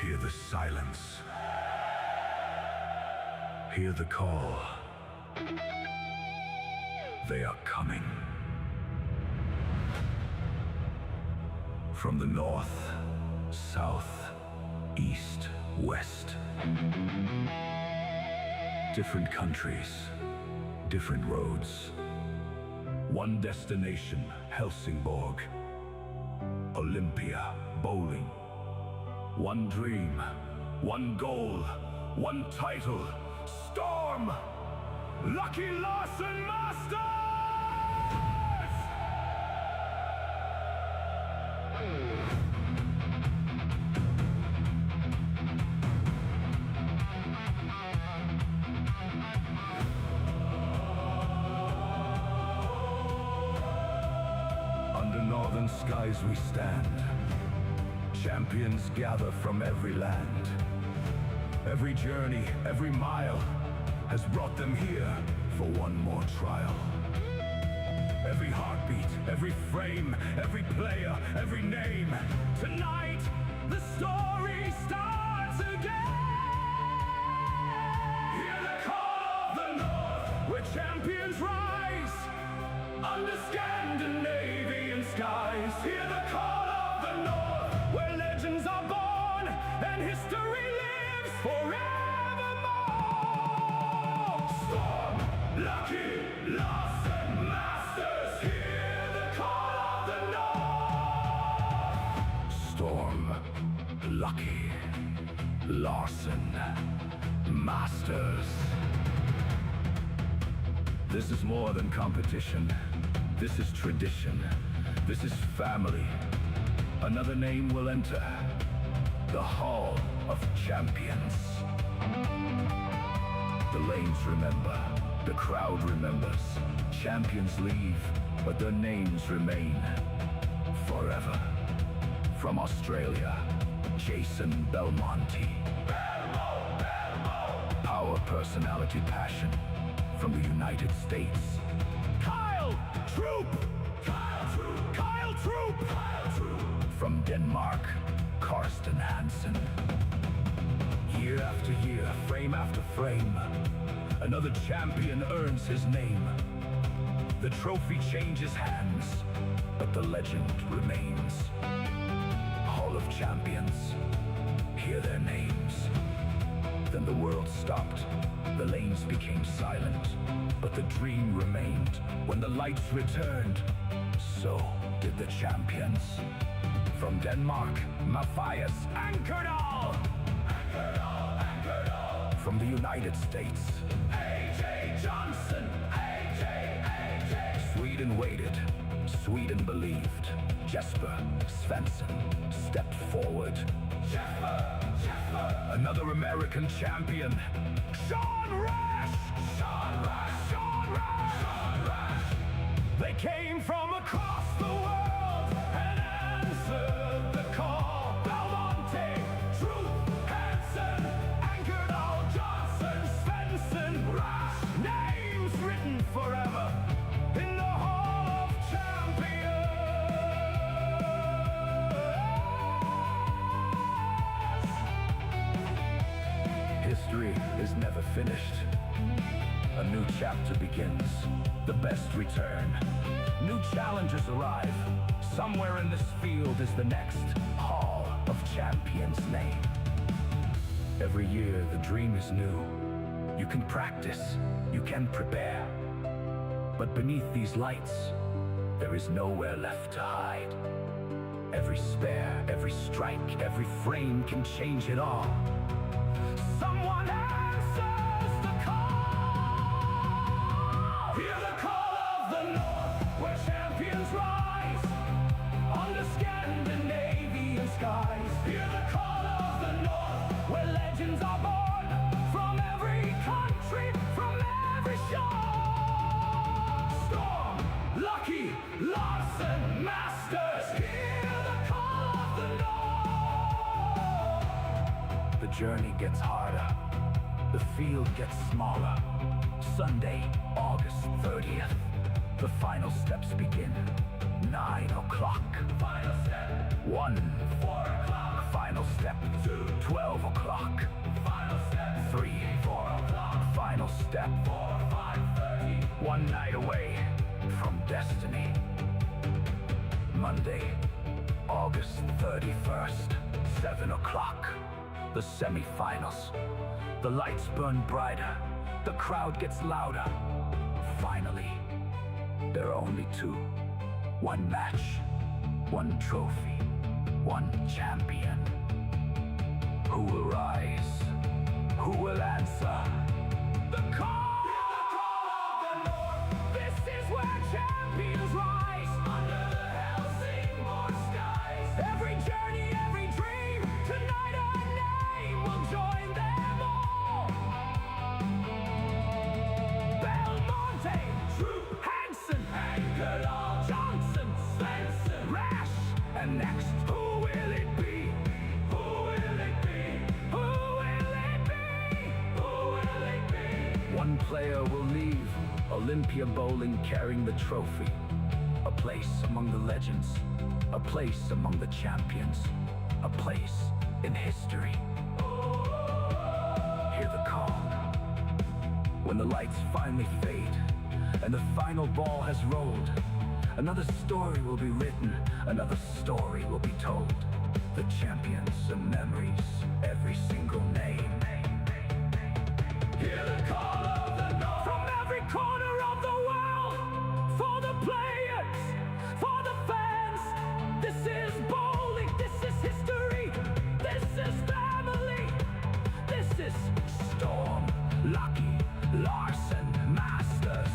Hear the silence. Hear the call. They are coming. From the north, south, east, west. Different countries, different roads. One destination, Helsingborg. Olympia, bowling. One dream, one goal, one title. Storm! Lucky Larson Masters! Under northern skies we stand. Champions gather from every land. Every journey, every mile has brought them here for one more trial. Every heartbeat, every frame, every player, every name. Tonight, the story starts again. Hear the call of the North, where champions rise. Under Scandinavian skies. Hear the call of the North, where legends are born and history lives forevermore. Storm, Lucky, Larson, Masters. Hear the call of the North. Storm, Lucky, Larson, Masters. This is more than competition. This is tradition. This is family. Another name will enter the Hall of Champions. The lanes remember, the crowd remembers. Champions leave, but their names remain forever. From Australia, Jason Belmonte. Power, personality, passion. From the United States, Kyle Troop. Kyle Troop. From Denmark, Karsten Hansen. Year after year, frame after frame, another champion earns his name. The trophy changes hands, but the legend remains. Hall of Champions, hear their names. Then the world stopped, the lanes became silent, but the dream remained. When the lights returned, so did the champions. From Denmark, Matthias Ankerdal. From the United States, AJ Johnson. Sweden waited, Sweden believed. Jesper Svensson stepped forward. Another American champion, Sean Rash. They came from across the world and answered the call. Belmonte, Troop, Hansen, Ankerdal, Johnson, Svensson, Rash. Names written forever in the Hall of Champions. History is never finished. A new chapter begins. The best return. New challenges arrive. Somewhere in this field is the next Hall of Champions name. Every year the dream is new. You can practice, you can prepare. But beneath these lights, there is nowhere left to hide. Every spare, every strike, every frame can change it all. Someone answers the call. Hear the call of the North, where champions rise. Under Scandinavian skies. Hear the call of the North, where legends are born. From every country, from every shore. Storm, Lucky, Larson, Masters. Hear the call of the North. The journey gets harder. The field gets smaller. Sunday, August 30th. The final steps begin. 9 o'clock. Final step. 1, 4 o'clock. Final step. 2. 12 o'clock. Final step. 3. 4 o'clock. Final step. 4. 5:30. One night away from destiny. Monday, August 31st, 7 o'clock. The semifinals. The lights burn brighter. The crowd gets louder. Finally, there are only two. One match, one trophy, one champion. Who will rise? Who will answer? The call! Of the North. This is where champions rise. Under the Helsingborg skies. Every journey, every dream. Tonight our name will join them all. Belmonte, Troop, Hansen, Angelal, Johnson, Svensson, Rash, and next, who will it be? Who will it be? Who will it be? Who will it be? One player will leave Olympia Bowling carrying the trophy. A place among the legends. A place among the champions. A place in history. Hear the call. When the lights finally fade and the final ball has rolled, another story will be written, another story will be told. The champions and memories, every single name. Hear the call of the North. From every corner of the world, for the players, for the fans. This is bowling, this is history, this is family. This is Storm, Lucky, Larson, Masters.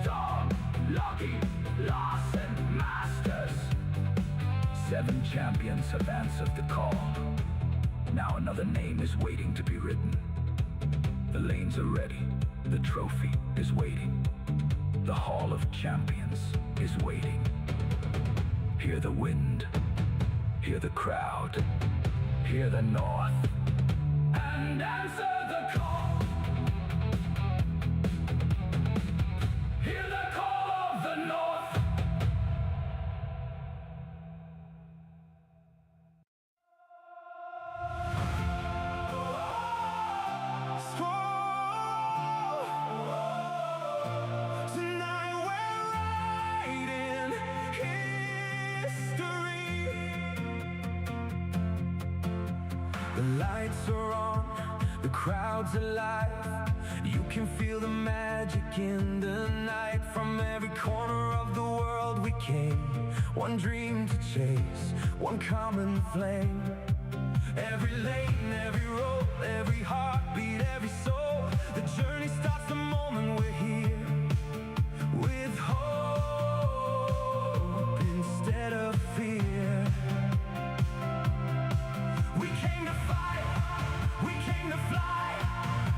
Storm, Lucky, Larson, Masters. 7 champions have answered the call. Now another name is waiting to be written. The lanes are ready, the trophy is waiting. The Hall of Champions is waiting. Hear the wind, hear the crowd, hear the North, and answer the call. Hear the call of the North. Tonight we're writing history. The lights are on, the crowd's alive. You can feel the magic in the night. From every corner of the world we came. One dream to chase, one common flame. Every lane, every road, every heartbeat, every soul. The journey starts the moment we're here. With hope instead of fear. We came to fight, we came to fly.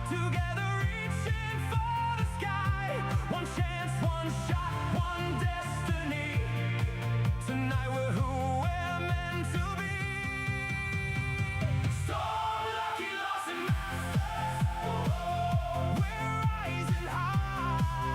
Together reaching for the sky. One chance, one shot, one destiny. Tonight we're who we're meant to be. Storm, Lucky, Larson, Masters. We're rising high.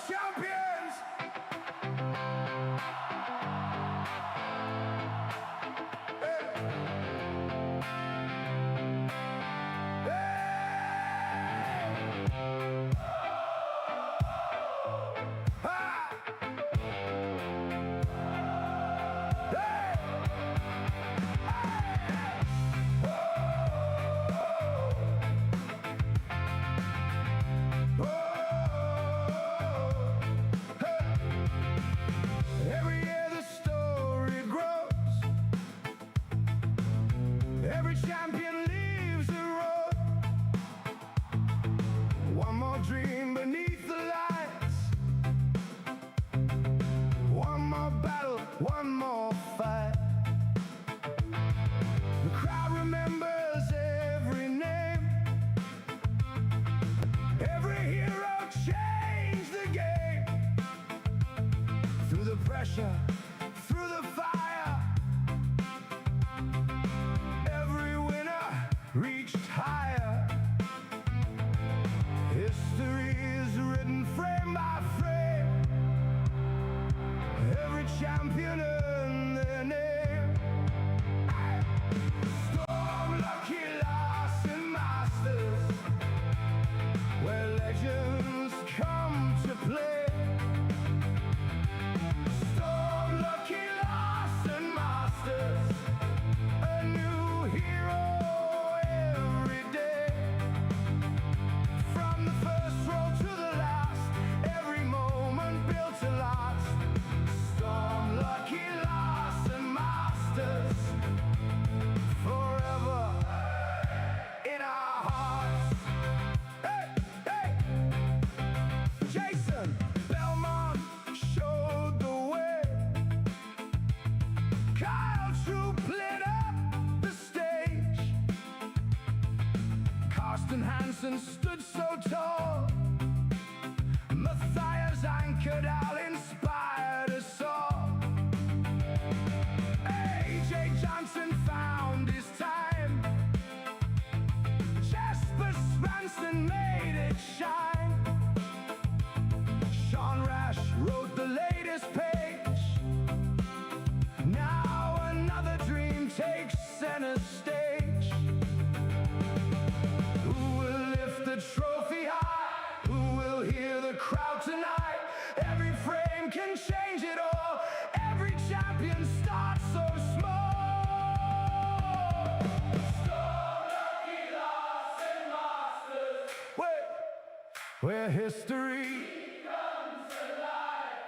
champions! Every year the story grows. Every champion leaves the road. One more dream beneath the lights. One more battle, one more fight. The crowd remembers every name. Every hero changed the game. Through the pressure, through the fire, every winner reached higher. History is written frame by frame. Every champion earned their name. Storm, Lucky, Larson, Masters, where legends come to play. Storm, Lucky, Larson, Masters, a new hero every day. From the first row to the last, every moment built to last. Storm, Lucky, Larson, Masters, forever in our hearts. Hey, hey! Jason Belmont showed the way. Kyle Troop lit up the stage. Carsten Hansen stood so tall. Matthias anchored out, inspired us all. AJ Johnson found his time. Jesper Svensson made it shine. Sean Rash wrote the latest page. Now another dream takes center stage. Who will lift the trophy high? Who will hear the crowd tonight? Every frame can change it all. Every champion starts so small. Storm, Lucky, Larson, Masters, where history comes alive.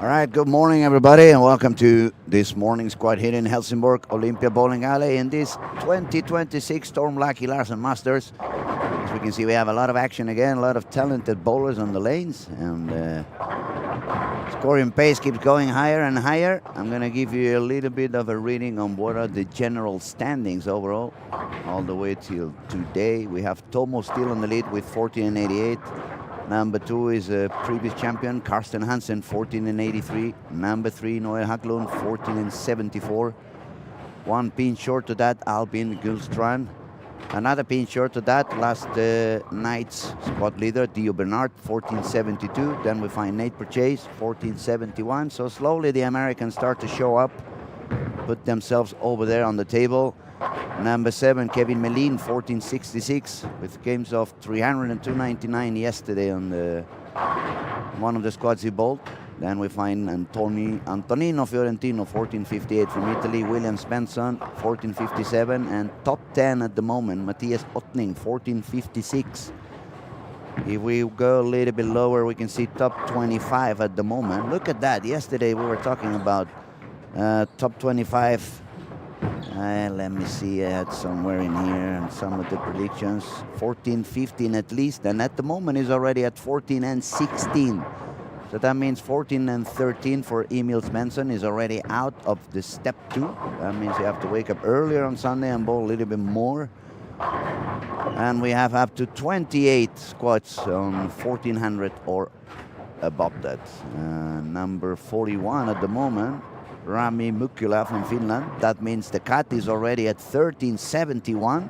All right, good morning, everybody, and welcome to this morning's squad here in Helsingborg Olympia Bowling Alley in this 2026 Storm Lucky Larsen Masters. As we can see, we have a lot of action again, a lot of talented bowlers on the lanes, and scoring pace keeps going higher and higher. I'm going to give you a little bit of a reading on what are the general standings overall, all the way till today. We have Tomo still on the lead with 14 and 88. Number 2 is a previous champion, Karsten Hansen, 14 and 83. Number 3, Noel Haglund, 14 and 74. 1 pin short to that, Albin Gullstrand. Another pin short to that, last night's squad leader, Dio Bernard, 1472. Then we find Nate Purchase, 1471. So slowly the Americans start to show up, put themselves over there on the table. Number 7, Kevin Melin, 1466, with games of 300 and 299 yesterday on one of the squads he bowled. Then we find Antonino Fiorentino, 1458 from Italy, William Svensson, 1457, and top 10 at the moment, Matthias Ottning, 1456. If we go a little bit lower, we can see top 25 at the moment. Look at that. Yesterday we were talking about top 25. Let me see, I had somewhere in here and some of the predictions. 14, 15 at least, and at the moment is already at 14 and 16. So that means 14 and 13 for Emil Svensson is already out of the step 2. That means you have to wake up earlier on Sunday and bowl a little bit more. And we have up to 28 squads on 1400 or above that. Number 41 at the moment, Rami Mukula from Finland. That means the cut is already at 1371,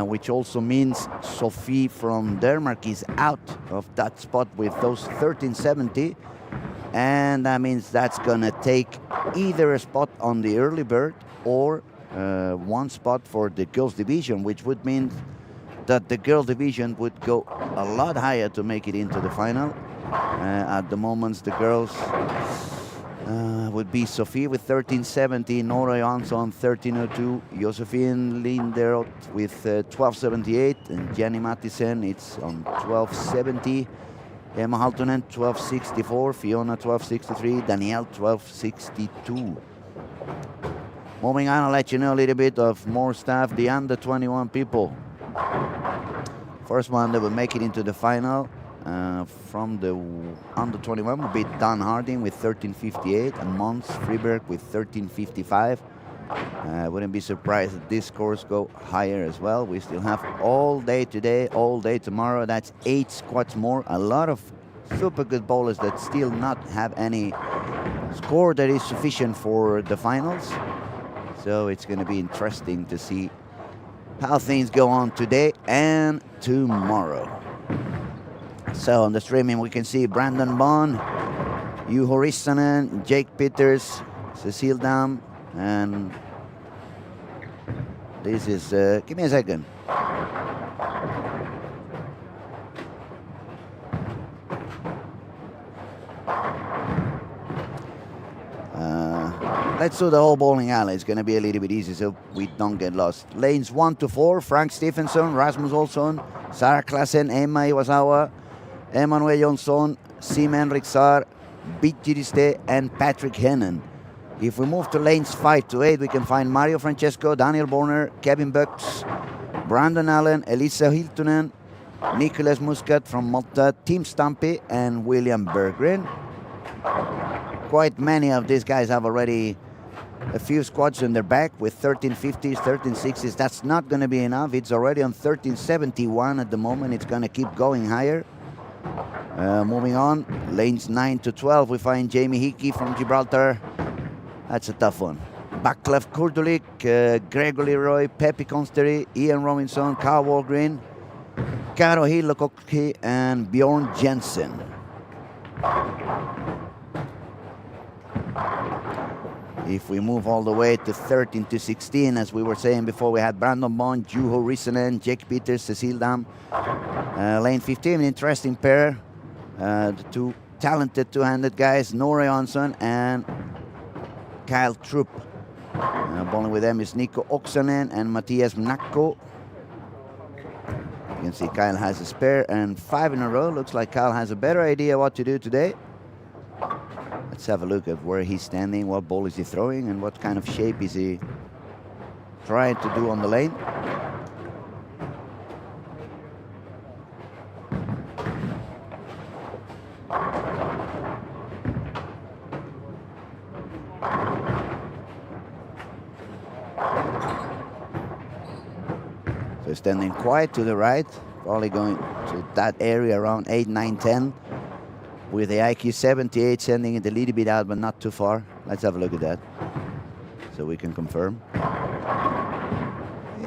which also means Sophie from Denmark is out of that spot with those 1370. And that means that's going to take either a spot on the early bird or 1 spot for the girls division, which would mean that the girls division would go a lot higher to make it into the final. At the moment, the girls would be Sophie with 1370, Nora Jansson 1302, Josephine Linderoth with 1278, and Jenny Mattisen, it's on 1270. Emma Haltonen 1264, Fiona 1263, Danielle 1262. Moving on, I'll let you know a little bit of more stuff. The under 21 people. First one that will make it into the final. From the under 21 will be Dan Harding with 1358 and Mons Friberg with 1355. Wouldn't be surprised if these scores go higher as well. We still have all day today, all day tomorrow. That's 8 squads more. A lot of super good bowlers that still not have any score that is sufficient for the finals. So it's going to be interesting to see how things go on today and tomorrow. So on the streaming we can see Brandon Bond, Juho Rissanen, Jake Peters, Cecile Dam, and this is, give me a second. Let's do the whole bowling alley. It's going to be a little bit easy so we don't get lost. Lanes 1 to 4, Frank Stephenson, Rasmus Olsson, Sarah Klassen, Emma Iwasawa, Emmanuel Jonsson, Simen Riksar, Bitjiriste, and Patrick Hennon. If we move to lanes 5 to 8, we can find Mario Francesco, Daniel Borner, Kevin Bucks, Brandon Allen, Elisa Hiltunen, Nicholas Muscat from Malta, Tim Stumpy, and William Berggren. Quite many of these guys have already a few squads in their back with 1350s, 1360s. That's not going to be enough. It's already on 1371 at the moment. It's going to keep going higher. Moving on, lanes 9 to 12, we find Jamie Hickey from Gibraltar. That's a tough one. Vaclav Kurdulik, Gregory Roy, Pepe Constery, Ian Robinson, Carl Walgreen, Karo Hilokoki, and Bjorn Jensen. If we move all the way to 13 to 16, as we were saying before, we had Brandon Bond, Juho Rissanen, Jake Peters, Cecil Dam. Lane 15, an interesting pair. The two talented two-handed guys, Nora Jansson and Kyle Troop. Bowling with them is Nico Oksanen and Matthias Mnakko. You can see Kyle has a spare and 5 in a row. Looks like Kyle has a better idea what to do today. Let's have a look at where he's standing, what ball is he throwing, and what kind of shape is he trying to do on the lane. So standing quite to the right, probably going to that area around 8, 9, 10. With the IQ 78 sending it a little bit out, but not too far. Let's have a look at that, so we can confirm.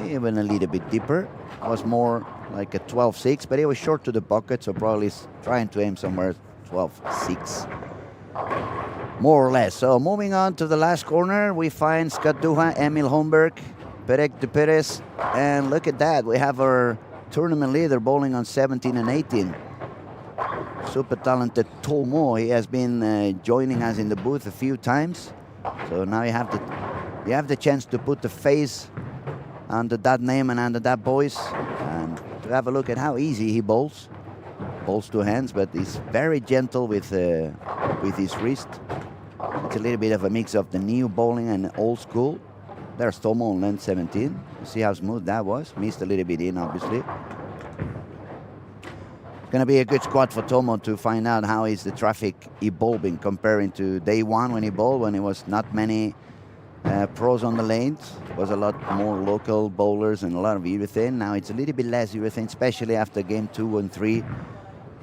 Even a little bit deeper. Was more like a 12-6, but it was short to the bucket, so probably trying to aim somewhere 12-6. More or less. So moving on to the last corner, we find Scott Duha, Emil Holmberg, Perek de Perez, and look at that. We have our tournament leader bowling on 17 and 18. Super talented Tomo. He has been joining us in the booth a few times. So now you have the chance to put the face under that name and under that voice, and to have a look at how easy he bowls. Bowls two hands, but he's very gentle with his wrist. It's a little bit of a mix of the new bowling and old school. There's Tomo on length 17. You see how smooth that was. Missed a little bit in, obviously. Going to be a good squad for Tomo to find out how is the traffic evolving comparing to day one when he bowled, when it was not many pros on the lanes. It was a lot more local bowlers and a lot of urethane. Now it's a little bit less urethane, especially after game 2 and 3.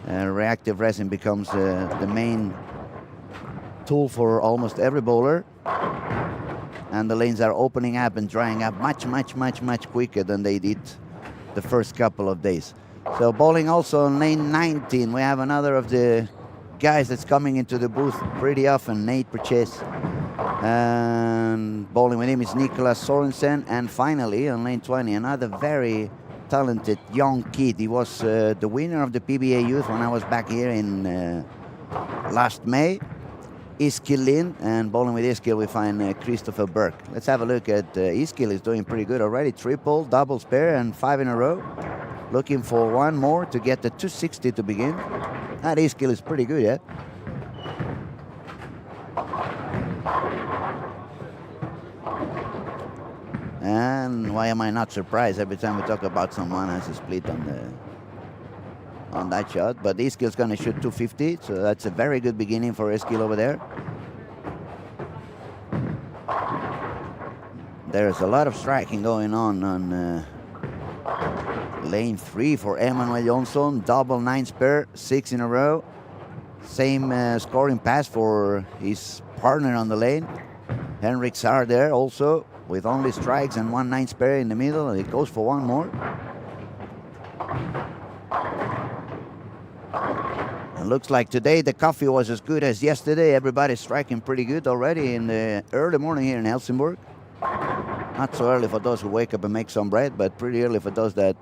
Reactive resin becomes the main tool for almost every bowler. And the lanes are opening up and drying up much, much, much, much quicker than they did the first couple of days. So bowling also on lane 19, we have another of the guys that's coming into the booth pretty often, Nate Purchase. And bowling with him is Nicholas Sorensen. And finally on lane 20, another very talented young kid. He was the winner of the PBA Youth when I was back here in last May. Iskil Lin, and bowling with Iskil we find Christopher Burke. Let's have a look at Iskil. Is doing pretty good already. Triple, double spare, and 5 in a row. Looking for one more to get the 260 to begin. That Iskil is pretty good, yeah? And why am I not surprised every time we talk about someone has a split on that shot? But Iskil's going to shoot 250, so that's a very good beginning for Iskil over there. There's a lot of striking going on lane 3 for Emmanuel Jonsson. Double 9 spare, 6 in a row. Same scoring pass for his partner on the lane. Henrik Saar there also, with only strikes and 1 9 spare in the middle. It goes for one more. It looks like today the coffee was as good as yesterday. Everybody's striking pretty good already in the early morning here in Helsingborg. Not so early for those who wake up and make some bread, but pretty early for those that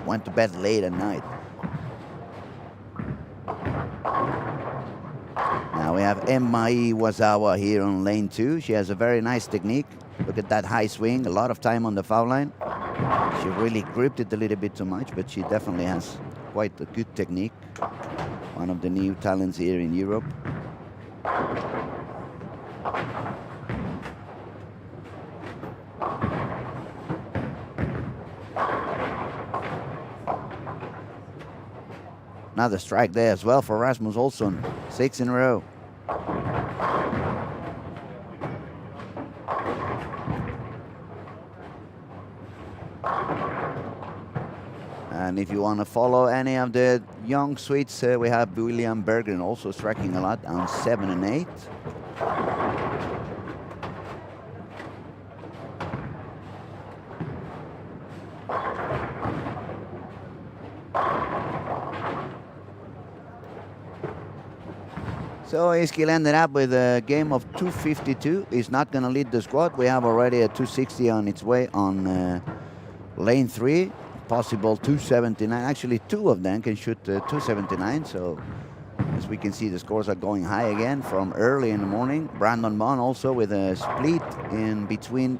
went to bed late at night. Now we have Emma-E Wazawa here on lane 2. She has a very nice technique. Look at that high swing, a lot of time on the foul line. She really gripped it a little bit too much, but she definitely has quite a good technique. One of the new talents here in Europe. Another strike there as well for Rasmus Olsson. 6 in a row. And if you want to follow any of the young Swedes, we have William Berggren also striking a lot on 7 and 8. So Eskil ended up with a game of 252. He's not going to lead the squad. We have already a 260 on its way on lane 3. Possible 279. Actually, 2 of them can shoot 279. So as we can see, the scores are going high again from early in the morning. Brandon Bond also with a split in between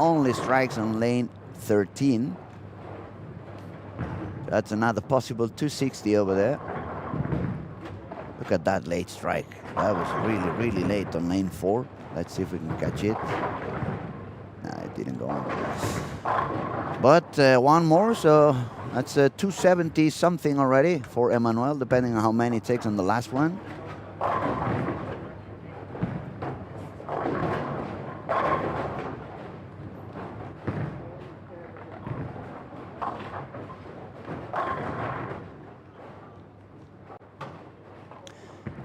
only strikes on lane 13. That's another possible 260 over there. Look at that late strike. That was really, really late on lane 4. Let's see if we can catch it. Nah, it didn't go on. But one more, so that's 270 something already for Emmanuel, depending on how many it takes on the last one.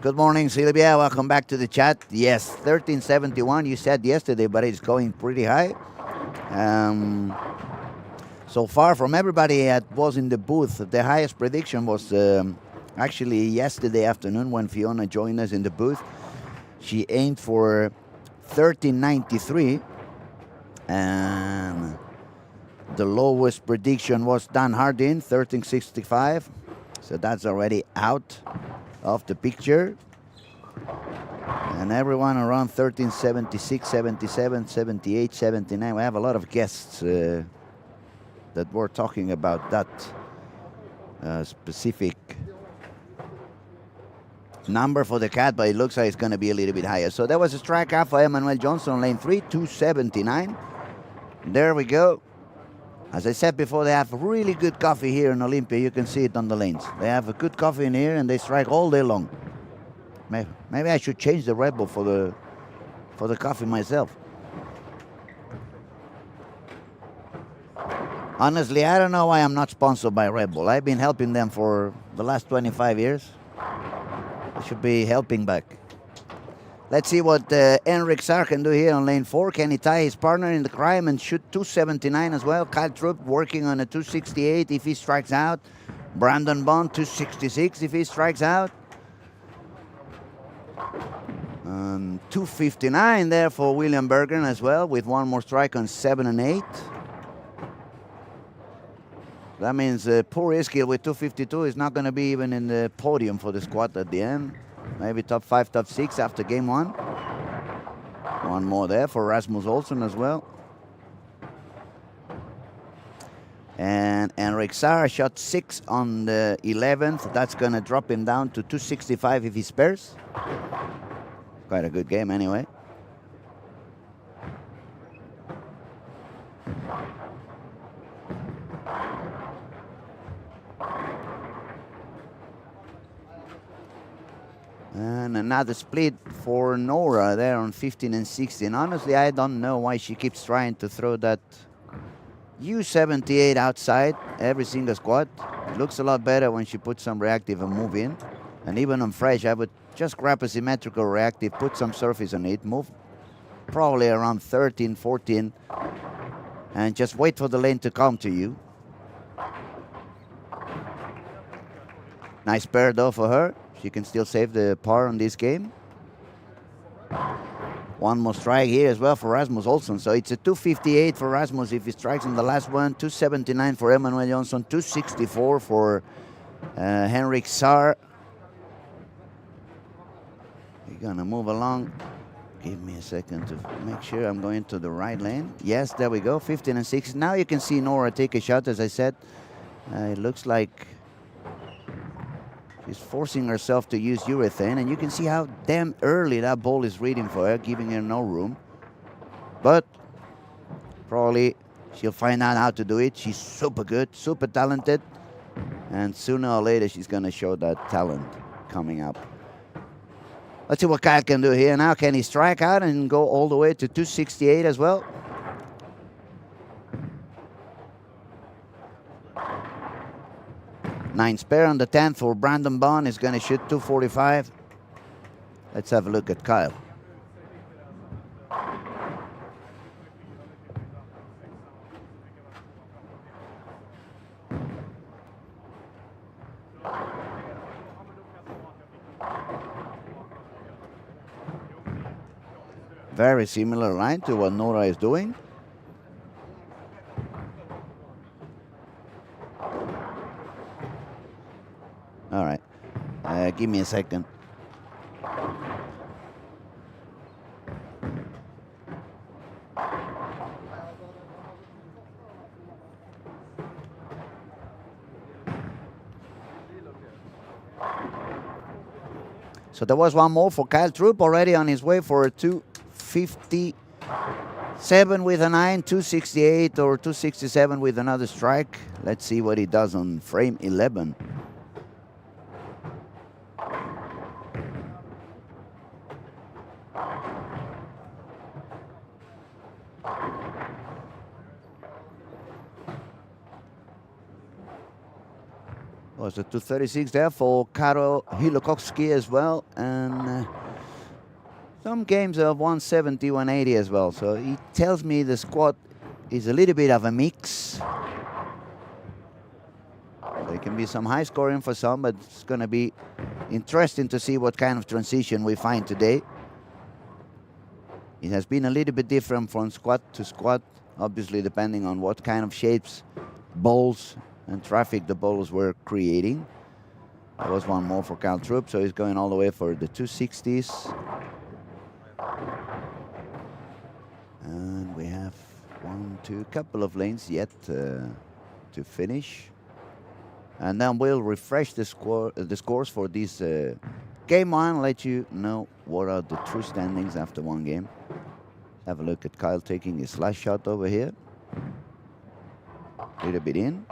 Good morning, Silvia. Welcome back to the chat. Yes, 1371 you said yesterday, but it's going pretty high. So far from everybody that was in the booth, the highest prediction was actually yesterday afternoon when Fiona joined us in the booth. She aimed for 1393, and the lowest prediction was Dan Hardin, 1365. So that's already out of the picture. And everyone around 1376, 77, 78, 79. We have a lot of guests that were talking about that specific number for the cat, but it looks like it's going to be a little bit higher. So there was a strikeout for Emmanuel Johnson, lane 3, 279. There we go. As I said before, they have really good coffee here in Olympia. You can see it on the lanes. They have a good coffee in here, and they strike all day long. Maybe I should change the Red Bull for the coffee myself. Honestly, I don't know why I'm not sponsored by Red Bull. I've been helping them for the last 25 years. I should be helping back. Let's see what Henrik Saar can do here on lane 4. Can he tie his partner in the crime and shoot 279 as well? Kyle Troop working on a 268 if he strikes out. Brandon Bond 266 if he strikes out. 259 there for William Berggren as well, with one more strike on 7 and 8. That means poor Eskil with 252 is not going to be even in the podium for the squad at the end. Maybe top 5, top 6 after game 1. One more there for Rasmus Olsson as well. And Henrik Saar shot 6 on the 11th. That's going to drop him down to 265 if he spares. Quite a good game anyway. And another split for Nora there on 15 and 16. Honestly, I don't know why she keeps trying to throw that U78 outside every single squad. It looks a lot better when she puts some reactive and move in. And even on fresh, I would just grab a symmetrical reactive, put some surface on it, move probably around 13, 14, and just wait for the lane to come to you. Nice pair though for her. She can still save the par on this game. One more strike here as well for Rasmus Olsson. So it's a 258 for Rasmus if he strikes in the last one. 279 for Emmanuel Johnson. 264 for Henrik Saar. We're going to move along. Give me a second to make sure I'm going to the right lane. Yes, there we go. 15 and 6. Now you can see Nora take a shot, as I said. It looks like she's forcing herself to use urethane, and you can see how damn early that ball is reading for her, giving her no room. But probably she'll find out how to do it. She's super good, super talented. And sooner or later, she's going to show that talent coming up. Let's see what Kyle can do here now. Can he strike out and go all the way to 268 as well? Nine spare on the 10th for Brandon Bond is going to shoot 245. Let's have a look at Kyle. Very similar line to what Nora is doing. All right, give me a second. So there was one more for Kyle Troop already on his way for a 257 with a 9, 268 or 267 with another strike. Let's see what he does on frame 11. Was a 236 there for Karo Hilokowski as well, and some games of 170, 180 as well. So he tells me the squad is a little bit of a mix. There can be some high scoring for some, but it's going to be interesting to see what kind of transition we find today. It has been a little bit different from squad to squad, obviously depending on what kind of shapes, bowls, and traffic the bowlers were creating. There was one more for Kyle Troop, so he's going all the way for the 260s. And we have couple of lanes yet to finish. And then we'll refresh the scores for this game one, let you know what are the true standings after one game. Have a look at Kyle taking his last shot over here. A little bit in.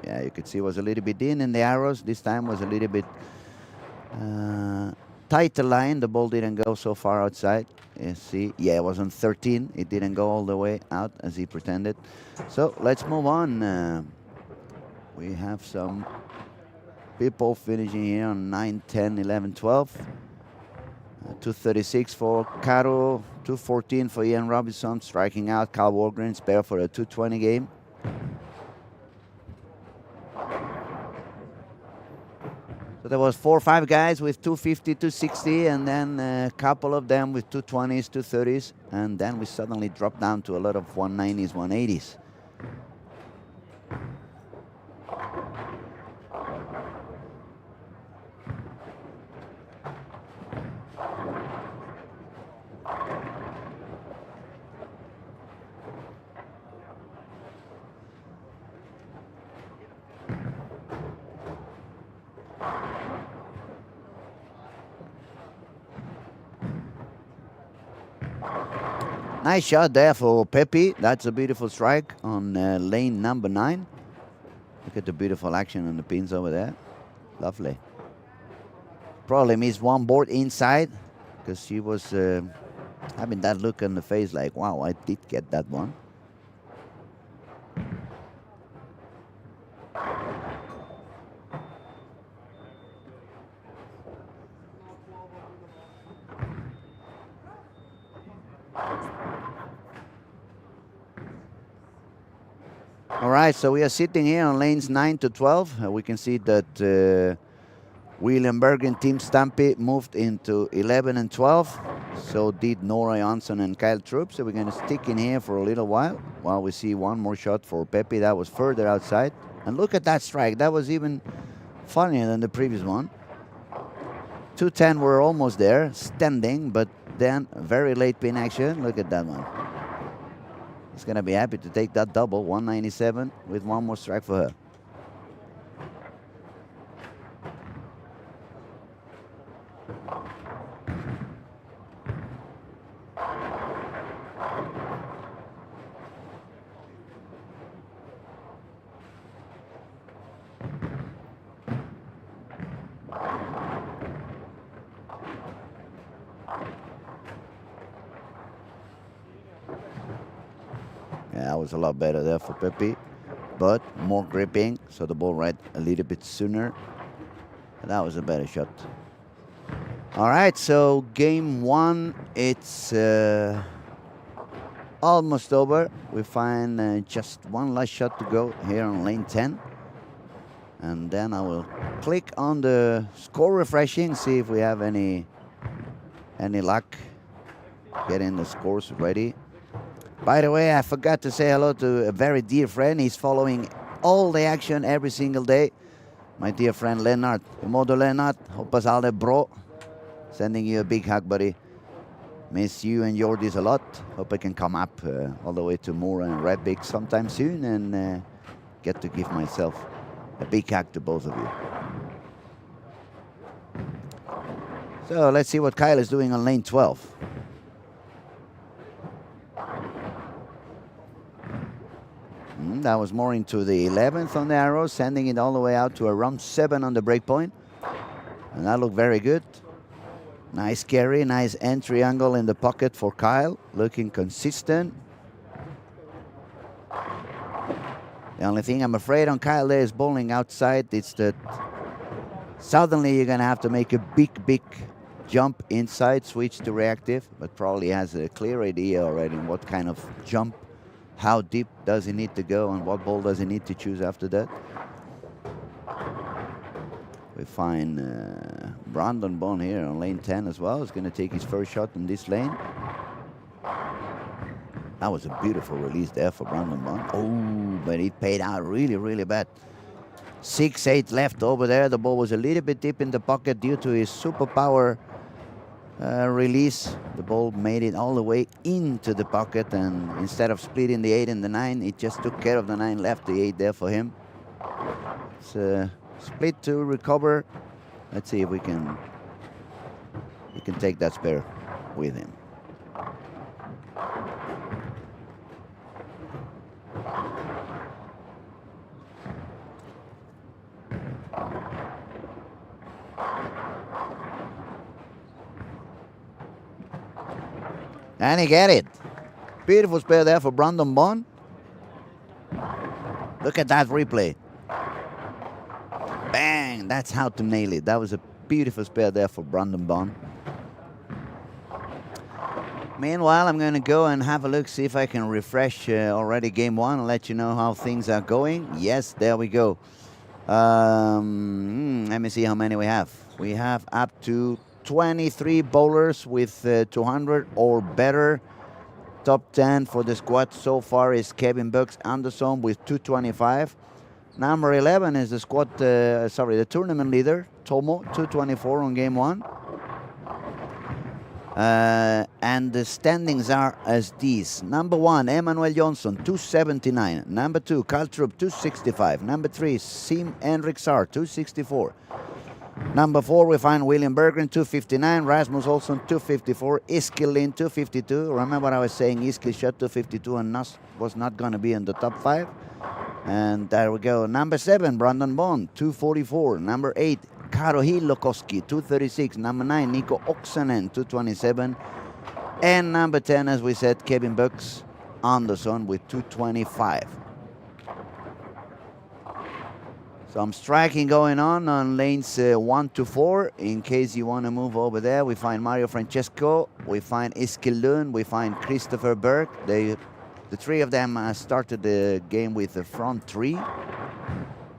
Yeah, you could see it was a little bit in the arrows. This time was a little bit tighter line. The ball didn't go so far outside. You see, yeah, it was on 13. It didn't go all the way out as he pretended. So let's move on. We have some people finishing here on 9, 10, 11, 12. 236 for Caro, 214 for Ian Robinson, striking out. Kyle Walgren spare for a 220 game. So there was 4 or 5 guys with 250, 260, and then a couple of them with 220s, 230s, and then we suddenly dropped down to a lot of 190s, 180s. Nice shot there for Pepe. That's a beautiful strike on lane number 9. Look at the beautiful action on the pins over there. Lovely. Probably missed one board inside because she was having that look on the face like, wow, I did get that one. All right, so we are sitting here on lanes 9 to 12. We can see that William Berg and Tim Stampy moved into 11 and 12. So did Nora Jansson and Kyle Troop. So we're going to stick in here for a little while we see one more shot for Pepe. That was further outside. And look at that strike. That was even funnier than the previous one. 210 were almost there, standing, but then very late pin action. Look at that one. He's going to be happy to take that double, 197, with one more strike for her. that was a lot better there for Pepe. But more gripping, so the ball right a little bit sooner. That was a better shot. All right, so game one, it's almost over. We find just one last shot to go here on lane 10. And then I will click on the score refreshing, see if we have any luck getting the scores ready. By the way, I forgot to say hello to a very dear friend. He's following all the action every single day. My dear friend Lennart. Modo Lennart, hoppas all det bra. Sending you a big hug, buddy. Miss you and Jordis a lot. Hope I can come up all the way to Mora and Redbig sometime soon and get to give myself a big hug to both of you. So let's see what Kyle is doing on lane 12. That was more into the 11th on the arrow, sending it all the way out to around 7 on the break point. And that looked very good. Nice carry, nice entry angle in the pocket for Kyle, looking consistent. The only thing I'm afraid on Kyle there is bowling outside. It's that suddenly you're going to have to make a big jump inside, switch to reactive, but probably has a clear idea already on what kind of jump, how deep does he need to go, and what ball does he need to choose after that. We find Brandon Bond here on lane 10 as well. He's going to take his first shot in this lane. That was a beautiful release there for Brandon Bond. Oh, but it paid out really bad. 6-8 left over there. The ball was a little bit deep in the pocket due to his superpower release. The ball made it all the way into the pocket, and instead of splitting the 8 and the 9, it just took care of the 9, left the 8 there for him. It's split to recover. Let's see if we can take that spare with him. And he get it. Beautiful spare there for Brandon Bond. Look at that replay. Bang! That's how to nail it. That was a beautiful spare there for Brandon Bond. Meanwhile, I'm going to go and have a look, see if I can refresh already game one and let you know how things are going. Yes, there we go. Let me see how many we have. We have up to 23 bowlers with 200 or better. Top 10 for the squad so far is Kevin Bucks Anderson with 225. Number 11 is the squad, the tournament leader, Tomo, 224 on game one. And the standings are as these. Number 1, Emmanuel Johnson, 279. Number 2, Carl Trupp, 265. Number 3, Sim Henriksar, 264. Number 4, we find William Berggren, 259. Rasmus Olsson, 254. Iskil Lind, 252. Remember I was saying Iskil shot 252 and was not going to be in the top 5. And there we go. Number 7, Brandon Bond, 244. Number 8, Karo Hilokoski, 236. Number 9, Nico Oksanen, 227. And number 10, as we said, Kevin Bucks Anderson with 225. Some striking going on lanes 1 to 4. In case you want to move over there, we find Mario Francesco, we find Iskil Lund, we find Christopher Berg. The three of them started the game with the front 3.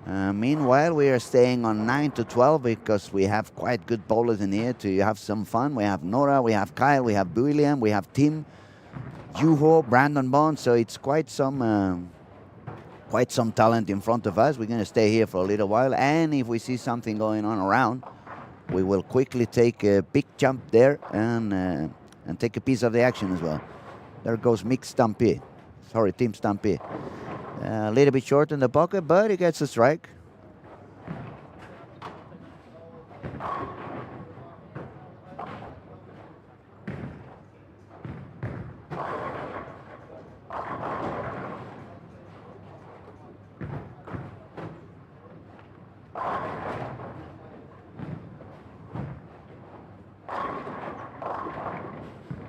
Meanwhile, we are staying on 9 to 12 because we have quite good bowlers in here to have some fun. We have Nora, we have Kyle, we have William, we have Tim, Juho, Brandon Bond. So it's quite some talent in front of us. We're going to stay here for a little while, and if we see something going on around, we will quickly take a big jump there and take a piece of the action as well. There goes Tim Stampé. A little bit short in the pocket, but he gets a strike.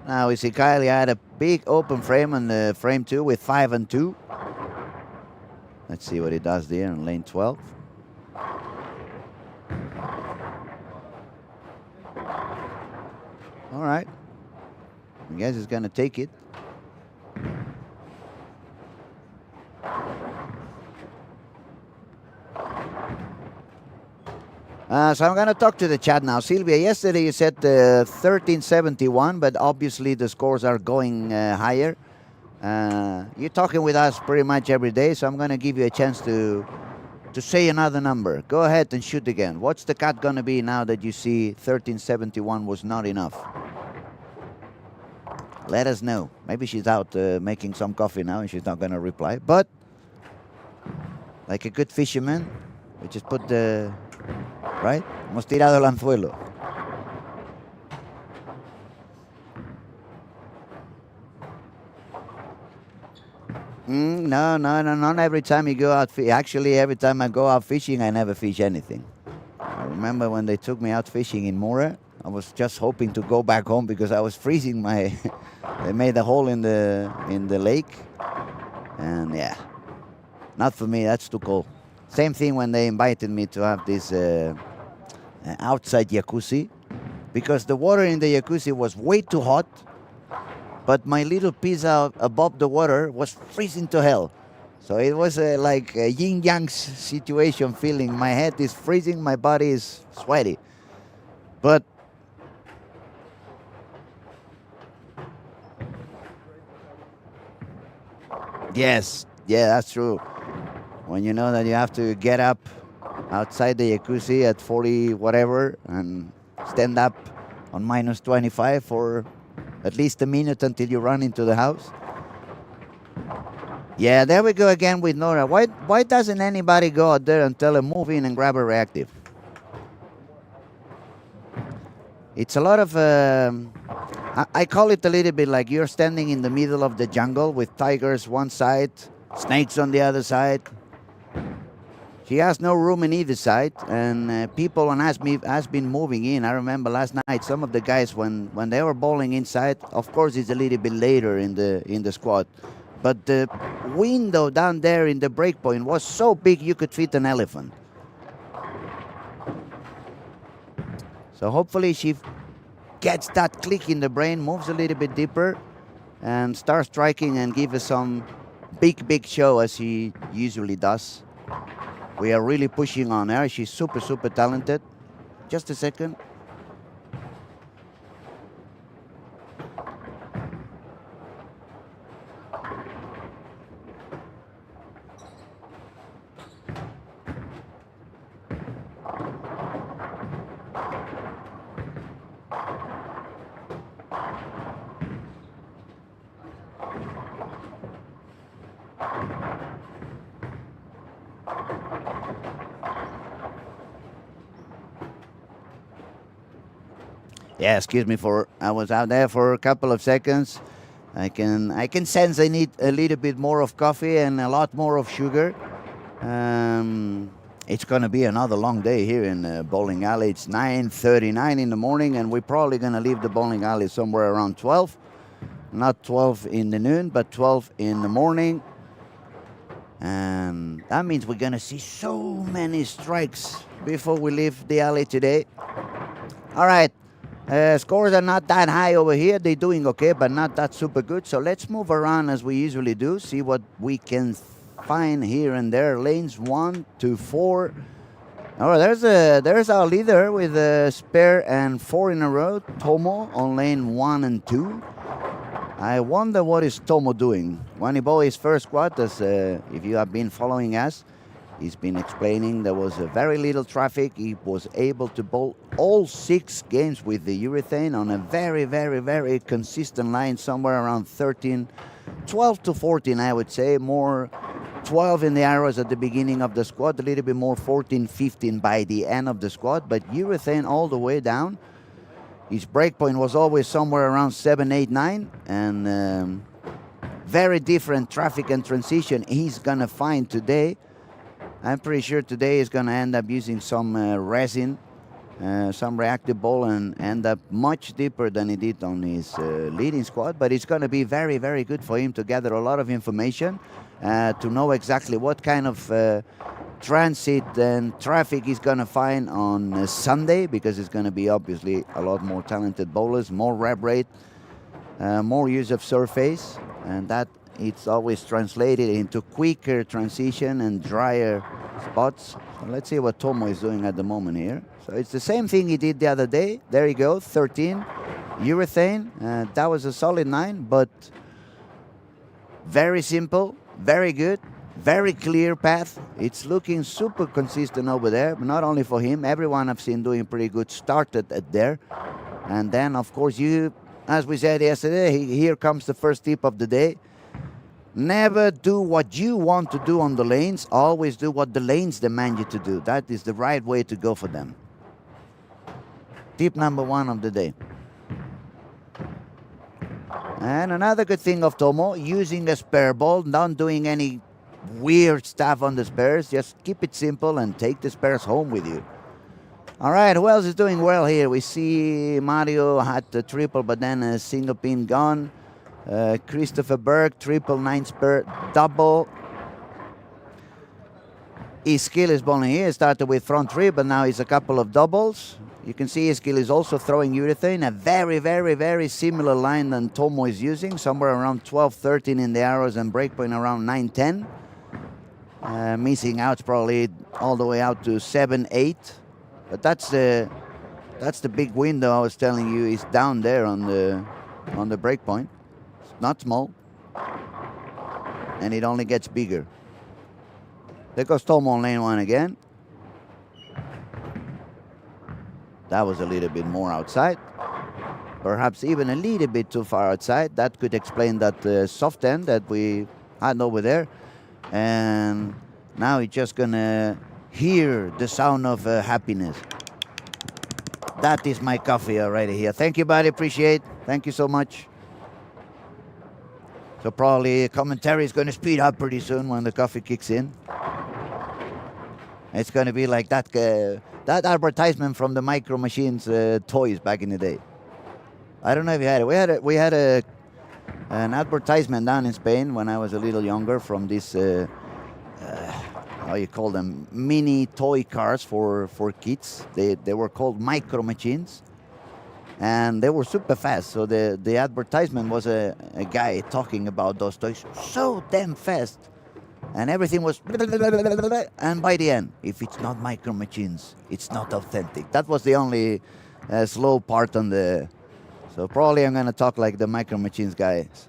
Now we see Kyle had a big open frame on the frame 2 with 5 and 2. Let's see what he does there in lane 12. All right. I guess he's going to take it. So I'm going to talk to the chat now. Sylvia, yesterday you said 1371, but obviously the scores are going higher. You're talking with us pretty much every day, so I'm going to give you a chance to say another number. Go ahead and shoot again. What's the cut going to be now that you see 1371 was not enough? Let us know. Maybe she's out making some coffee now and she's not going to reply. But like a good fisherman, we just put the... Right? Hemos tirado el anzuelo. No, not every time you go out. Actually, every time I go out fishing, I never fish anything. I remember when they took me out fishing in Mora, I was just hoping to go back home because I was freezing my... They made a hole in the lake. And yeah, not for me, that's too cold. Same thing when they invited me to have this outside jacuzzi, because the water in the jacuzzi was way too hot, but my little pizza above the water was freezing to hell. So it was like a yin-yang situation feeling. My head is freezing, my body is sweaty. But yes, yeah, that's true. When you know that you have to get up outside the jacuzzi at 40 whatever and stand up on minus 25 for at least a minute until you run into the house. Yeah, there we go again with Nora. Why doesn't anybody go out there and tell her move in and grab a reactive? It's a lot of... I call it a little bit like you're standing in the middle of the jungle with tigers one side, snakes on the other side. She has no room in either side, and people has been moving in. I remember last night some of the guys when they were bowling inside. Of course, it's a little bit later in the squad, but the window down there in the break point was so big you could fit an elephant. So hopefully she gets that click in the brain, moves a little bit deeper, and starts striking and give us some big show as she usually does. We are really pushing on her. She's super talented. Just a second. Yeah, excuse me for I was out there for a couple of seconds. I can sense I need a little bit more of coffee and a lot more of sugar. It's gonna be another long day here in bowling alley. It's 9:39 in the morning, and we're probably gonna leave the bowling alley somewhere around 12. Not 12 in the noon, but 12 in the morning. And that means we're gonna see so many strikes before we leave the alley today. All right. Scores are not that high over here. They're doing okay, but not that super good. So let's move around as we usually do, see what we can find here and there. Lanes 1 to 4. Oh, there's our leader with a spare and 4 in a row. Tomo on lane 1 and 2. I wonder what is Tomo doing. When he bowled his first squad, as if you have been following us, he's been explaining there was very little traffic. He was able to bowl all 6 games with the urethane on a very consistent line, somewhere around 12 to 14, I would say. More 12 in the arrows at the beginning of the squad, a little bit more 14, 15 by the end of the squad, but urethane all the way down. His breakpoint was always somewhere around 7, 8, 9, and very different traffic and transition he's gonna find today. I'm pretty sure today he's going to end up using some resin some reactive ball and end up much deeper than he did on his leading squad. But it's going to be very, very good for him to gather a lot of information, to know exactly what kind of transit and traffic he's going to find on Sunday, because it's going to be obviously a lot more talented bowlers, more rev rate, more use of surface, and that it's always translated into quicker transition and drier spots. So let's see what Tomo is doing at the moment here. So it's the same thing he did the other day. There you go, 13 urethane. That was a solid 9, but very simple, very good, very clear path. It's looking super consistent over there, but not only for him. Everyone I've seen doing pretty good started at there. And then, of course, you, as we said yesterday, here comes the first tip of the day. Never do what you want to do on the lanes. Always do what the lanes demand you to do. That is the right way to go for them. Tip number 1 of the day. And another good thing of Tomo, using a spare ball, not doing any weird stuff on the spares. Just keep it simple and take the spares home with you. All right, who else is doing well here? We see Mario had the triple, but then a single pin gone. Christopher Berg, triple, 9 spare, double. His skill is bowling here. Started with front 3, but now it's a couple of doubles. You can see his skill is also throwing urethane, a very, very, very similar line than Tomo is using, somewhere around 12, 13 in the arrows and breakpoint around 9, 10. Missing outs probably all the way out to 7, 8. But that's the big window I was telling you is down there on the breakpoint. It's not small, and it only gets bigger. There goes Tomo on lane 1 again. That was a little bit more outside. Perhaps even a little bit too far outside. That could explain that soft end that we had over there. And now he's just going to hear the sound of happiness. That is my coffee already here. Thank you, buddy. Appreciate. Thank you so much. So probably commentary is going to speed up pretty soon when the coffee kicks in. It's going to be like that advertisement from the Micro Machines toys back in the day. I don't know if you had it. We had an advertisement down in Spain when I was a little younger from this, how you call them, mini toy cars for kids. They were called Micro Machines, and they were super fast. So the advertisement was a guy talking about those toys so damn fast. And everything was, and by the end, if it's not Micro Machines, it's not authentic. That was the only slow part on the. So probably I'm going to talk like the Micro Machines guys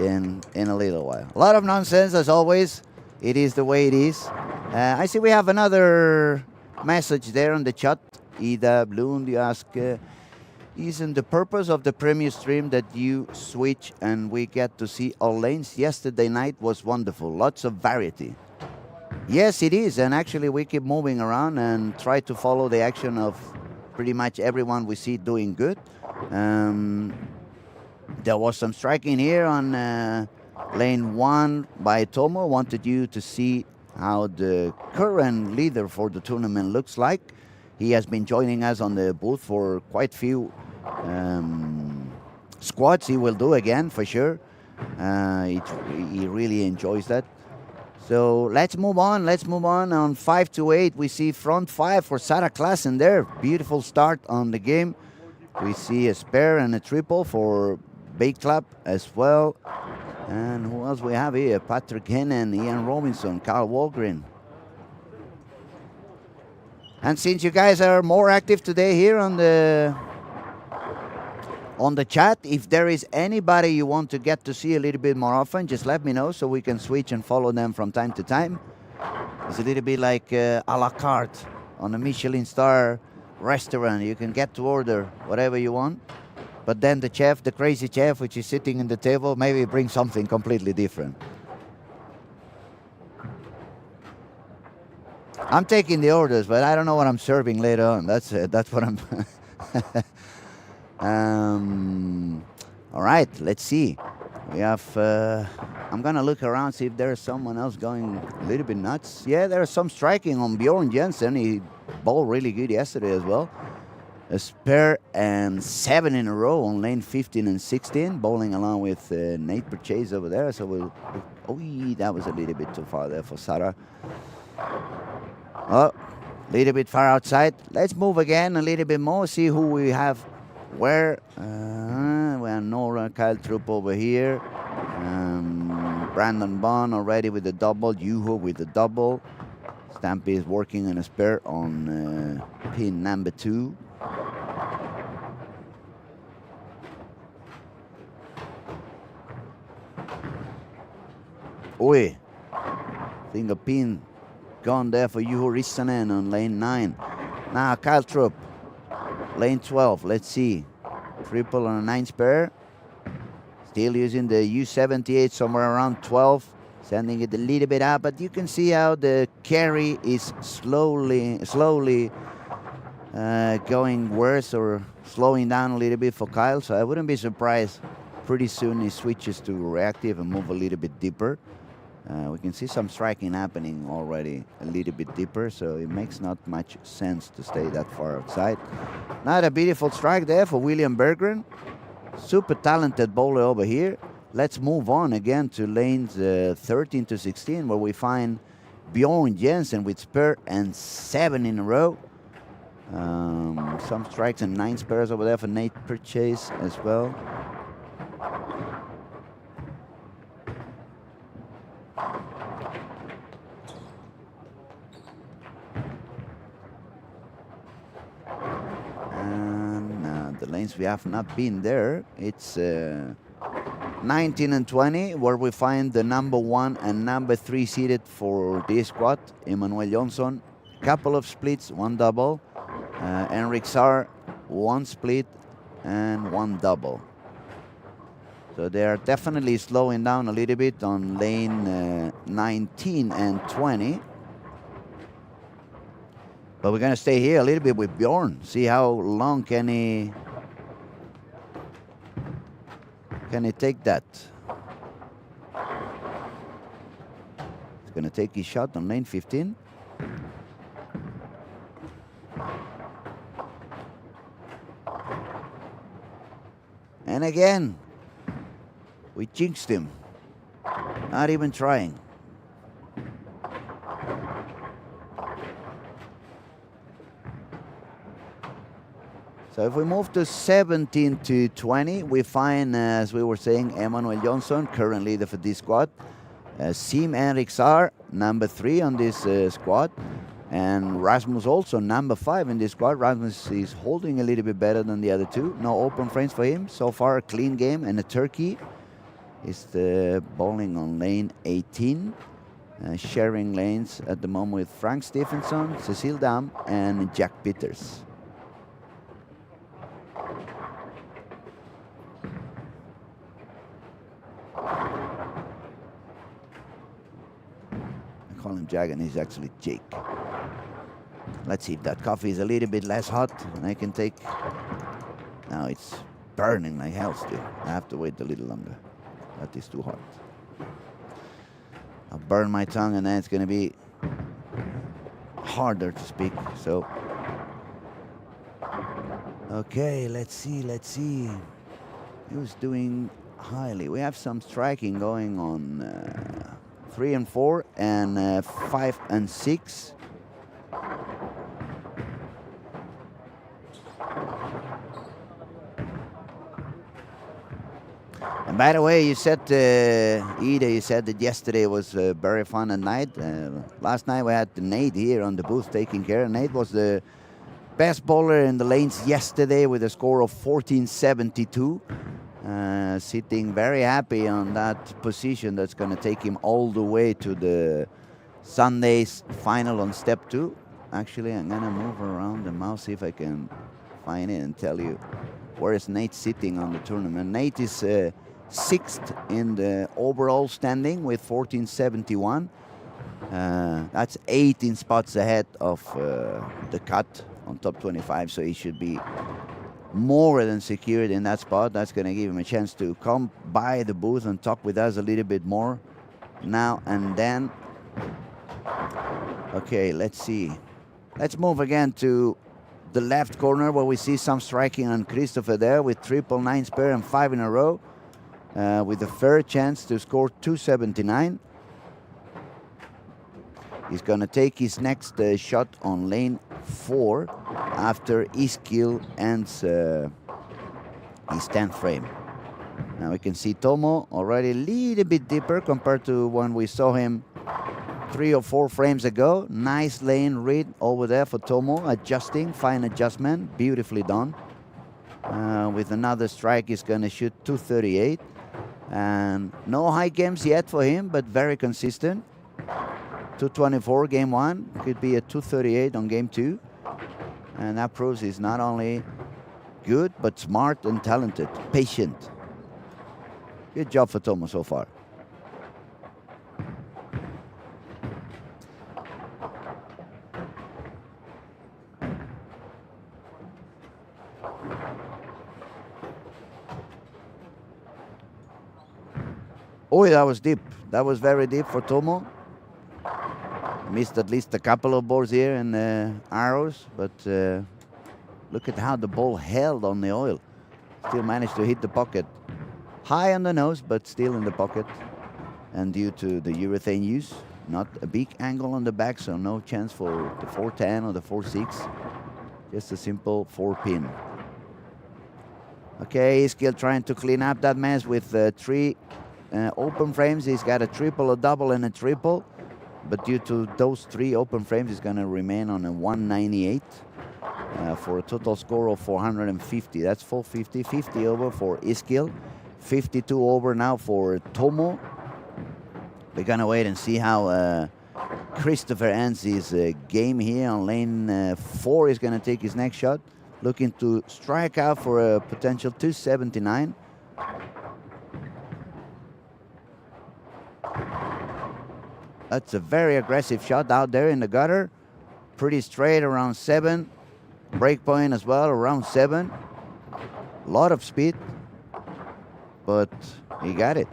in a little while. A lot of nonsense as always. It is the way it is. I see we have another message there on the chat. Ida Blund, you ask, isn't the purpose of the premium stream that you switch and we get to see all lanes? Yesterday night was wonderful. Lots of variety. Yes, it is. And actually, we keep moving around and try to follow the action of pretty much everyone we see doing good. There was some striking here on lane 1 by Tomo. Wanted you to see how the current leader for the tournament looks like. He has been joining us on the booth for quite few squads. He will do again for sure. He really enjoys that. So let's move on. Let's move on. On 5 to 8, we see front 5 for Sarah Klassen there. Beautiful start on the game. We see a spare and a triple for Big Club as well. And who else we have here? Patrick Hennen, Ian Robinson, Carl Walgren. And since you guys are more active today here on the chat, if there is anybody you want to get to see a little bit more often, just let me know so we can switch and follow them from time to time. It's a little bit like a la carte on a Michelin star restaurant. You can get to order whatever you want, but then the chef, the crazy chef, which is sitting in the table, maybe brings something completely different. I'm taking the orders, but I don't know what I'm serving later on. That's what I'm. All right, let's see. We have. I'm gonna look around, see if there's someone else going a little bit nuts. Yeah, there's some striking on Bjorn Jensen. He bowled really good yesterday as well. a spare and 7 in a row on lane 15 and 16, bowling along with Nate Purchase over there. So that was a little bit too far there for Sarah. Oh, a little bit far outside. Let's move again a little bit more, see who we have where. We have Nora, Kyle Troop over here. Brandon Bond already with the double. Yuho with the double. Stampy is working on a spare on pin number 2. Oi, think a pin gone there for Juho Rissanen on lane 9. Now Kyle Troop, lane 12. Let's see. Triple on a 9 spare. Still using the U78 somewhere around 12. Sending it a little bit up, but you can see how the carry is slowly going worse or slowing down a little bit for Kyle. So I wouldn't be surprised. Pretty soon he switches to reactive and move a little bit deeper. We can see some striking happening already a little bit deeper, so it makes not much sense to stay that far outside. Not a beautiful strike there for William Berggren. Super talented bowler over here. Let's move on again to lanes 13 to 16, where we find Bjorn Jensen with spare and 7 in a row. Some strikes and 9 spares over there for Nate Purchase as well. And the lanes we have not been there, it's 19 and 20, where we find the number 1 and number 3 seated for this squad. Emmanuel Johnson, couple of splits, 1 double. Enric Saar, 1 split and 1 double. So they are definitely slowing down a little bit on lane 19 and 20. But we're going to stay here a little bit with Bjorn, see how long can he take that. He's going to take his shot on lane 15. And again, we jinxed him. Not even trying. So if we move to 17 to 20, we find, as we were saying, Emmanuel Johnson, current leader for this squad. Sim Enric Saar, number 3 on this squad. And Rasmus also number 5 in this squad. Rasmus is holding a little bit better than the other 2. No open frames for him. So far a clean game and a turkey. Is the bowling on lane 18. Sharing lanes at the moment with Frank Stephenson, Cecile Dam and Jack Peters. I call him Jack and he's actually Jake. Let's see if that coffee is a little bit less hot and I can take. Now it's burning like hell still. I have to wait a little longer. That is too hot. I'll burn my tongue and then it's going to be harder to speak. So, okay, let's see. He was doing highly. We have some striking going on 3 and 4 and 5 and 6. And by the way, you said, Ida, you said that yesterday was very fun at night. Last night we had Nate here on the booth taking care. Nate was the best bowler in the lanes yesterday with a score of 1472. Sitting very happy on that position that's going to take him all the way to the Sunday's final on step 2. Actually, I'm going to move around the mouse, see if I can find it and tell you where is Nate sitting on the tournament. Nate is 6th in the overall standing with 1471. That's 18 spots ahead of the cut on top 25, so he should be more than secured in that spot. That's going to give him a chance to come by the booth and talk with us a little bit more now and then. Okay, let's see. Let's move again to the left corner where we see some striking on Christopher there with triple 9 spare and 5 in a row, with a fair chance to score 279. He's going to take his next shot on lane 4 after Iskil ends his 10th frame. Now we can see Tomo already a little bit deeper compared to when we saw him 3 or 4 frames ago. Nice lane read over there for Tomo, adjusting, fine adjustment, beautifully done. With another strike, he's going to shoot 238. And no high games yet for him, but very consistent. 224 game 1, could be a 238 on game 2. And that proves he's not only good, but smart and talented, patient. Good job for Tomo so far. Oh, that was deep. That was very deep for Tomo. Missed at least a couple of balls here in arrows, but look at how the ball held on the oil. Still managed to hit the pocket. High on the nose, but still in the pocket. And due to the urethane use, not a big angle on the back, so no chance for the 410 or the 46. Just a simple 4-pin. Okay, he's still trying to clean up that mess with 3 open frames. He's got a triple, a double, and a triple. But due to those 3 open frames, he's going to remain on a 198 for a total score of 450. That's 450, 50 over for Iskil, 52 over now for Tomo. We're going to wait and see how Christopher ends his game here on lane 4. He's going to take his next shot, looking to strike out for a potential 279. That's a very aggressive shot out there in the gutter. Pretty straight around 7. Break point as well around 7. A lot of speed, but he got it.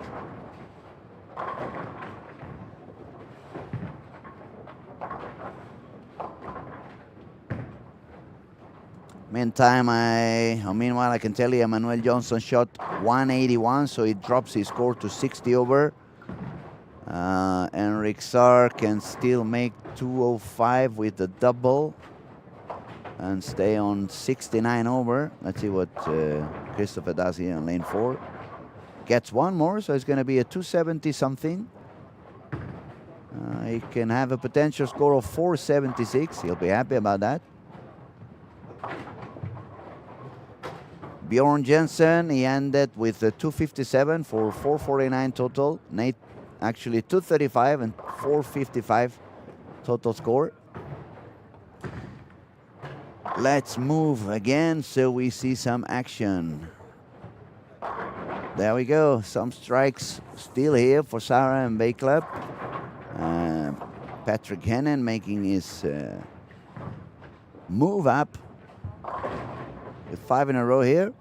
Meanwhile, I can tell you Emmanuel Johnson shot 181, so he drops his score to 60 over. Enric Sar can still make 205 with the double and stay on 69 over. Let's see what Christopher does here on lane 4. Gets one more, so it's going to be a 270 something. He can have a potential score of 476. He'll be happy about that. Bjorn Jensen, he ended with a 257 for 449 total. Nate actually 235 and 455 total score. Let's move again so we see some action. There we go. Some strikes still here for Sarah and Bay Club. Patrick Hennen making his move up with 5 in a row here.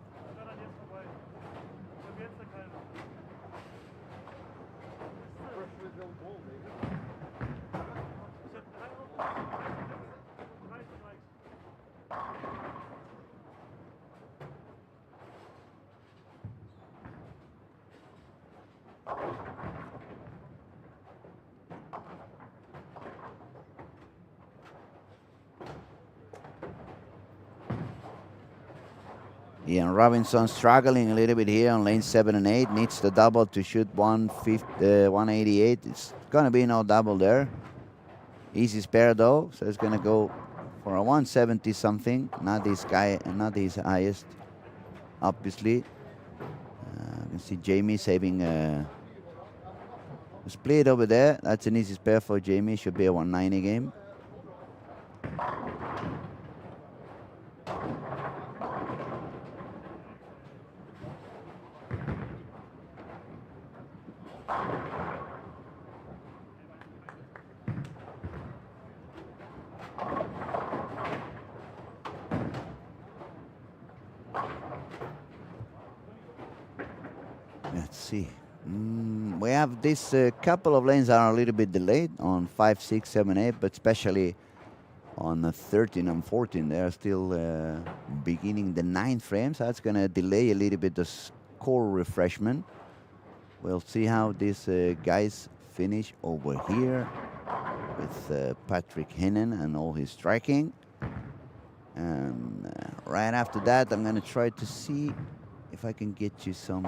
Ian Robinson struggling a little bit here on lane 7 and 8. Needs the double to shoot 188. It's going to be no double there. Easy spare though, so it's going to go for a 170 something. Not his highest, obviously. You can see Jamie saving a split over there. That's an easy spare for Jamie. Should be a 190 game. Let's see. We have this couple of lanes are a little bit delayed on 5, 6, 7, 8, but especially on the 13 and 14. They're still beginning the 9th frame, so that's going to delay a little bit the score refreshment. We'll see how these guys finish over here with Patrick Hennen and all his striking. And right after that, I'm going to try to see if I can get you some,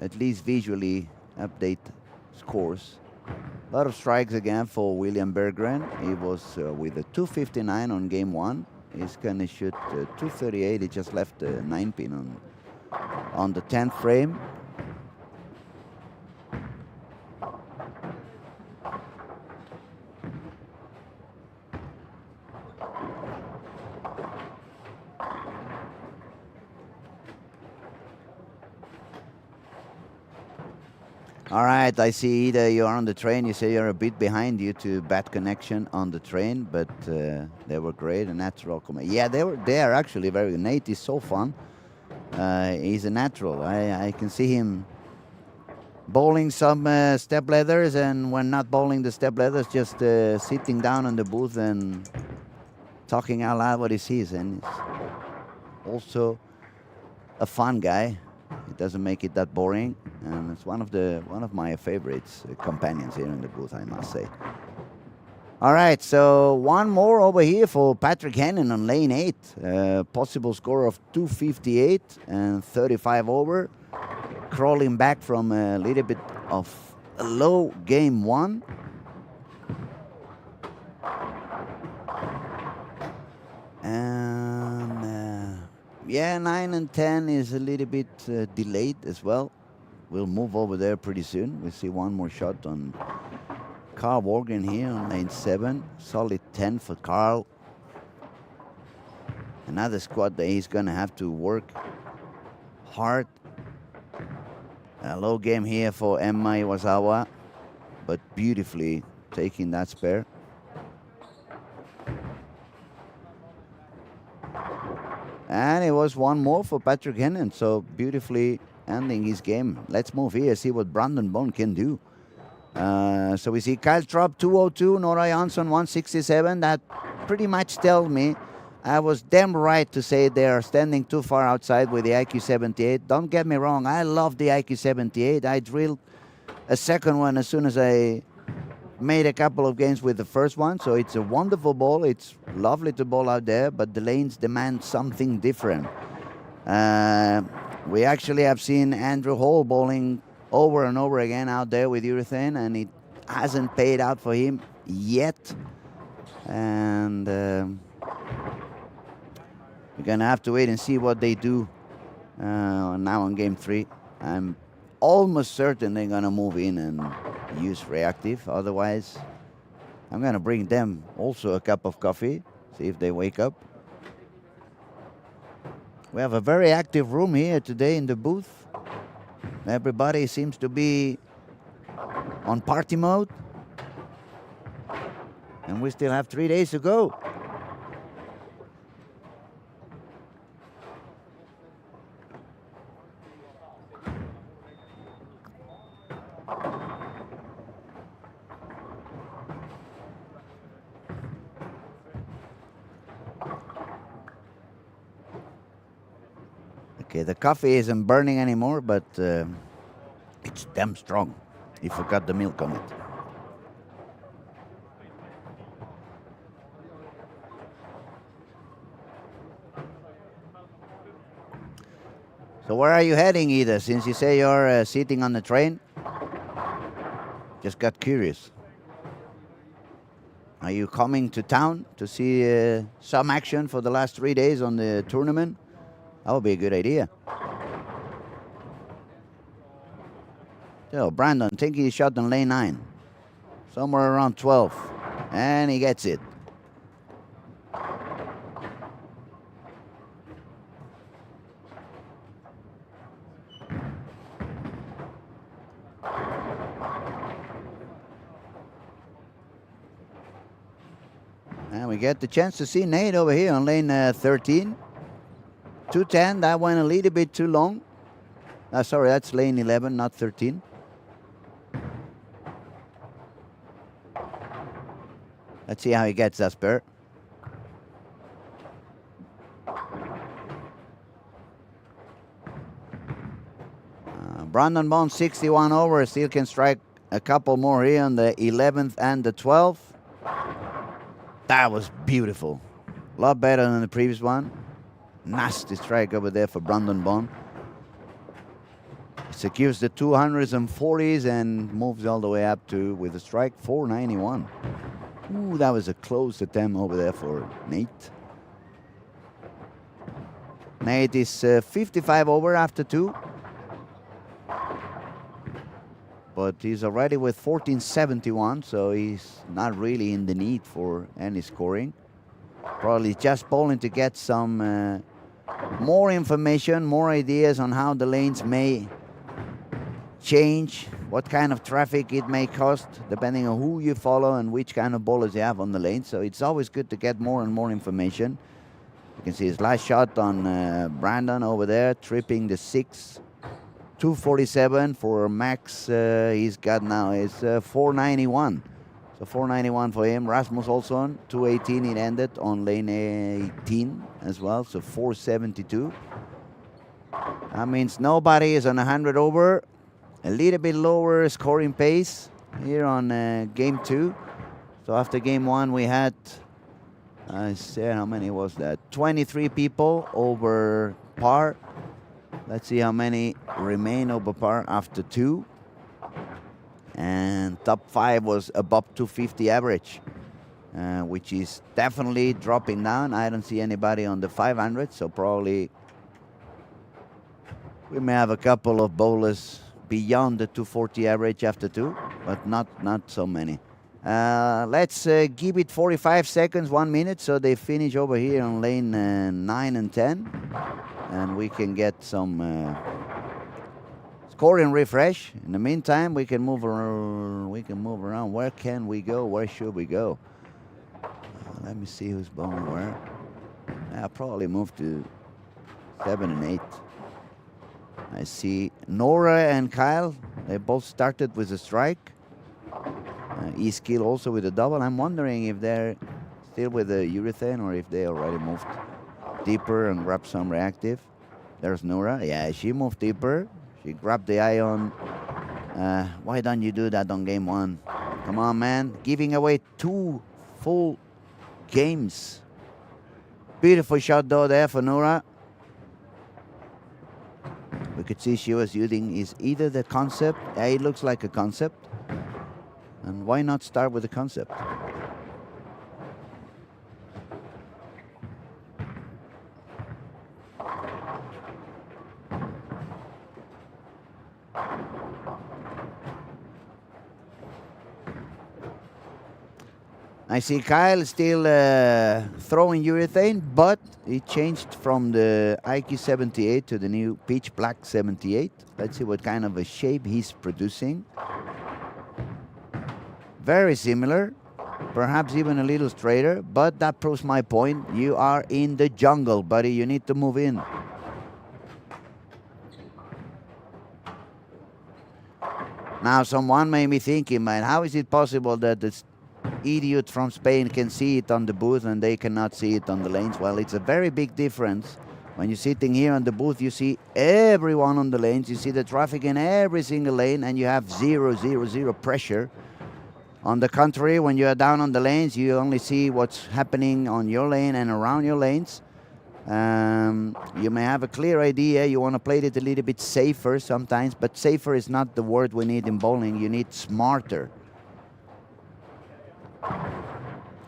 at least visually, update scores. A lot of strikes again for William Berggren. He was with a 259 on game 1. He's going to shoot 238. He just left the 9 pin on the 10th frame. All right, I see Ida, you're on the train. You say you're a bit behind due to bad connection on the train, but they were great. A natural comment. Yeah, they are actually very good. Nate is so fun. He's a natural. I can see him bowling some step ladders, and when not bowling the step ladders, just sitting down in the booth and talking out loud what he sees. And he's also a fun guy. It doesn't make it that boring, and it's one of my favorites companions here in the booth, I must say. All right, so one more over here for Patrick Hennen on lane 8. Possible score of 258 and 35 over. Crawling back from a little bit of a low game 1. And yeah, 9 and 10 is a little bit delayed as well. We'll move over there pretty soon. We'll see one more shot on Carl Morgan here on lane 7. Solid 10 for Carl. Another squad that he's going to have to work hard. A low game here for Emma Iwasawa, but beautifully taking that spare. And it was one more for Patrick Hennen, so beautifully ending his game. Let's move here, see what Brandon Bone can do. So we see Kyle Trapp 202, Nora Jansson 167. That pretty much tells me I was damn right to say they are standing too far outside with the IQ 78. Don't get me wrong, I love the IQ 78. I drilled a second one as soon as I made a couple of games with the first one, so it's a wonderful ball. It's lovely to bowl out there, but the lanes demand something different. We actually have seen Andrew Hall bowling over and over again out there with urethane, and it hasn't paid out for him yet. And we're gonna have to wait and see what they do now on game 3. I'm almost certain they're gonna move in and use reactive. Otherwise, I'm gonna bring them also a cup of coffee, see if they wake up. We have a very active room here today in the booth. Everybody seems to be on party mode. And we still have 3 days to go. Okay, the coffee isn't burning anymore, but it's damn strong. You forgot the milk on it. So where are you heading, Ida? Since you say you're sitting on the train? Just got curious. Are you coming to town to see some action for the last 3 days on the tournament? That would be a good idea. So Brandon taking his shot on lane 9. Somewhere around 12. And he gets it. And we get the chance to see Nate over here on lane 13. 210, that went a little bit too long. Sorry, that's lane 11, not 13. Let's see how he gets that spur. Brandon Bond, 61 over, still can strike a couple more here on the 11th and the 12th. That was beautiful. A lot better than the previous one. Nasty strike over there for Brandon Bond. Secures the 200s and 40s and moves all the way up to, with a strike, 491. Ooh, that was a close attempt over there for Nate. Nate is 55 over after 2. But he's already with 1471, so he's not really in the need for any scoring. Probably just bowling to get some more information, more ideas on how the lanes may change, what kind of traffic it may cost, depending on who you follow and which kind of bowlers you have on the lane. So it's always good to get more and more information. You can see his last shot on Brandon over there, tripping the 6. 247 for Max. He's got now is 491. So 491 for him. Rasmus Olsson, 218. It ended on lane 18 as well. So 472. That means nobody is on 100 over. A little bit lower scoring pace here on game 2. So after game 1 we had, I said, how many was that? 23 people over par. Let's see how many remain over par after 2. And top 5 was above 250 average, which is definitely dropping down. I don't see anybody on the 500, so probably we may have a couple of bowlers beyond the 240 average after 2, but not so many. Let's give it 45 seconds, 1 minute, so they finish over here on lane 9 and 10. And we can get some scoring refresh. In the meantime, we can move around. Where can we go? Where should we go? Let me see who's bowling where. I'll probably move to 7 and 8. I see Nora and Kyle. They both started with a strike. E-Skill also with a double. I'm wondering if they're still with the urethane or if they already moved deeper and grab some reactive. There's Nora. Yeah, she moved deeper. She grabbed the ion. Why don't you do that on game 1? Come on, man. Giving away 2 full games. Beautiful shot though there for Nora. We could see she was using is either the concept. Yeah, it looks like a concept. And why not start with the concept? I see Kyle still throwing urethane, but he changed from the IQ 78 to the new Pitch Black 78. Let's see what kind of a shape he's producing. Very similar, perhaps even a little straighter, but that proves my point. You are in the jungle, buddy. You need to move in. Now, someone may be thinking, man, how is it possible that this idiot from Spain can see it on the booth and they cannot see it on the lanes? Well, it's a very big difference. When you're sitting here on the booth, you see everyone on the lanes. You see the traffic in every single lane, and you have 0, 0, 0 pressure. On the contrary, when you are down on the lanes, you only see what's happening on your lane and around your lanes. You may have a clear idea. You want to play it a little bit safer sometimes, but safer is not the word we need in bowling. You need smarter.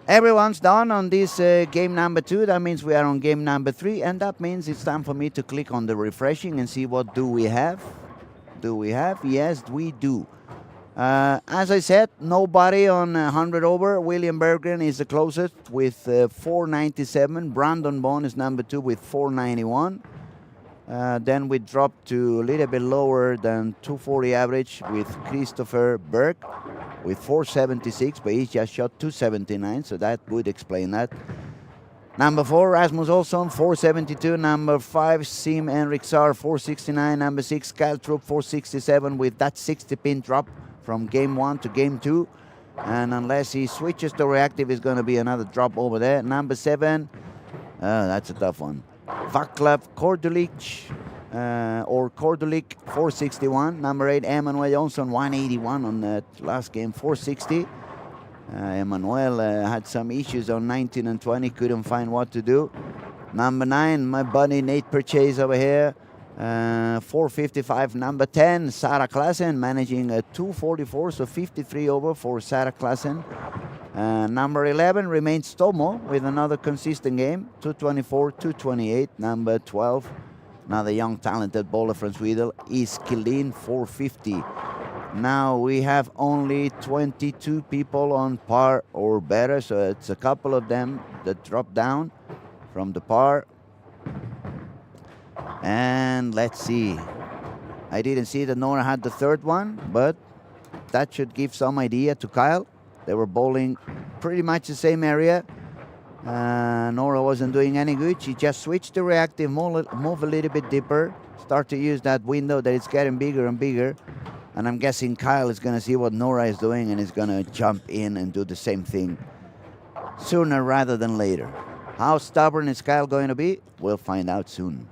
Everyone's done on this game number 2. That means we are on game number 3, and that means it's time for me to click on the refreshing and see what do we have. Do we have? Yes, we do. As I said, nobody on 100 over. William Berggren is the closest with 497. Brandon Bond is number 2 with 491. Then we dropped to a little bit lower than 240 average with Christopher Berg with 476, but he just shot 279, so that would explain that. Number 4, Rasmus Olsson, 472. Number 5, Sim Henrik Saar, 469. Number 6, Kyle Troop, 467 with that 60-pin drop from game 1 to game 2. And unless he switches to reactive, it's going to be another drop over there. Number 7, that's a tough one. Vaclav Kordulic, or Kordulic, 461. Number 8, Emmanuel Johnson, 181 on that last game, 460. Emmanuel had some issues on 19 and 20, couldn't find what to do. Number 9, my buddy Nate Purchase over here, 455. Number 10, Sarah Klassen, managing a 244, so 53 over for Sarah Klassen. Number 11 remains Tomo with another consistent game, 224, 228. Number 12, another young talented bowler from Sweden, is Killeen, 450. Now we have only 22 people on par or better, so it's a couple of them that drop down from the par. And let's see. I didn't see that Nora had the third one, but that should give some idea to Kyle. They were bowling pretty much the same area. Nora wasn't doing any good. She just switched to reactive, move a little bit deeper, start to use that window that it's getting bigger and bigger. And I'm guessing Kyle is going to see what Nora is doing and is going to jump in and do the same thing sooner rather than later. How stubborn is Kyle going to be? We'll find out soon.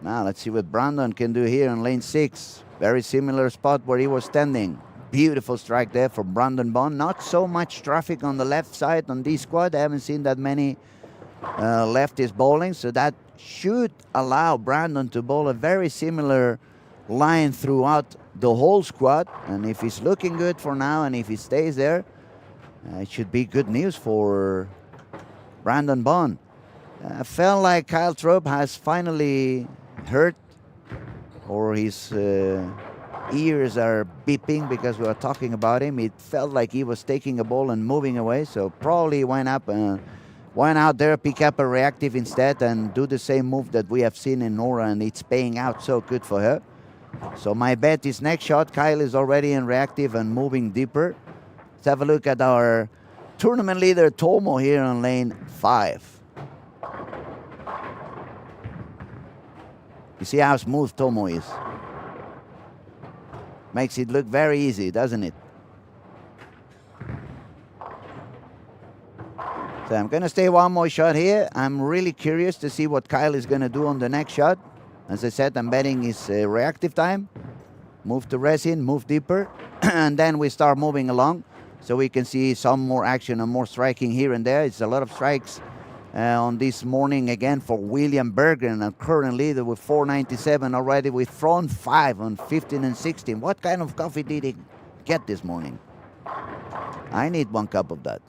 Now let's see what Brandon can do here on lane 6. Very similar spot where he was standing. Beautiful strike there from Brandon Bond. Not so much traffic on the left side on this squad. I haven't seen that many lefties bowling, so that should allow Brandon to bowl a very similar line throughout the whole squad. And if he's looking good for now, and if he stays there, it should be good news for Brandon Bond. I felt like Kyle Troop has finally hurt, or his ears are beeping because we are talking about him. It felt like he was taking a ball and moving away, so probably went out there, pick up a reactive instead and do the same move that we have seen in Nora, and it's paying out so good for her. So my bet is next shot, Kyle is already in reactive and moving deeper. Let's have a look at our tournament leader, Tomo, here on lane 5. You see how smooth Tomo is. Makes it look very easy, doesn't it? So I'm going to stay one more shot here. I'm really curious to see what Kyle is going to do on the next shot. As I said, I'm betting his reactive time. Move to resin, move deeper, and then we start moving along so we can see some more action and more striking here and there. It's a lot of strikes on this morning again for William Berggren, a current leader with 497 already, with front 5 on 15 and 16. What kind of coffee did he get this morning? I need 1 cup of that.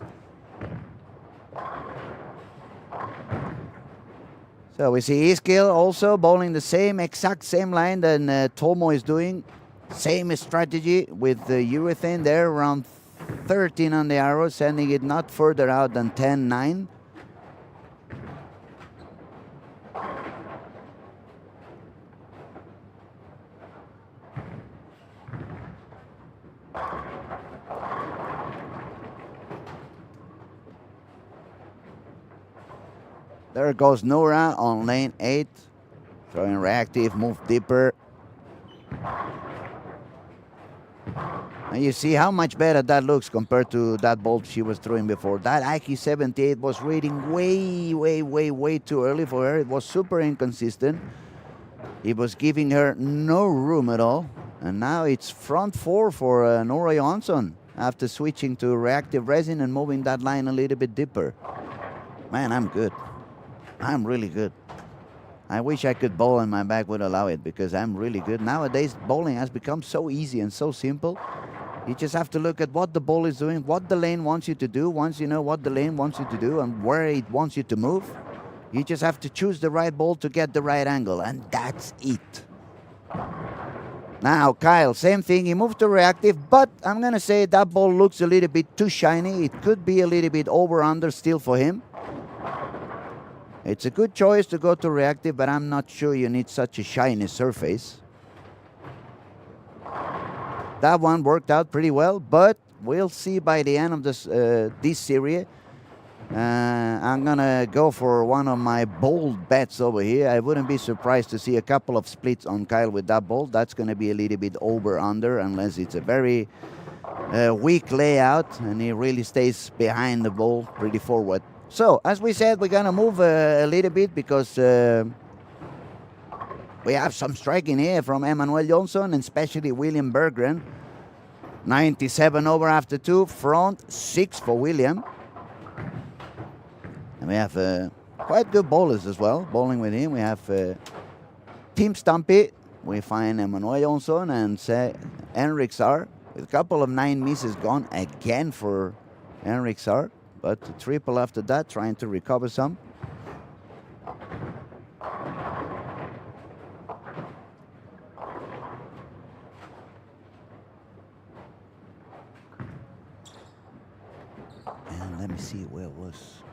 So we see Iskill also bowling the exact same line that Tomo is doing. Same strategy with the urethane there, around 13 on the arrow, sending it not further out than 10-9. There goes Nora on lane 8. Throwing reactive, move deeper. And you see how much better that looks compared to that bolt she was throwing before. That IQ 78 was reading way too early for her. It was super inconsistent. It was giving her no room at all. And now it's front 4 for Nora Johansson after switching to reactive resin and moving that line a little bit deeper. Man, I'm good. I'm really good. I wish I could bowl and my back would allow it, because I'm really good. Nowadays, bowling has become so easy and so simple. You just have to look at what the ball is doing, what the lane wants you to do. Once you know what the lane wants you to do and where it wants you to move, you just have to choose the right ball to get the right angle, and that's it. Now, Kyle, same thing. He moved to reactive, but I'm going to say that ball looks a little bit too shiny. It could be a little bit over-under still for him. It's a good choice to go to reactive, but I'm not sure you need such a shiny surface. That one worked out pretty well, but we'll see by the end of this series I'm gonna go for one of my bold bets over here. I wouldn't be surprised to see a couple of splits on Kyle with that bold. That's gonna be a little bit over-under unless it's a very weak layout and he really stays behind the ball pretty forward. So, as we said, we're gonna move a little bit because we have some striking here from Emmanuel Johnson and especially William Berggren. 97 over after 2, front 6 for William. And we have quite good bowlers as well, bowling with him. We have Team Stumpy. We find Emmanuel Johnson and Henrik Saar. With a couple of 9 misses gone again for Henrik Saar. But a triple after that, trying to recover some. And let me see where was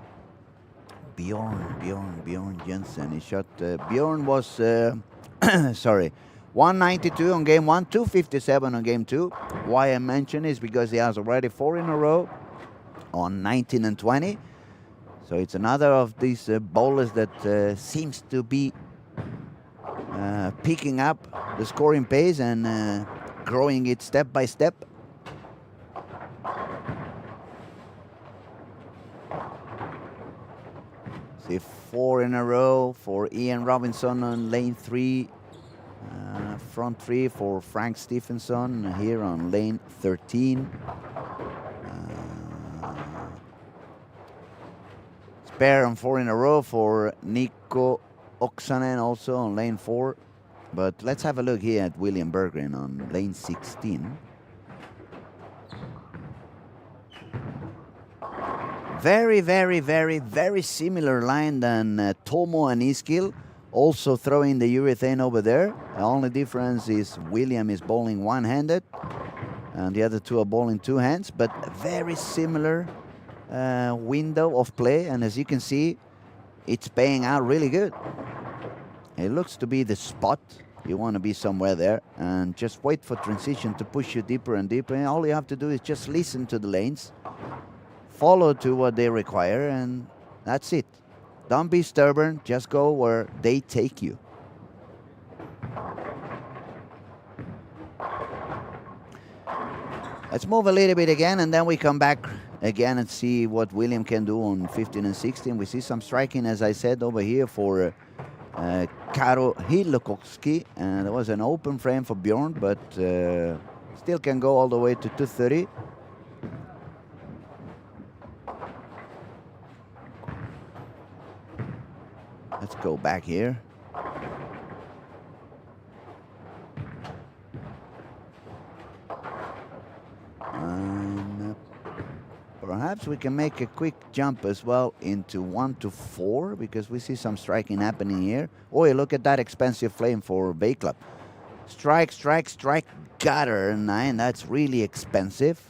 Bjorn Jensen. He shot, Bjorn was, sorry, 192 on game 1, 257 on game 2. Why I mention is because he has already 4 in a row on 19 and 20. So it's another of these bowlers that seems to be picking up the scoring pace and growing it step by step. See, 4 in a row for Ian Robinson on lane 3. Front 3 for Frank Stephenson here on lane 13. Spare on 4 in a row for Nico Oksanen also on lane 4. But let's have a look here at William Berggren on lane 16. Very similar line than Tomo and Iskil. Also throwing the urethane over there. The only difference is William is bowling one-handed and the other two are bowling 2 hands, but very similar window of play, and as you can see, it's paying out really good. It looks to be the spot. You want to be somewhere there and just wait for transition to push you deeper and deeper, and all you have to do is just listen to the lanes, follow to what they require, and that's it. Don't be stubborn, just go where they take you. Let's move a little bit again, and then we come back again and see what William can do on 15 and 16. We see some striking, as I said, over here for Karo Hilokowski. And there was an open frame for Bjorn, but still can go all the way to 230. Let's go back here. And perhaps we can make a quick jump as well into 1 to 4 because we see some striking happening here. Oh, look at that expensive flame for Bay Club. Strike, gutter 9. That's really expensive.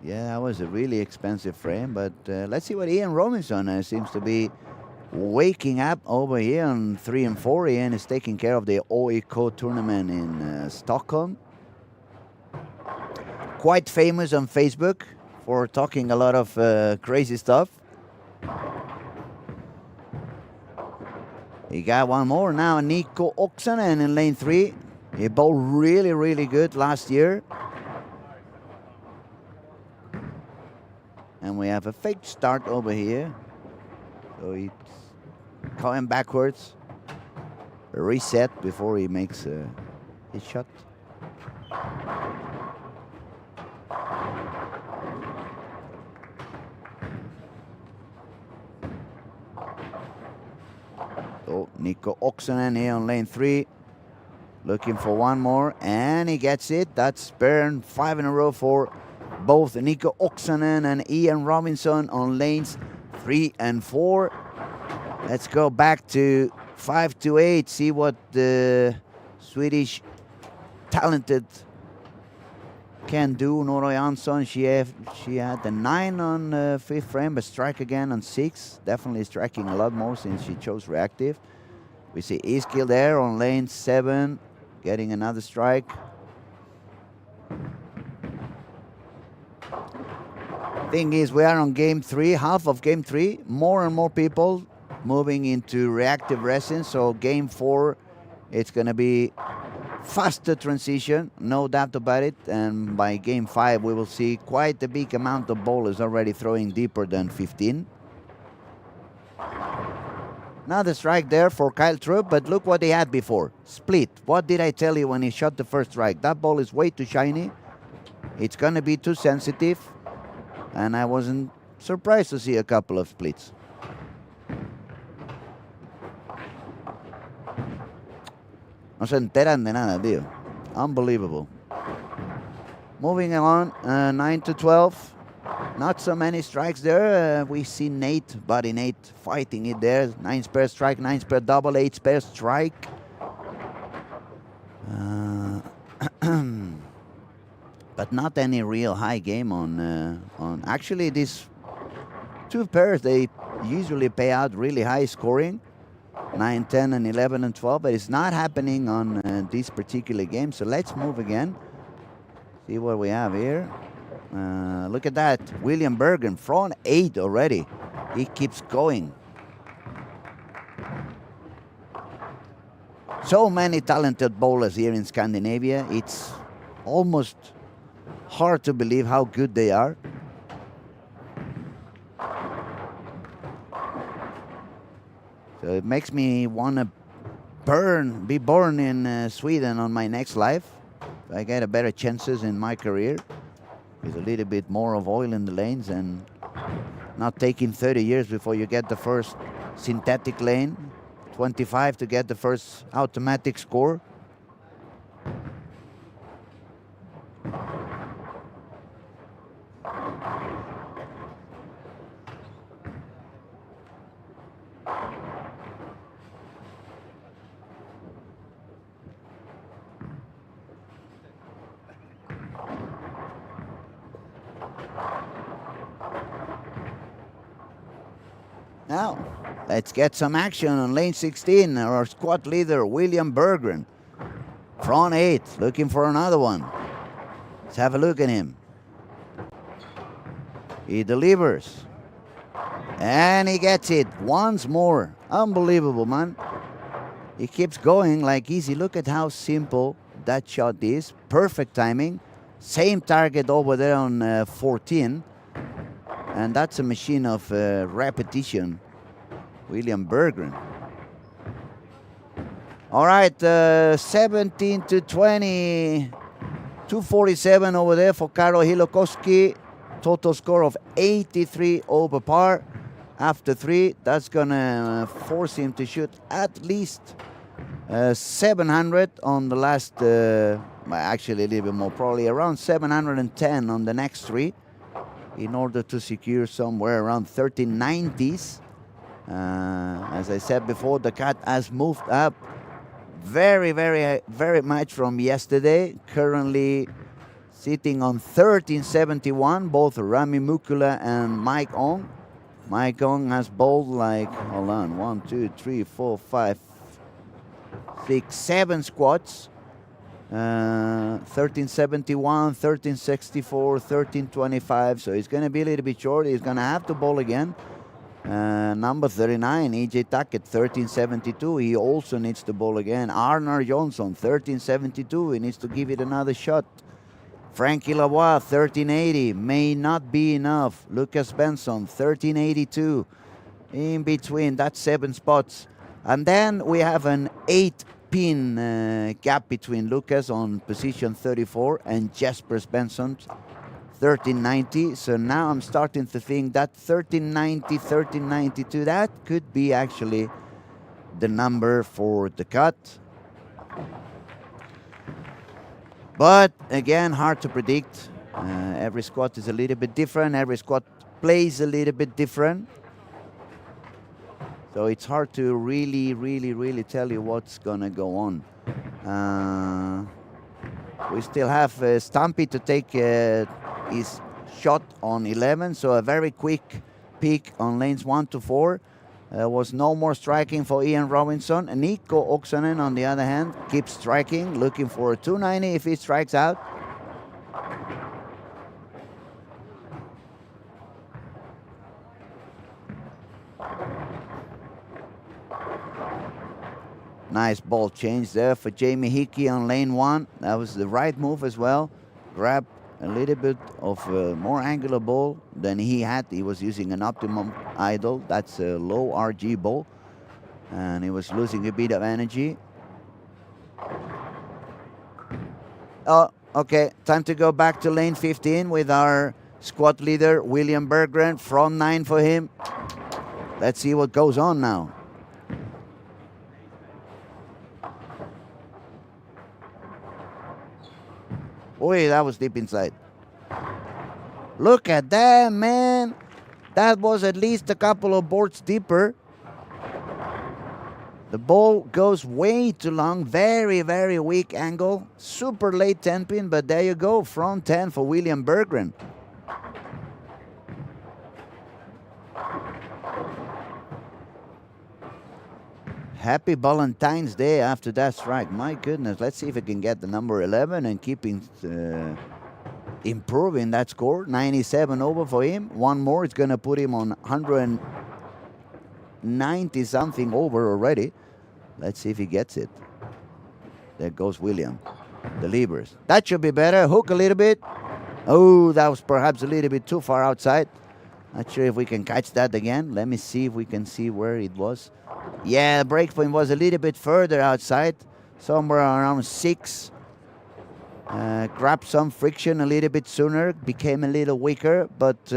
Yeah, that was a really expensive frame, but let's see what Ian Robinson seems to be waking up over here on 3 and 4. Ian is taking care of the OIK tournament in Stockholm. Quite famous on Facebook for talking a lot of crazy stuff. He got one more now, Nico Oksanen in lane 3. He bowled really good last year. And we have a fake start over here. So he's going backwards. A reset before he makes his shot. So Nico Oksanen here on lane 3. Looking for one more, and he gets it. That's Bern, 5 in a row for both Nico Oksanen and Ian Robinson on lanes 3 and 4. Let's go back to 5 to 8, see what the Swedish talented can do. Nora Jansson, she had the 9 on 5th frame, but strike again on 6. Definitely striking a lot more since she chose reactive. We see Iskil there on lane 7, getting another strike. Thing is, we are on game 3, half of game 3. More and more people moving into reactive resin. So game 4, it's going to be faster transition, no doubt about it. And by game 5, we will see quite a big amount of bowlers already throwing deeper than 15. Another strike there for Kyle Troop, but look what he had before. Split. What did I tell you when he shot the first strike? That ball is way too shiny. It's going to be too sensitive. And I wasn't surprised to see a couple of splits. No se enteran de nada, tío. Unbelievable. Moving on, 9 to 12. Not so many strikes there. We see Nate, buddy Nate, fighting it there. 9 spare strike, 9 spare double, 8 spare strike. But not any real high game on. Actually, these 2 pairs, they usually pay out really high scoring. 9, 10, and 11, and 12. But it's not happening on this particular game. So let's move again. See what we have here. Look at that. William Bergen, front 8 already. He keeps going. So many talented bowlers here in Scandinavia. It's almost hard to believe how good they are. So it makes me want to be born in Sweden on my next life. I get a better chances in my career. With a little bit more of oil in the lanes and not taking 30 years before you get the first synthetic lane. 25 to get the first automatic score. Now, let's get some action on lane 16. Our squad leader, William Berggren. Front 8, looking for another one. Let's have a look at him. He delivers. And he gets it once more. Unbelievable, man. He keeps going like easy. Look at how simple that shot is. Perfect timing. Same target over there on 14. And that's a machine of repetition. William Berggren. All right, 17 to 20. 247 over there for Karo Hilokowski. Total score of 83 over par. After 3, that's going to force him to shoot at least 700 on the last, actually a little bit more, probably around 710 on the next 3. In order to secure somewhere around 1390s. As I said before, the cat has moved up very, very, very much from yesterday. Currently sitting on 1371, both Rami Mukula and Mike Ong. Mike Ong has bowled like, hold on, 1, 2, 3, 4, 5, 6, 7 squats. 1371, 1364, 1325. So he's going to be a little bit short. He's going to have to bowl again. Number 39, EJ Tackett, 1372. He also needs to bowl again. Arnar Johnson, 1372. He needs to give it another shot. Frankie Lavoie, 1380. May not be enough. Lucas Benson, 1382. In between, that's 7 spots. And then we have an 8-pin gap between Lucas on position 34 and Jesper Benson, 1390. So now I'm starting to think that 1390, 1392, that could be actually the number for the cut. But again, hard to predict. Every squad is a little bit different. Every squad plays a little bit different. So it's hard to really tell you what's going to go on. We still have Stumpy to take his shot on 11. So a very quick peek on lanes 1 to 4. There was no more striking for Ian Robinson. And Nico Oksanen, on the other hand, keeps striking, looking for a 290 if he strikes out. Nice ball change there for Jamie Hickey on lane 1. That was the right move as well. Grab a little bit of a more angular ball than he had. He was using an optimum idle. That's a low RG ball. And he was losing a bit of energy. Oh, okay. Time to go back to lane 15 with our squad leader, William Berggren. From 9 for him. Let's see what goes on now. Boy, that was deep inside. Look at that, man. That was at least a couple of boards deeper. The ball goes way too long. Very, very weak angle. Super late 10 pin, but there you go. Front 10 for William Berggren. Happy Valentine's Day after that strike. My goodness, let's see if I can get the number 11 and keeping improving that score. 97 over for him. One more, it's going to put him on 190 something over already. Let's see if he gets it. There goes William. The levers. That should be better. Hook a little bit. Oh, that was perhaps a little bit too far outside. Not sure if we can catch that again. Let me see if we can see where it was. Yeah, the break point was a little bit further outside, somewhere around 6. Grabbed some friction a little bit sooner, became a little weaker, but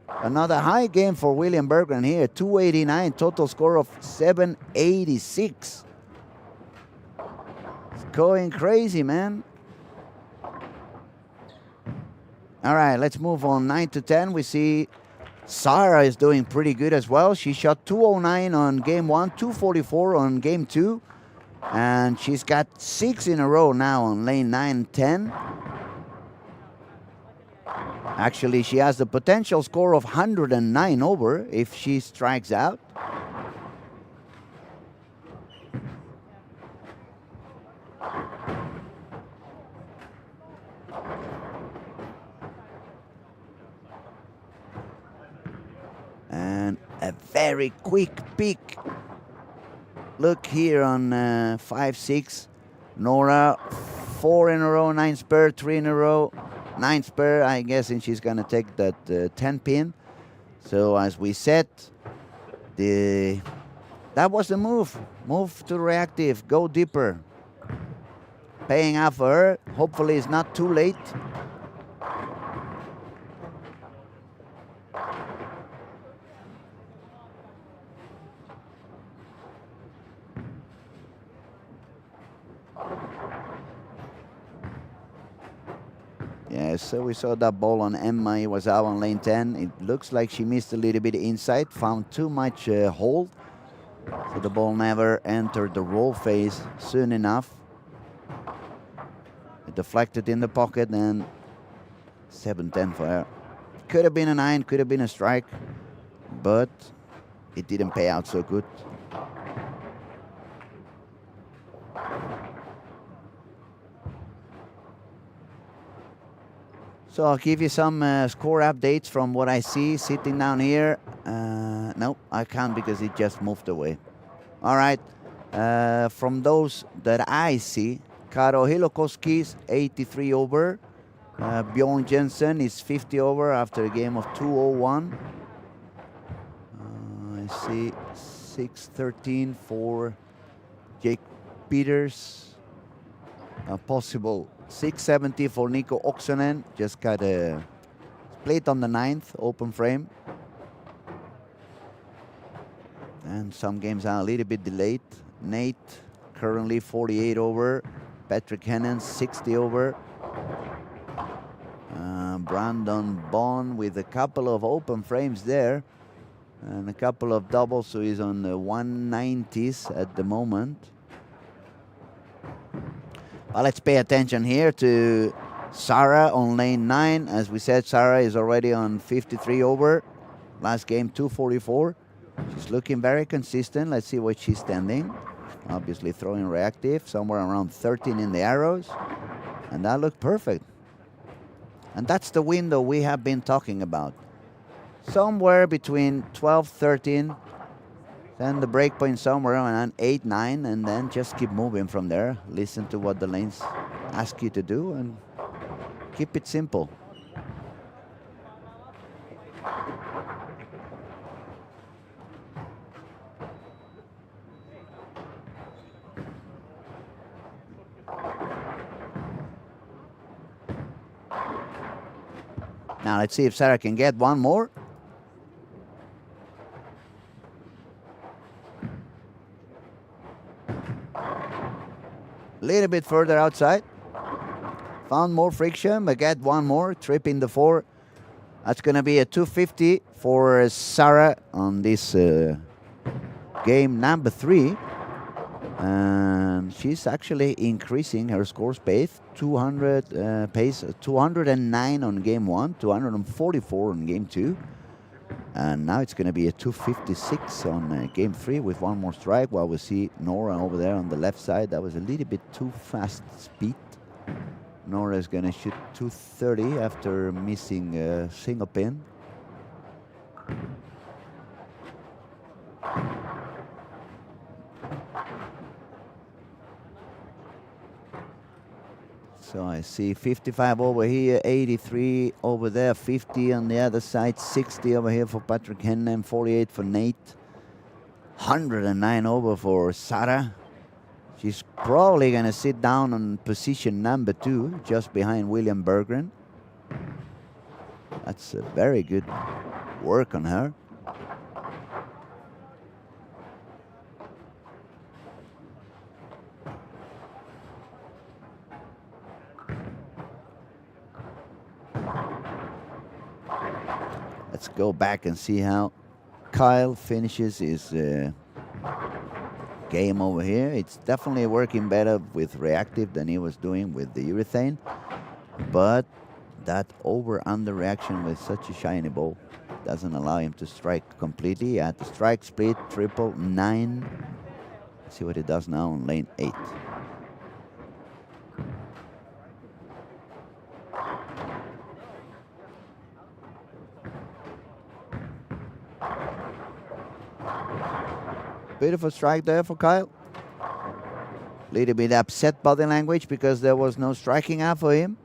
another high game for William Berggren here. 289, total score of 786. It's going crazy, man. All right, let's move on. 9 to 10, we see Sarah is doing pretty good as well. She shot 209 on game 1, 244 on game 2. And she's got 6 in a row now on lane 9 and 10. Actually, she has the potential score of 109 over if she strikes out. And a very quick peek. Look here on 5-6. Nora, 4 in a row, 9 spur, 3 in a row, 9 spur. I guess, and she's gonna take that 10 pin. So as we said, that was the move. Move to reactive, go deeper. Paying off for her. Hopefully it's not too late. Yeah, so we saw that ball on Emma. It was out on lane 10. It looks like she missed a little bit inside, found too much hold. So the ball never entered the roll phase soon enough. It deflected in the pocket and 7-10 for her. Could have been a 9, could have been a strike, but it didn't pay out so good. So I'll give you some score updates from what I see sitting down here. No, I can't because it just moved away. All right. From those that I see, Karo Hilokoski's 83 over. Bjorn Jensen is 50 over after a game of 201. I see 6-13 for Jake Peters. Possible 670 for Nico Oksanen. Just got a split on the 9th, open frame. And some games are a little bit delayed. Nate currently 48 over. Patrick Hennon 60 over. Brandon Bond with a couple of open frames there. And a couple of doubles, so he's on the 190s at the moment. Well, let's pay attention here to Sarah on lane 9. As we said, Sarah is already on 53 over. Last game, 244. She's looking very consistent. Let's see what she's standing. Obviously throwing reactive, somewhere around 13 in the arrows. And that looked perfect. And that's the window we have been talking about. Somewhere between 12, 13 Send the break point somewhere around 8, 9, and then just keep moving from there. Listen to what the lanes ask you to do and keep it simple. Now let's see if Sarah can get one more. A little bit further outside. Found more friction, but get one more. Tripping the 4. That's going to be a 250 for Sarah on this game number 3. And she's actually increasing her score pace. 209 on game 1, 244 on game 2. And now it's going to be a 256 on game 3 with one more strike, while we see Nora over there on the left side. That was a little bit too fast speed. Nora is going to shoot 230 after missing a single pin. So I see 55 over here, 83 over there, 50 on the other side, 60 over here for Patrick Hennem, 48 for Nate, 109 over for Sarah. She's probably going to sit down on position number 2, just behind William Berggren. That's a very good work on her. Let's go back and see how Kyle finishes his game over here. It's definitely working better with reactive than he was doing with the urethane, but that over-under reaction with such a shiny ball doesn't allow him to strike completely. At the strike split, triple, 9. Let's see what he does now on lane 8. Beautiful strike there for Kyle. Little bit upset body language because there was no striking out for him.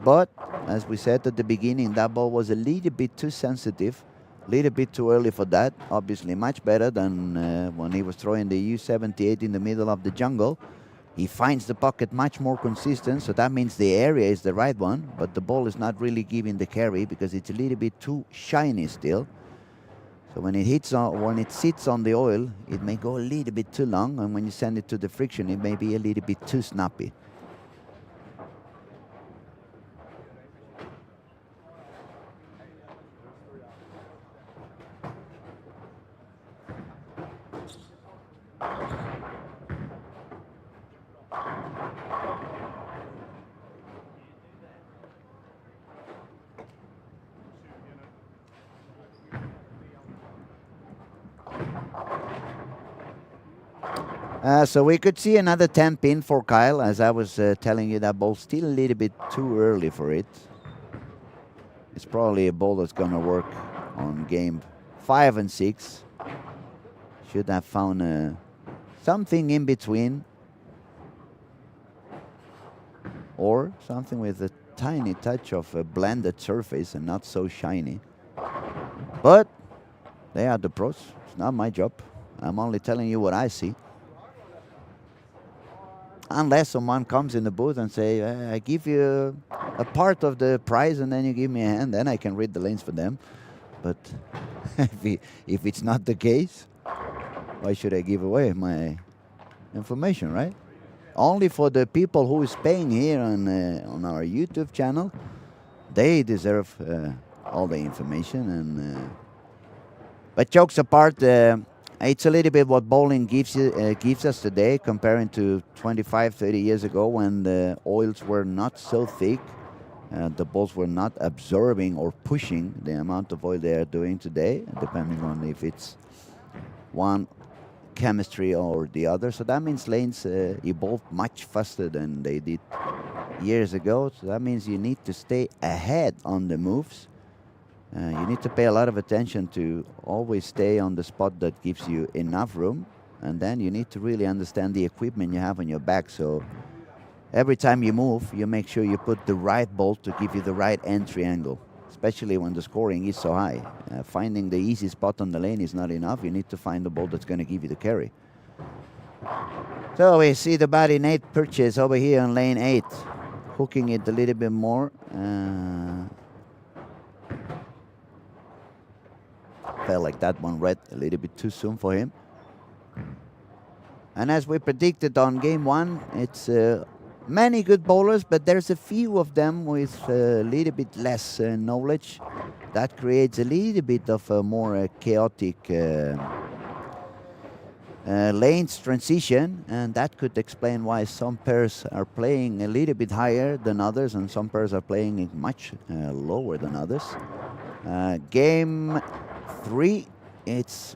But as we said at the beginning, that ball was a little bit too sensitive, a little bit too early for that. Obviously much better than when he was throwing the U78 in the middle of the jungle. He finds the pocket much more consistent, so that means the area is the right one, but the ball is not really giving the carry because it's a little bit too shiny still. So when it hits on, when it sits on the oil, it may go a little bit too long, and when you send it to the friction, it may be a little bit too snappy. So we could see another 10 pin for Kyle. As I was telling you, that ball's still a little bit too early for it. It's probably a ball that's going to work on game 5 and 6. Should have found something in between. Or something with a tiny touch of a blended surface and not so shiny. But they are the pros. It's not my job. I'm only telling you what I see. Unless someone comes in the booth and say, I give you a part of the prize and then you give me a hand, then I can read the lanes for them. But if it's not the case, why should I give away my information, right? Only for the people who is paying here on our YouTube channel, they deserve all the information. And but jokes apart, it's a little bit what bowling gives us today, comparing to 25, 30 years ago when the oils were not so thick. The balls were not absorbing or pushing the amount of oil they are doing today, depending on if it's one chemistry or the other. So that means lanes evolved much faster than they did years ago. So that means you need to stay ahead on the moves. You need to pay a lot of attention to always stay on the spot that gives you enough room, and then you need to really understand the equipment you have on your back. So every time you move, you make sure you put the right bolt to give you the right entry angle, especially when the scoring is so high. Finding the easy spot on the lane is not enough. You need to find the bolt that's going to give you the carry. So we see the body Nate purchase over here on lane 8, hooking it a little bit more. Felt like that one read a little bit too soon for him. And as we predicted on game 1, it's many good bowlers, but there's a few of them with a little bit less knowledge. That creates a little bit of a more chaotic lanes transition, and that could explain why some pairs are playing a little bit higher than others and some pairs are playing much lower than others. Game 3, it's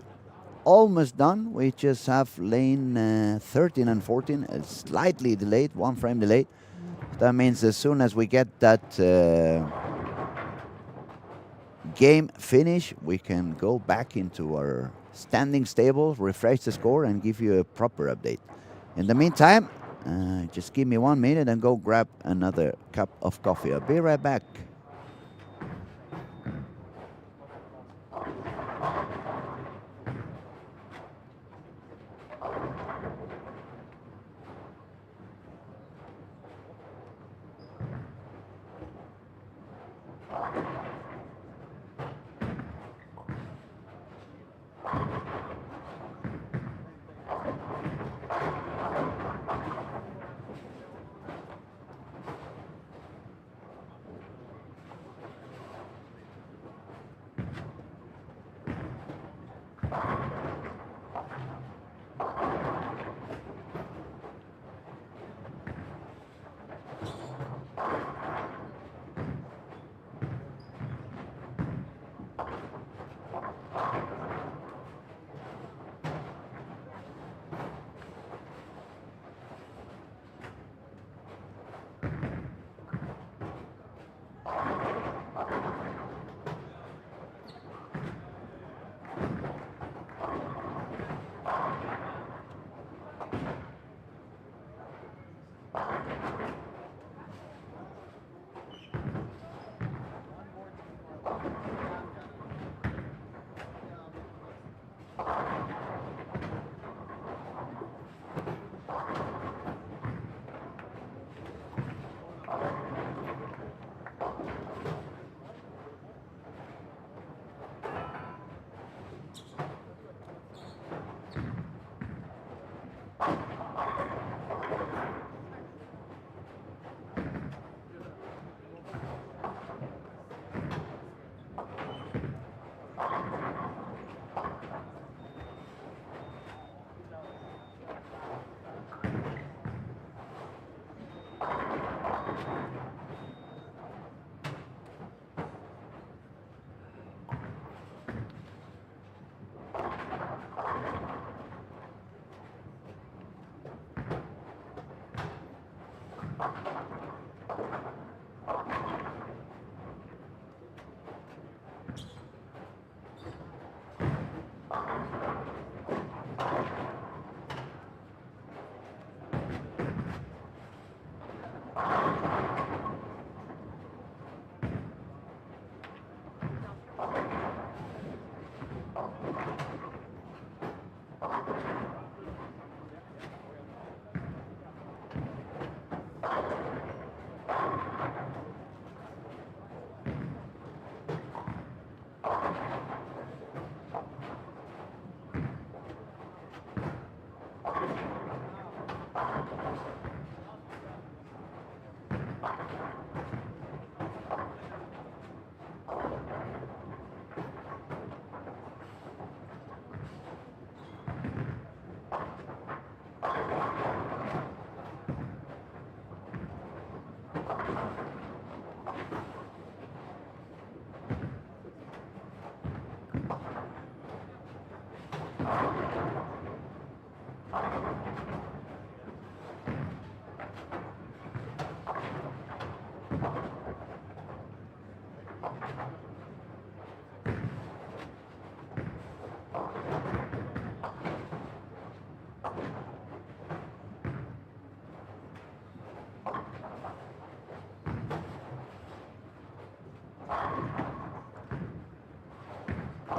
almost done. We just have lane 13 and 14, slightly delayed, 1 frame delayed. That means as soon as we get that game finish, we can go back into our standing stable, refresh the score, and give you a proper update. In the meantime, just give me 1 minute and go grab another cup of coffee. I'll be right back.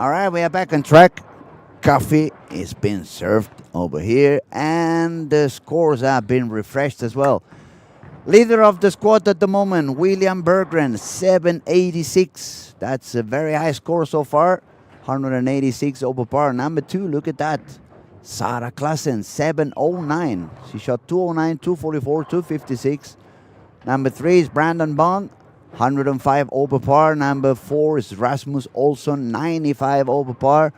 All right, we are back on track. Coffee is being served over here, and the scores have been refreshed as well. Leader of the squad at the moment, William Berggren, 786. That's a very high score so far. 186 over par. Number 2, look at that. Sarah Klassen, 709. She shot 209, 244, 256. Number 3 is Brandon Bond, 105 over par. Number 4 is Rasmus Olsson, 95 over par.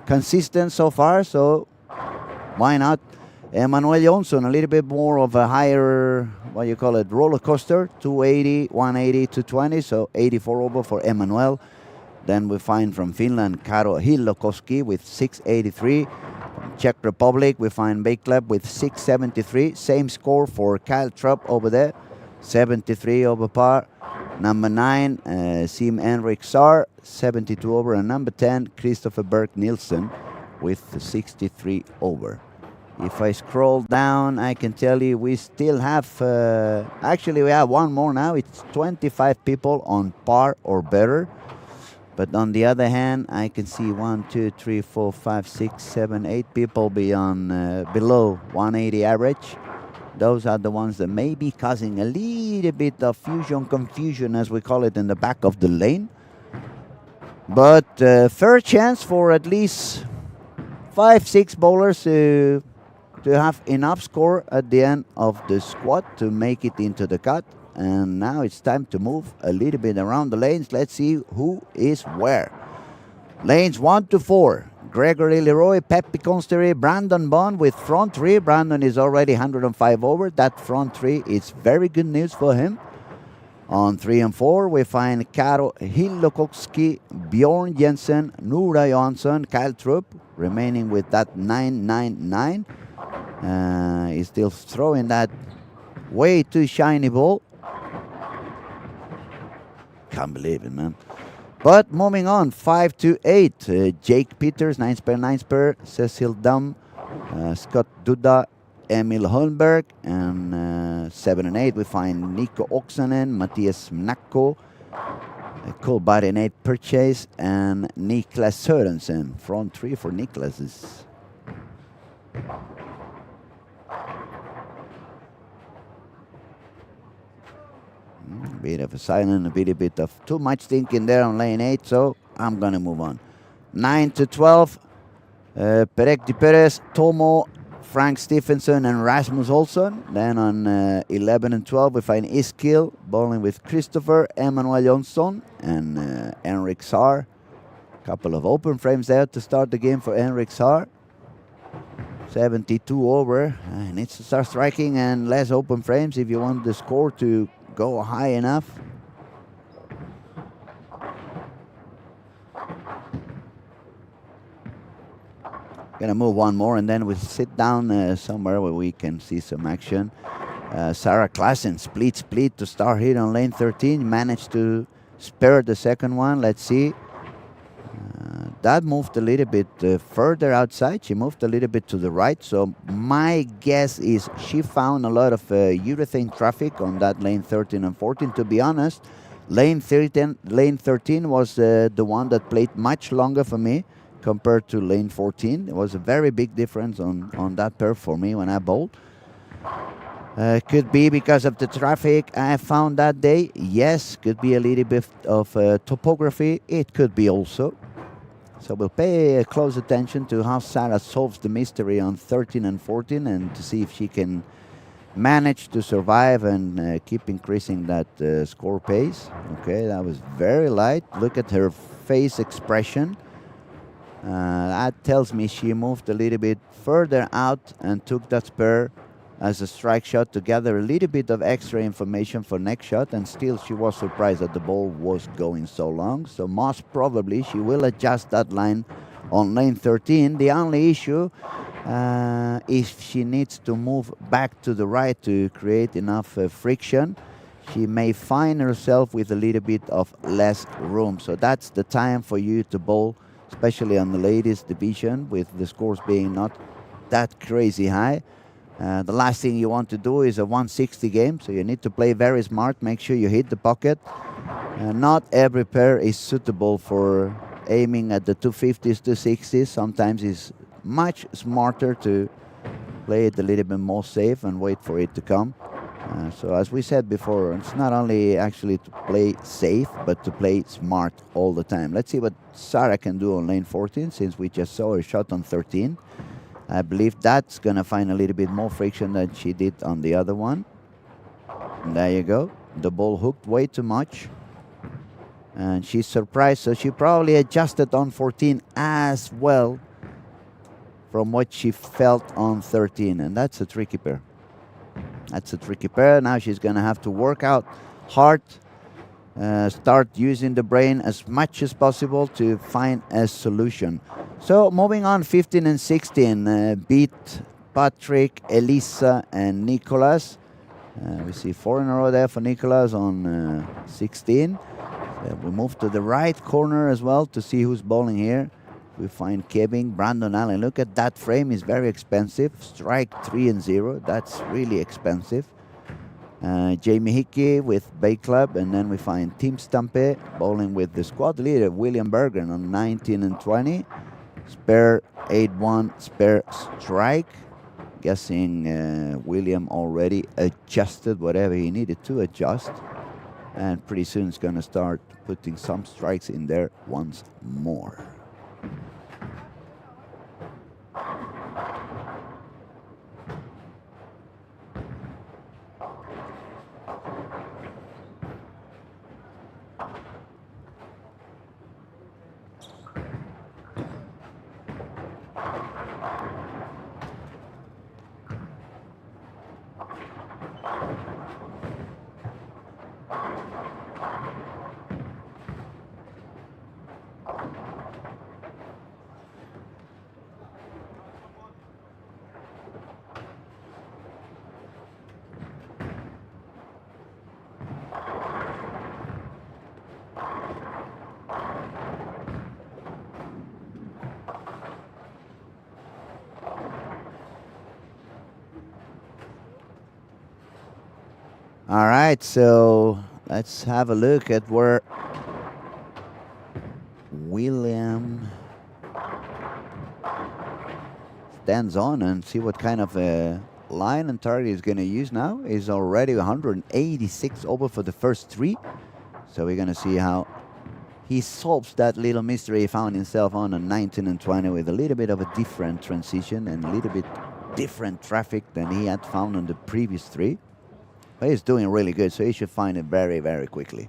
Consistent so far, so why not? Emmanuel Jonsson, a little bit more of a higher, what you call it, roller coaster, 280, 180, 220, so 84 over for Emmanuel. Then we find from Finland, Karo Hillokoski with 683. From Czech Republic, we find Beikleb with 673. Same score for Kyle Trupp over there, 73 over par. Number 9, Sim Henrik Sar, 72 over. And number 10, Christopher Berg Nielsen with 63 over. If I scroll down, I can tell you we still have, actually we have one more now. It's 25 people on par or better. But on the other hand, I can see 1, 2, 3, 4, 5, 6, 7, 8 people beyond, below 180 average. Those are the ones that may be causing a little bit of fusion confusion, as we call it, in the back of the lane. But fair chance for at least 5, 6 bowlers to have enough score at the end of the squad to make it into the cut. And now it's time to move a little bit around the lanes. Let's see who is where. Lanes 1 to 4. Gregory Leroy, Pepe Constery, Brandon Bond with front 3. Brandon is already 105 over. That front 3 is very good news for him. On 3 and 4, we find Karo Hillokoski, Bjorn Jensen, Nora Johansson, Kyle Trupp, remaining with that 999. He's still throwing that way too shiny ball. Can't believe it, man. But moving on, 5 to 8. Jake Peters, 9 spare, 9 spare. Cecil Dum, Scott Duda, Emil Holmberg. And 7 and 8, we find Nico Oksanen, Matthias Mnacko, Cole Body Nate Purchase, and Niklas Sørensen. Front 3 for Niklas. A bit of a silent, a bit of too much thinking there on lane 8, so I'm going to move on. 9 to 12, Perek Di Perez, Tomo, Frank Stephenson, and Rasmus Olsson. Then on 11 and 12, we find Iskil bowling with Christopher, Emmanuel Jonsson, and Henrik Saar. Couple of open frames there to start the game for Henrik Saar. 72 over. Needs to start striking and less open frames if you want the score to go high enough. Gonna move one more and then we'll sit down somewhere where we can see some action. Sarah Klassen, split to start here on lane 13. Managed to spare the second one. Let's see. That moved a little bit further outside. She moved a little bit to the right. So my guess is she found a lot of urethane traffic on that lane 13 and 14. To be honest, lane 13 was the one that played much longer for me compared to lane 14. It was a very big difference on that pair for me when I bowled. Could be because of the traffic I found that day. Yes, could be a little bit of topography. It could be also. So we'll pay close attention to how Sarah solves the mystery on 13 and 14 and to see if she can manage to survive and keep increasing that score pace. Okay, that was very light. Look at her face expression. That tells me she moved a little bit further out and took that spare as a strike shot to gather a little bit of extra information for next shot, and still she was surprised that the ball was going so long. So most probably she will adjust that line on lane 13. The only issue if she needs to move back to the right to create enough friction, she may find herself with a little bit of less room. So that's the time for you to bowl, especially on the ladies division with the scores being not that crazy high. The last thing you want to do is a 160 game, so you need to play very smart. Make sure you hit the pocket. Not every pair is suitable for aiming at the 250s, 260s. Sometimes it's much smarter to play it a little bit more safe and wait for it to come. So as we said before, it's not only actually to play safe, but to play smart all the time. Let's see what Sarah can do on lane 14, since we just saw her shot on 13. I believe that's going to find a little bit more friction than she did on the other one. And there you go. The ball hooked way too much. And she's surprised, so she probably adjusted on 14 as well from what she felt on 13. And that's a tricky pair. That's a tricky pair. Now she's going to have to work out hard, start using the brain as much as possible to find a solution. So moving on, 15 and 16 beat Patrick, Elisa, and Nicolas. We see 4 in a row there for Nicolas on 16. We move to the right corner as well to see who's bowling here. We find Kevin, Brandon Allen. Look at that frame, is very expensive. Strike 3 and 0, that's really expensive. Jamie Hickey with Bay Club, and then we find Tim Stampe bowling with the squad leader, William Bergen, on 19 and 20. Spare 8-1, spare strike. Guessing William already adjusted whatever he needed to adjust. And pretty soon it's going to start putting some strikes in there once more. All right, so let's have a look at where William stands on and see what kind of a line and target he's going to use now. He's already 186 over for the first 3. So we're going to see how he solves that little mystery he found himself on 19 and 20 with a little bit of a different transition and a little bit different traffic than he had found on the previous 3. But he's doing really good, so he should find it very, very quickly.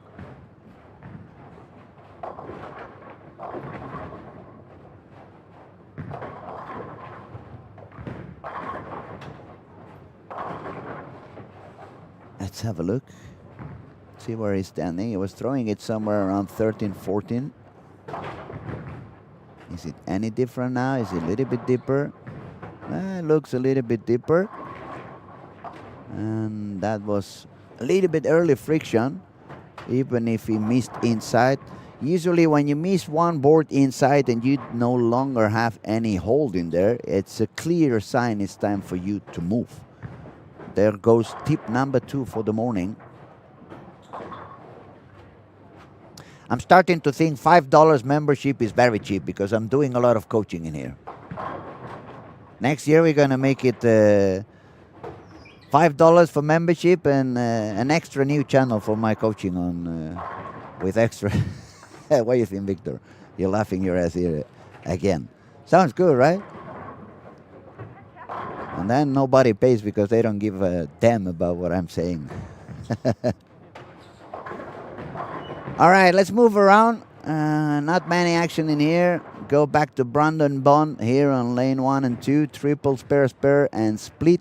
Let's have a look. See where he's standing. He was throwing it somewhere around 13, 14. Is it any different now? Is it a little bit deeper? It looks a little bit deeper. And that was a little bit early friction, even if he missed inside. Usually when you miss one board inside and you no longer have any hold in there, it's a clear sign it's time for you to move. There goes tip number 2 for the morning. I'm starting to think $5 membership is very cheap because I'm doing a lot of coaching in here. Next year we're going to make it $5 for membership and an extra new channel for my coaching on with extra. What do you think, Victor? You're laughing your ass here again. Sounds good, right? And then nobody pays because they don't give a damn about what I'm saying. All right, let's move around. Not many action in here. Go back to Brandon Bond here on lane 1 and 2. Triple, spare, and split.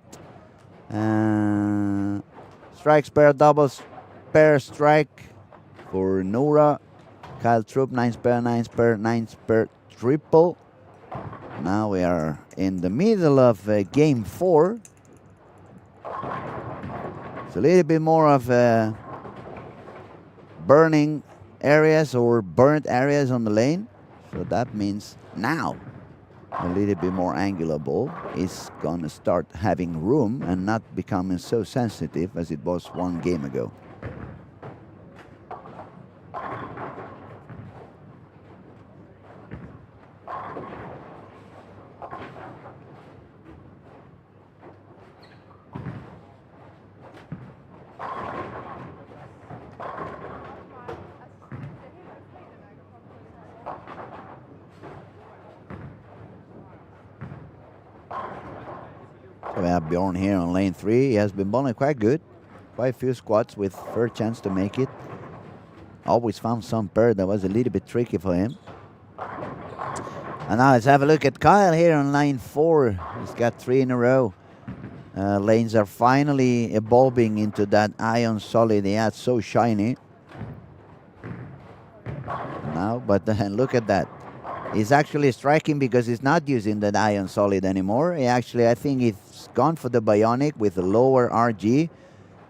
Strike, spare, double, spare, strike for Nora. Kyle Troop, 9 spare, 9 spare, 9 spare, triple. Now we are in the middle of game 4. It's a little bit more of burning areas or burnt areas on the lane. So that means now a little bit more angular ball is going to start having room and not becoming so sensitive as it was one game ago. So we have Bjorn here on lane 3. He has been bowling quite good. Quite a few squats with fair chance to make it. Always found some pair that was a little bit tricky for him. And now let's have a look at Kyle here on line 4. He's got 3 in a row. Lanes are finally evolving into that iron solid. Yeah, it's so shiny. Now, but look at that. He's actually striking because he's not using that iron solid anymore. He actually, I think he's gone for the bionic with a lower RG.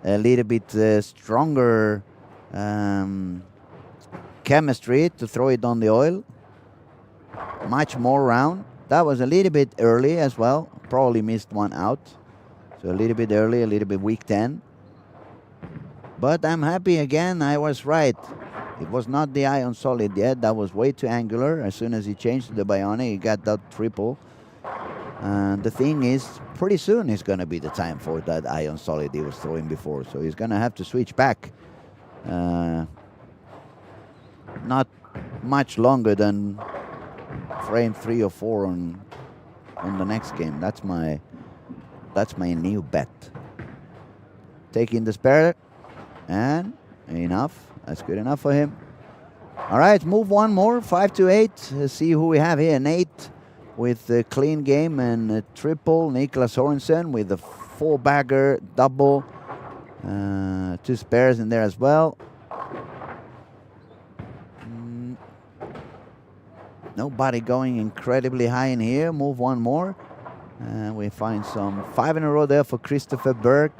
A little bit stronger chemistry to throw it on the oil. Much more round. That was a little bit early as well. Probably missed one out. So a little bit early, a little bit weak 10. But I'm happy again. I was right. It was not the iron solid yet. That was way too angular. As soon as he changed to the bionic, he got that triple. And the thing is, pretty soon is going to be the time for that iron solid he was throwing before. So he's going to have to switch back. Not much longer than frame 3 or 4 on the next game. That's my new bet. Taking the spare, and enough. That's good enough for him. All right, move one more, 5 to 8. Let's see who we have here. Nate with a clean game and a triple. Niklas Sorensen with a 4-bagger double. 2 spares in there as well. Nobody going incredibly high in here. Move one more. And we find some 5 in a row there for Christopher Berg.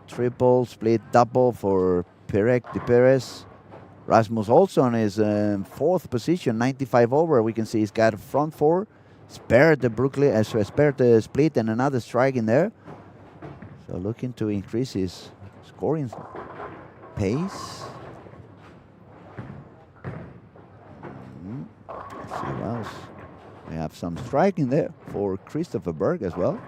Triple, split, double for Perek de Perez. Rasmus Olsson is 4th position, 95 over. We can see he's got a front 4. Spared the split and another strike in there. So looking to increase his scoring pace. Let's see what else. We have some striking there for Christopher Berg as well.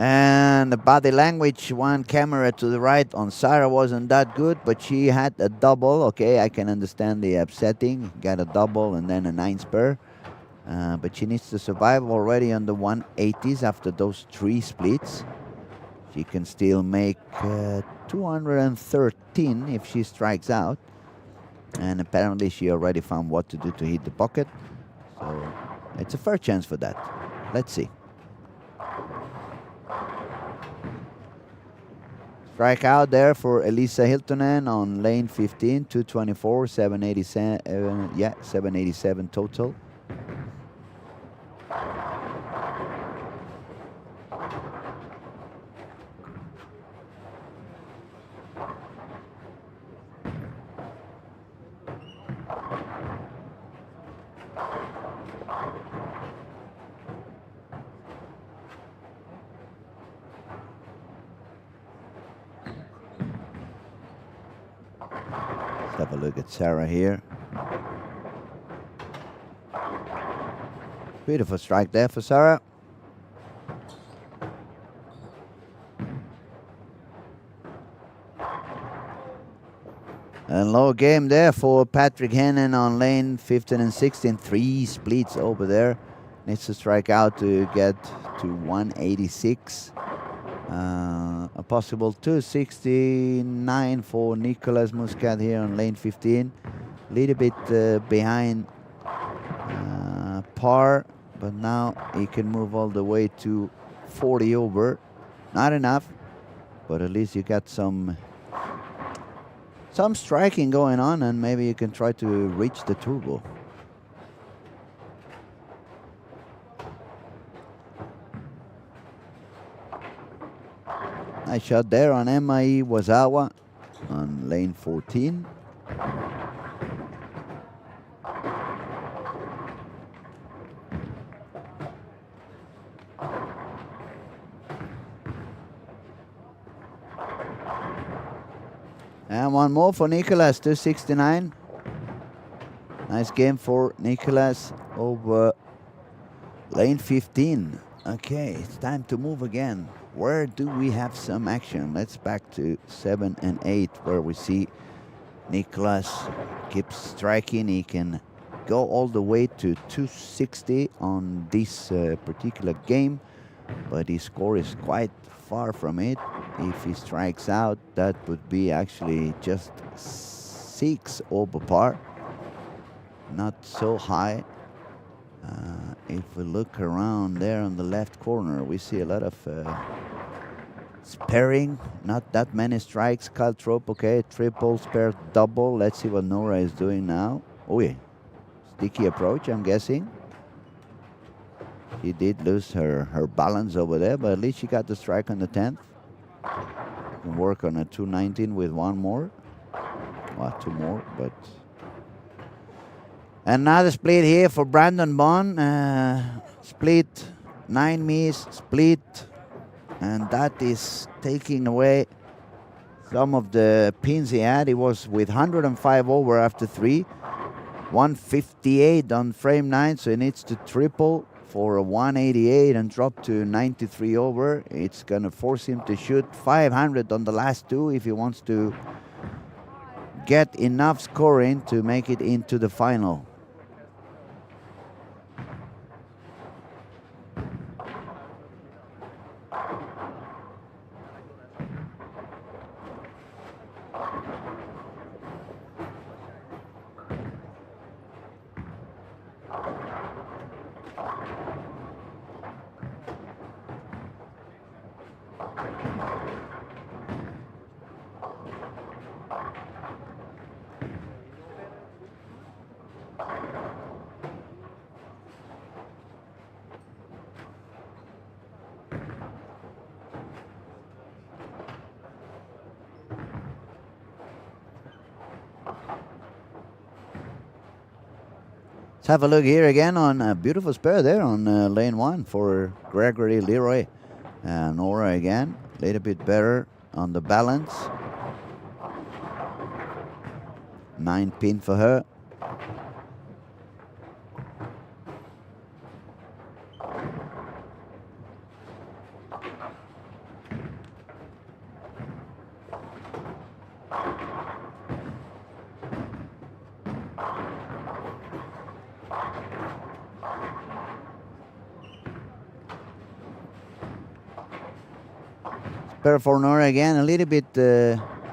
And the body language, one camera to the right on Sarah wasn't that good, but she had a double. Okay, I can understand the upsetting. Got a double and then a 9 spare. But she needs to survive already on the 180s after those 3 splits. She can still make 213 if she strikes out. And apparently she already found what to do to hit the pocket. So it's a fair chance for that. Let's see. Strike out there for Elisa Hiltonen on lane 15, 224, 787, 787 total. Have a look at Sarah here. Beautiful strike there for Sarah. And low game there for Patrick Hennen on lane 15 and 16. 3 splits over there. Needs to strike out to get to 186. A possible 269 for Nicolas Muscat here on lane 15. A little bit behind par, but now he can move all the way to 40 over. Not enough, but at least you got some striking going on, and maybe you can try to reach the turbo. Nice shot there on Emma Wazawa on lane 14. And one more for Nicolas, 269. Nice game for Nicolas over lane 15. Okay, it's time to move again. Where do we have some action? Let's back to 7 and 8, where we see Niklas keeps striking. He can go all the way to 260 on this particular game, but his score is quite far from it. If he strikes out, that would be actually just 6 over par. Not so high. If we look around there on the left corner, we see a lot of sparing, not that many strikes. Kyle Trope, okay, triple, spare, double. Let's see what Nora is doing now. Oh yeah, sticky approach, I'm guessing. She did lose her balance over there, but at least she got the strike on the 10th. Can work on a 219 with one more. Well, two more, but... Another split here for Brandon Bond. Split, 9 miss, split. And that is taking away some of the pins he had. He was with 105 over after 3. 158 on frame 9, so he needs to triple for a 188 and drop to 93 over. It's going to force him to shoot 500 on the last 2 if he wants to get enough scoring to make it into the final. Have a look here again on a beautiful spare there on lane 1 for Gregory Leroy. Nora again, a little bit better on the balance. 9 pin for her. For Nora again, a little bit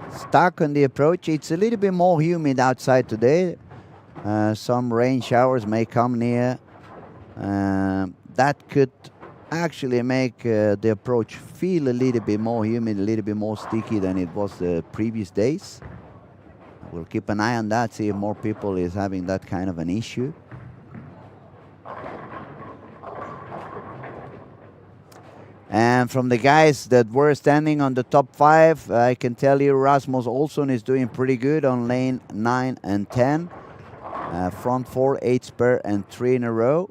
stuck on the approach. It's a little bit more humid outside today. Some rain showers may come near. That could actually make the approach feel a little bit more humid, a little bit more sticky than it was the previous days. We'll keep an eye on that, see if more people is having that kind of an issue. And from the guys that were standing on the top 5, I can tell you Rasmus Olsson is doing pretty good on lane 9 and 10. Front 4, 8 spare, and 3 in a row.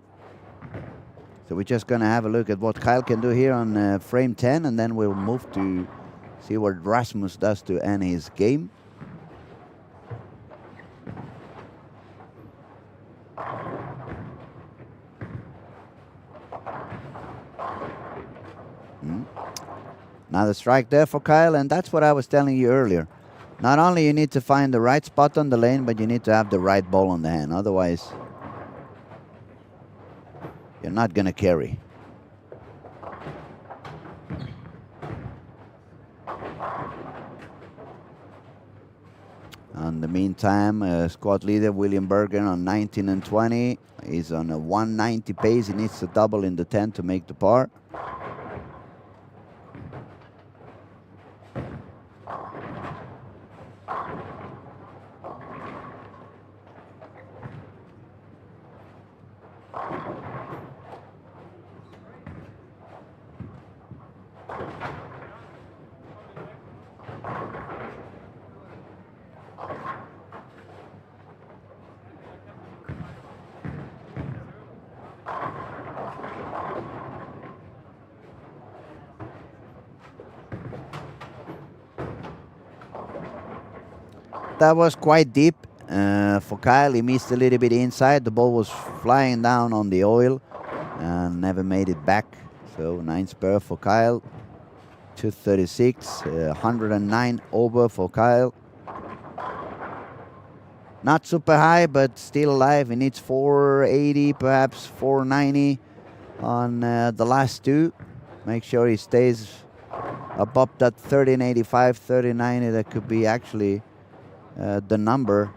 So we're just going to have a look at what Kyle can do here on frame 10, and then we'll move to see what Rasmus does to end his game. Another strike there for Kyle, and that's what I was telling you earlier. Not only you need to find the right spot on the lane, but you need to have the right ball on the hand. Otherwise, you're not going to carry. In the meantime, squad leader William Berger on 19 and 20. He's on a 190 pace. He needs to double in the 10 to make the par. That was quite deep for Kyle. He missed a little bit inside. The ball was flying down on the oil and never made it back. So 9 spur for Kyle. 236, 109 over for Kyle. Not super high, but still alive. He needs 480, perhaps 490 on the last two. Make sure he stays above that 1385, 1390. That could be actually the number.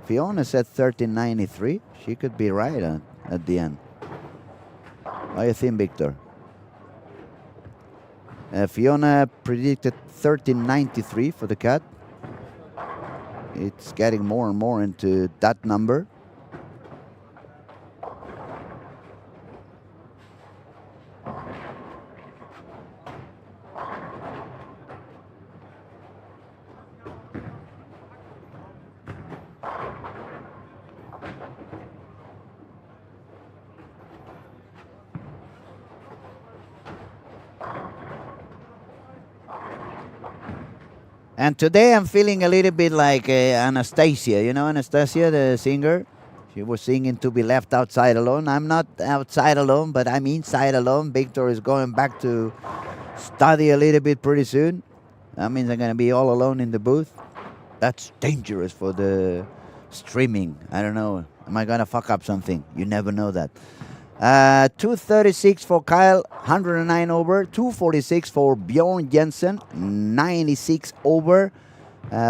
Fiona said 1393. She could be right at the end. What do you think, Victor? Fiona predicted 1393 for the cut. It's getting more and more into that number. And today I'm feeling a little bit like Anastasia. You know Anastasia, the singer? She was singing To Be Left Outside Alone. I'm not outside alone, but I'm inside alone. Victor is going back to study a little bit pretty soon. That means I'm going to be all alone in the booth. That's dangerous for the streaming. I don't know. Am I going to fuck up something? You never know that. 236 for Kyle, 109 over. 246 for Bjorn Jensen, 96 over.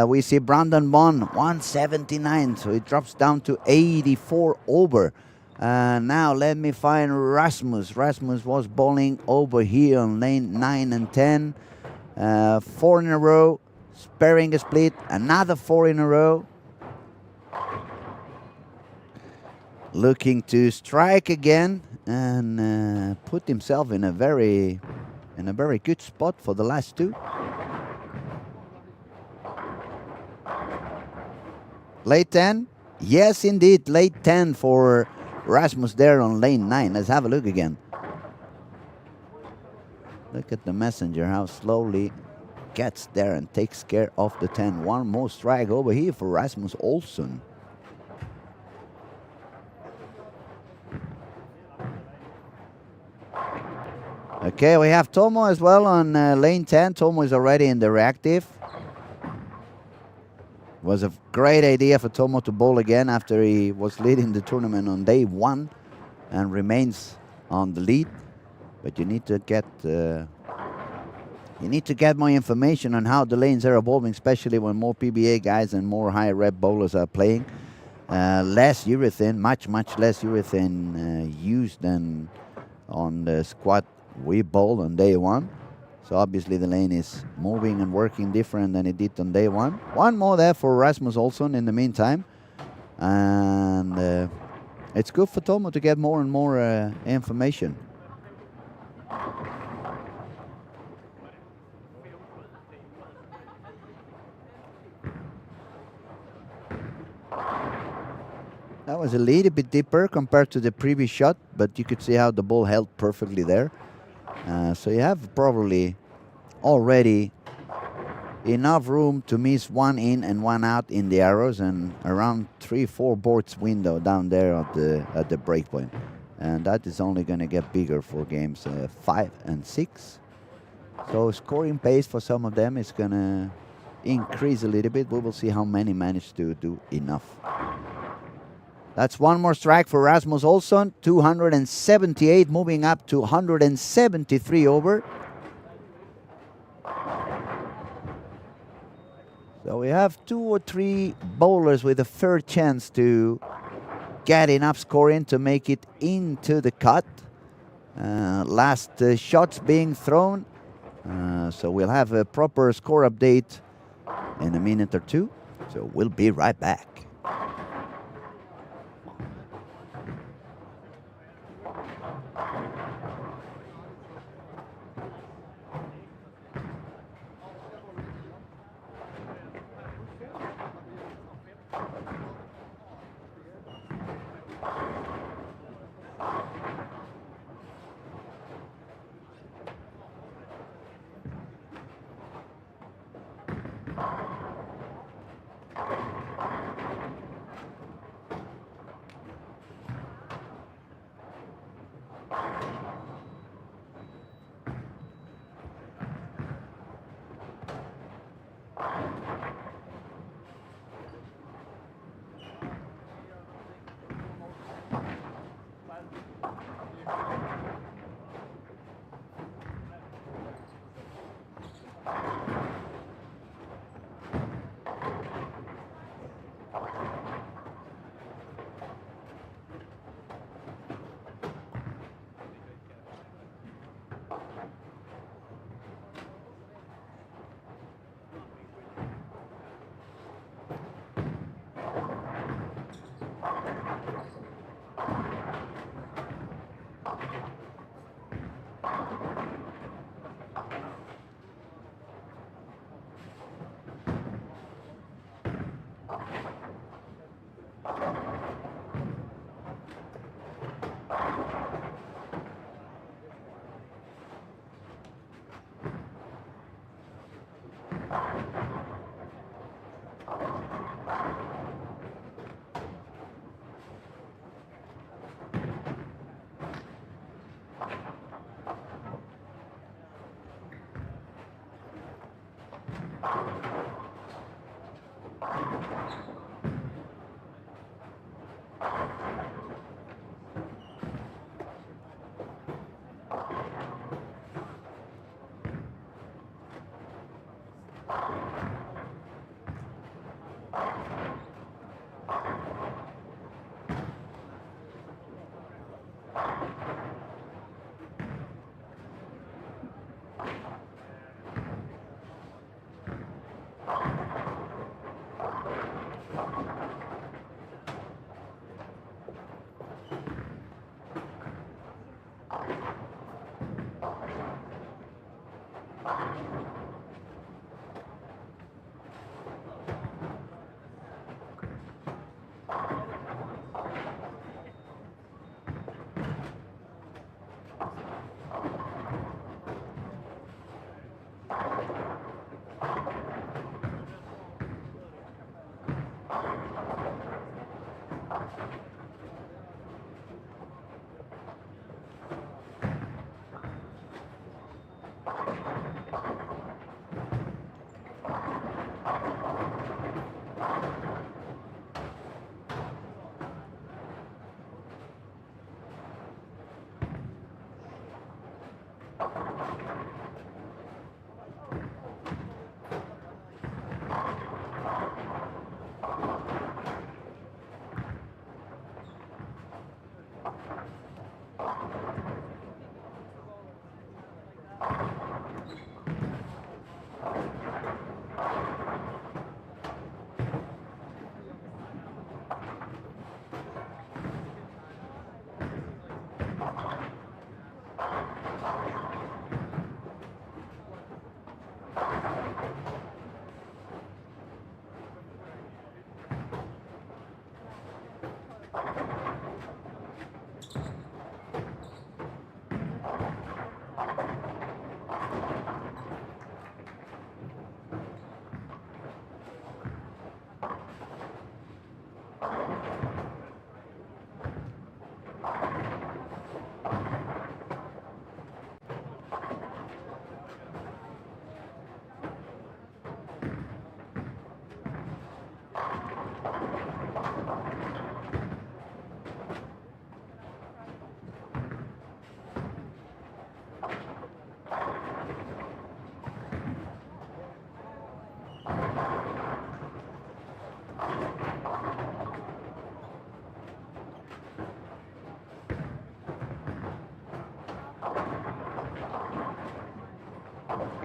We see Brandon Bond, 179, so it drops down to 84 over. Now let me find Rasmus. Rasmus was bowling over here on lane 9 and 10. 4 in a row, sparing a split, another 4 in a row. Looking to strike again and put himself in a very good spot for the last two. Late 10? Yes, indeed, late 10 for Rasmus there on lane 9. Let's have a look again. Look at the messenger, how slowly gets there and takes care of the 10. One more strike over here for Rasmus Olsson. Okay, we have Tomo as well on lane 10. Tomo is already in the reactive. Was a great idea for Tomo to bowl again after he was leading the tournament on day 1 and remains on the lead. But you need to get more information on how the lanes are evolving, especially when more PBA guys and more high rep bowlers are playing. Less urethane, much less urethane used than on the squad we bowled on day 1. So obviously the lane is moving and working different than it did on day 1. One more there for Rasmus Olsson in the meantime. And it's good for Tomo to get more and more information. That was a little bit deeper compared to the previous shot, but you could see how the ball held perfectly there. So you have probably already enough room to miss 1 in and 1 out in the arrows, and around 3-4 boards window down there at the break point. And that is only going to get bigger for games 5 and 6. So scoring pace for some of them is going to increase a little bit. We will see how many manage to do enough. That's one more strike for Rasmus Olsson. 278, moving up to 173 over. So we have 2 or 3 bowlers with a fair chance to get enough scoring to make it into the cut. Last shots being thrown. So we'll have a proper score update in a minute or two. So we'll be right back.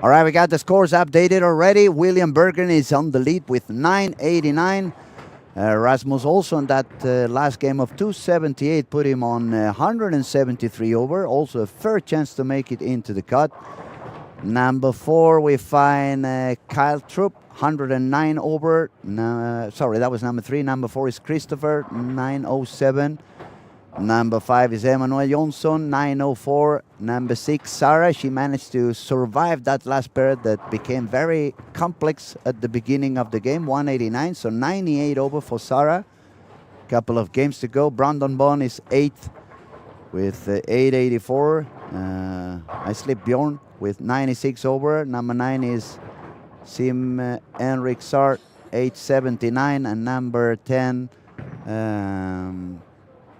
All right, we got the scores updated already. William Berggren is on the lead with 989. Rasmus Olsson, that last game of 278 put him on 173 over. Also a fair chance to make it into the cut. Number 4, we find Kyle Troop, 109 over. Sorry, that was number 3. Number 4 is Christopher, 907. Number 5 is Emmanuel Jonsson, 904. Number 6, Sarah. She managed to survive that last period that became very complex at the beginning of the game, 189. So 98 over for Sarah. Couple of games to go. Brandon Bond is 8th with 884. I slip Bjorn with 96 over. Number 9 is Sim Henrik Sart, 879. And number 10,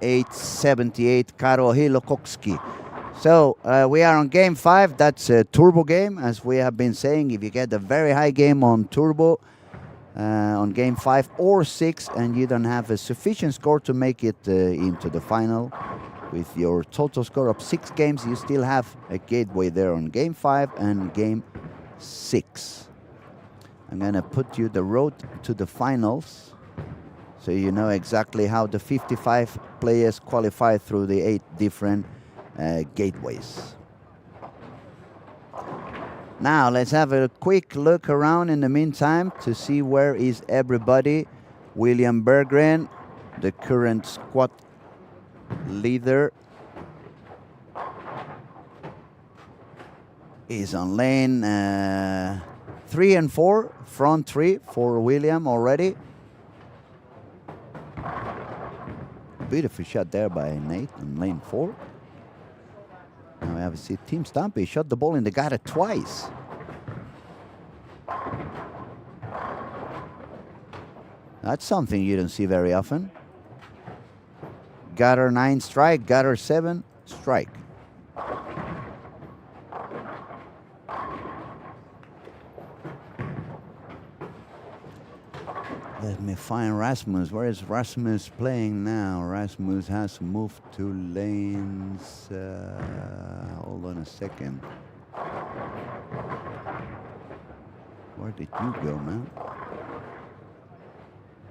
878, Karo Hilokowski. So we are on game 5. That's a turbo game, as we have been saying. If you get a very high game on turbo on game 5 or 6, and you don't have a sufficient score to make it into the final, with your total score of 6 games, you still have a gateway there on game 5 and game 6. I'm gonna put you the road to the finals, so you know exactly how the 55 players qualify through the 8 different gateways. Now let's have a quick look around in the meantime to see where is everybody. William Berggren, the current squad leader, is on lane 3 and 4, front 3 for William already. Beautiful shot there by Nate on lane 4. Now we have to see Team Stumpy shot the ball in the gutter twice. That's something you don't see very often. Gutter 9 strike, gutter 7 strike. Let me find Rasmus. Where is Rasmus playing now? Rasmus has moved to lanes. Hold on a second. Where did you go, man?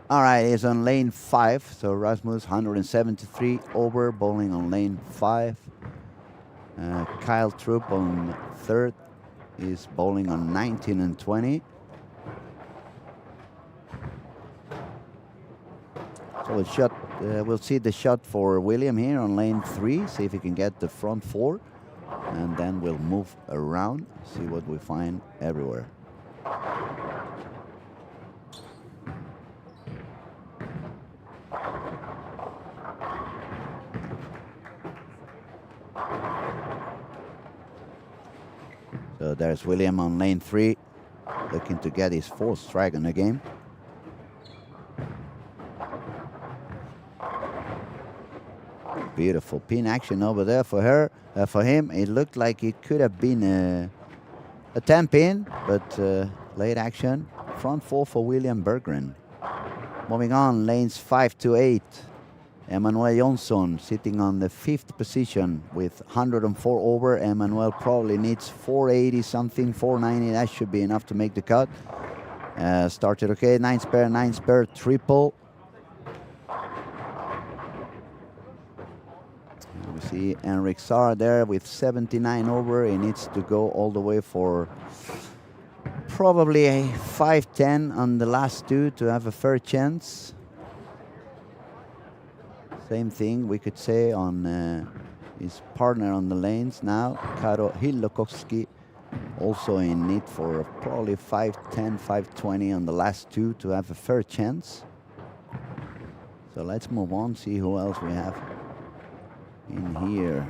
All right, he's on lane 5. So Rasmus 173 over, bowling on lane 5. Kyle Troop on 3rd is bowling on 19 and 20. So we'll see the shot for William here on lane 3, see if he can get the front 4, and then we'll move around, see what we find everywhere. So there's William on lane 3, looking to get his 4th strike in the game. Beautiful pin action over there for her. For him, it looked like it could have been a 10 pin, but late action. Front 4 for William Berggren. Moving on, lanes 5 to 8. Emmanuel Jonsson sitting on the 5th position with 104 over. Emmanuel probably needs 480 something, 490. That should be enough to make the cut. Started okay, 9 spare, triple. We see Henrik Saar there with 79 over. He needs to go all the way for probably a 5-10 on the last 2 to have a fair chance. Same thing we could say on his partner on the lanes now, Karo Hillokoski, also in need for probably 5-10, 5-20 on the last 2 to have a fair chance. So let's move on, see who else we have in here.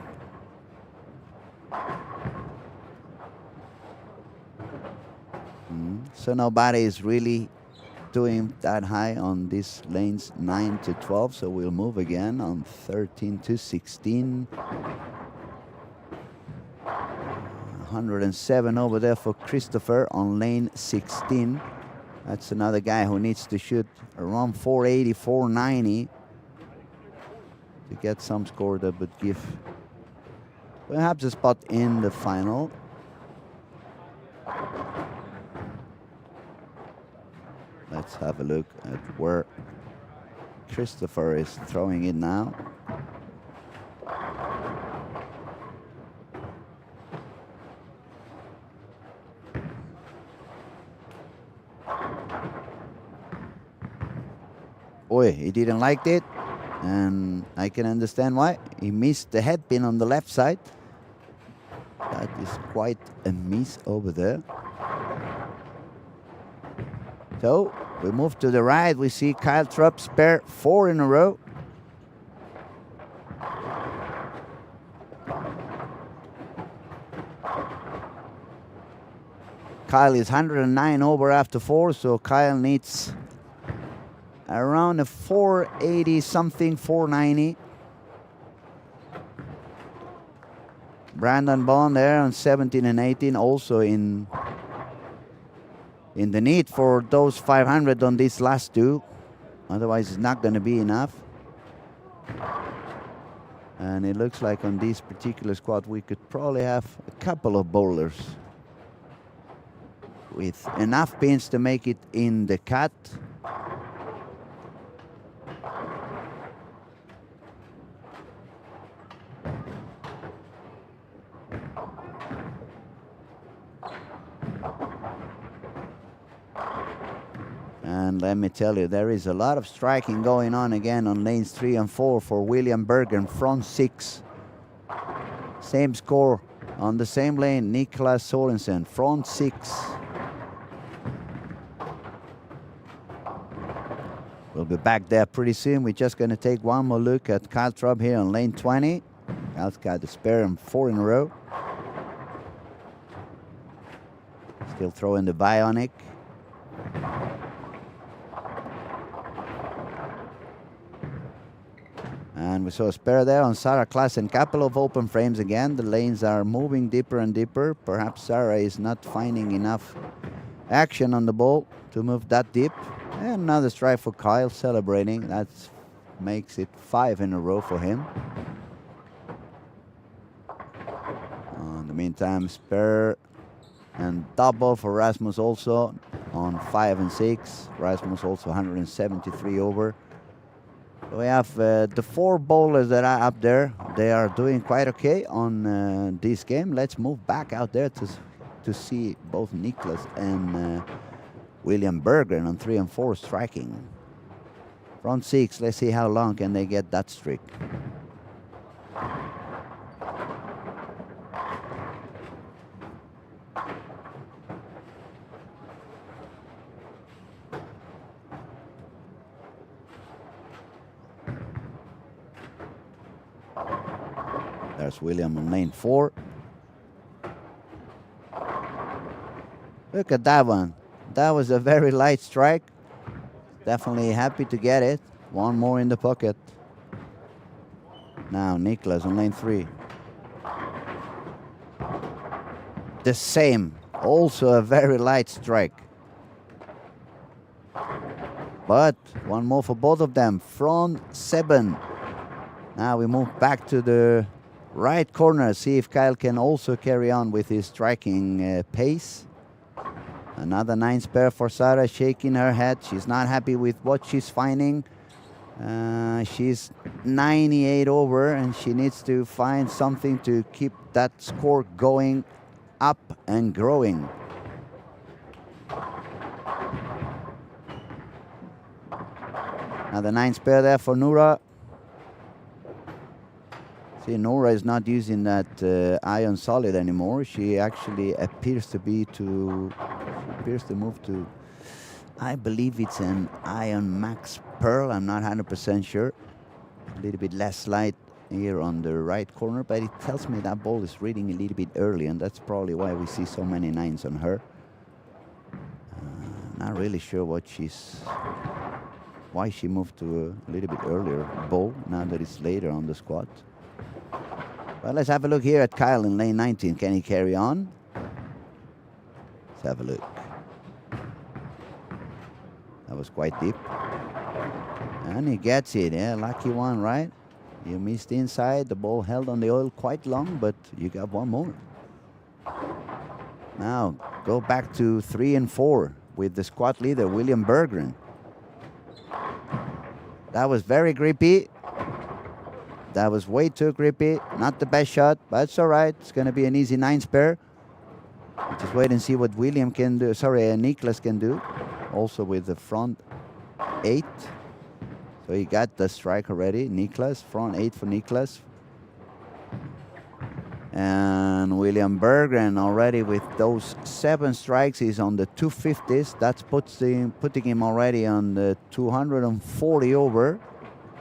So nobody is really doing that high on these lanes 9 to 12, so we'll move again on 13 to 16. 107 over there for Christopher on lane 16. That's another guy who needs to shoot around 480, 490 to get some score that would give perhaps a spot in the final. Let's have a look at where Christopher is throwing it now. Boy, he didn't like it, and I can understand why. He missed the head pin on the left side. That is quite a miss over there. So we move to the right. We see Kyle Trupp spare 4 in a row. Kyle is 109 over after 4, so Kyle needs around a 480 something, 490. Brandon Bond there on 17 and 18, also in the need for those 500 on these last 2. Otherwise, it's not going to be enough. And it looks like on this particular squad, we could probably have a couple of bowlers with enough pins to make it in the cut. And let me tell you, there is a lot of striking going on again on lanes 3 and 4 for William Berggren, front 6. Same score on the same lane, Niklas Sorensen, front 6. We'll be back there pretty soon. We're just going to take one more look at Kyle Trupp here on lane 20. Kyle's got the spare and 4 in a row. Still throwing the Bionic. And we saw a spare there on Sarah Klassen. Couple of open frames again. The lanes are moving deeper and deeper. Perhaps Sarah is not finding enough action on the ball to move that deep. And another strike for Kyle, celebrating. That makes it 5 in a row for him. In the meantime, spare and double for Rasmus also on 5 and 6. Rasmus also 173 over. We have the 4 bowlers that are up there. They are doing quite okay on this game. Let's move back out there to see both Niklas and William Berggren on 3 and 4 striking. Front 6, let's see how long can they get that streak. There's William on lane 4. Look at that one. That was a very light strike. Definitely happy to get it. One more in the pocket. Now Niklas on lane 3. The same. Also a very light strike. But one more for both of them. Front 7. Now we move back to the right corner. See if Kyle can also carry on with his striking pace. Another 9 spare for Sarah, shaking her head. She's not happy with what she's finding. She's 98 over, and she needs to find something to keep that score going up and growing. Another 9 spare there for Noora. See, Noora is not using that iron solid anymore. She actually appears to move to, I believe it's an iron max pearl. I'm not 100% sure. A little bit less light here on the right corner, but it tells me that ball is reading a little bit early, and that's probably why we see so many 9s on her. Not really sure why she moved to a little bit earlier ball now that it's later on the squad. Well, let's have a look here at Kyle in lane 19. Can he carry on? Let's have a look. That was quite deep. And he gets it. Yeah, lucky one, right? You missed inside. The ball held on the oil quite long, but you got one more. Now, go back to 3 and 4 with the squad leader, William Berggren. That was very grippy. That was way too grippy. Not the best shot, but it's all right. It's going to be an easy 9 spare. Just wait and see what William can do. Sorry, Niklas can do. Also with the front 8. So he got the strike already. Niklas, front 8 for Niklas. And William Berggren already with those 7 strikes. He's on the 250s. That's putting him already on the 240 over.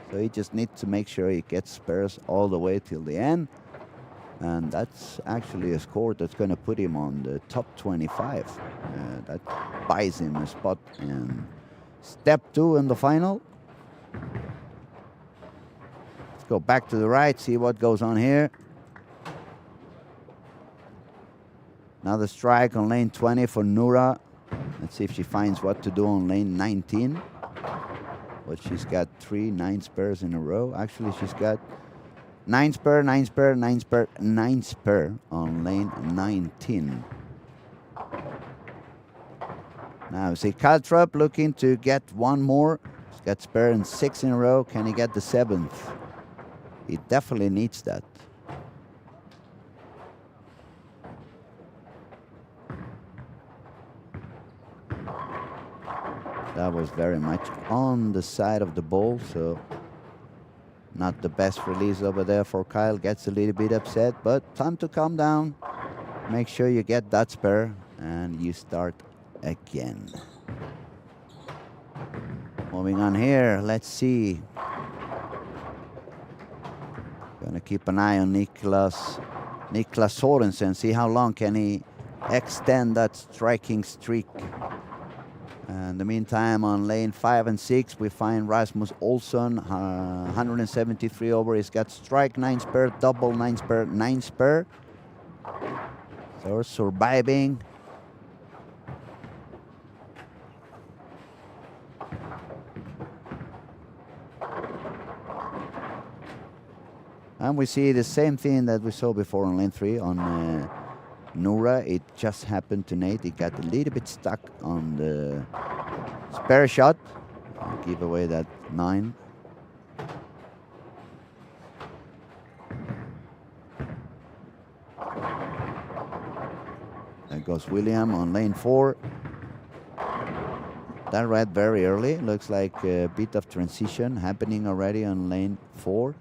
So he just needs to make sure he gets spares all the way till the end. And that's actually a score that's going to put him on the top 25. That buys him a spot in step 2 in the final. Let's go back to the right, see what goes on here. Another strike on lane 20 for Noora. Let's see if she finds what to do on lane 19. But she's got 3 9 spares in a row. Actually, she's got 9 spare, 9 spare, 9 spare, 9 spare on lane 19. Now, see Caltrop looking to get one more. He's got spare in 6 in a row. Can he get the 7th? He definitely needs that. That was very much on the side of the ball, so not the best release over there for Kyle. Gets a little bit upset, but time to calm down. Make sure you get that spare, and you start again. Moving on here, let's see. Gonna keep an eye on Niklas Sorensen, see how long can he extend that striking streak. In the meantime, on lane 5 and 6, we find Rasmus Olsson, 173 over. He's got strike 9 spare, double 9 spare, 9 spare. So surviving. And we see the same thing that we saw before on lane 3 on Nura. It just happened to Nate. He got a little bit stuck on the spare shot. Give away that 9. There goes William on lane 4. That red very early. Looks like a bit of transition happening already on lane 4.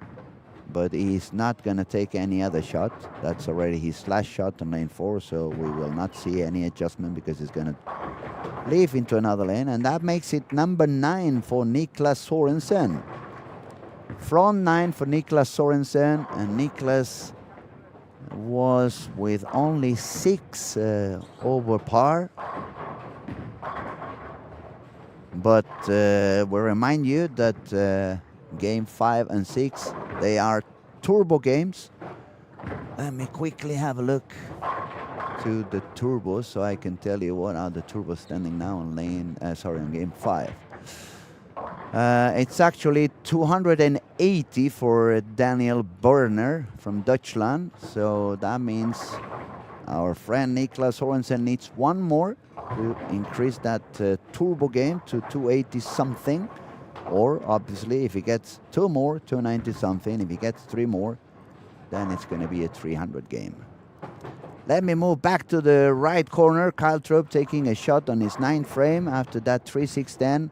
But he's not going to take any other shot. That's already his last shot on lane 4, so we will not see any adjustment because he's going to leave into another lane. And that makes it number 9 for Niklas Sorensen. Front 9 for Niklas Sorensen, and Niklas was with only 6 over par. But we remind you that game 5 and 6, they are turbo games. Let me quickly have a look to the turbos so I can tell you what are the turbos standing now on on game 5. It's actually 280 for Daniel Berner from Deutschland. So that means our friend Niklas Sorensen needs one more to increase that turbo game to 280 something. Or obviously if he gets 2 more, 290 something. If he gets 3 more, then it's going to be a 300 game. Let me move back to the right corner. Kyle Trupp taking a shot on his 9th frame after that 3-6-10.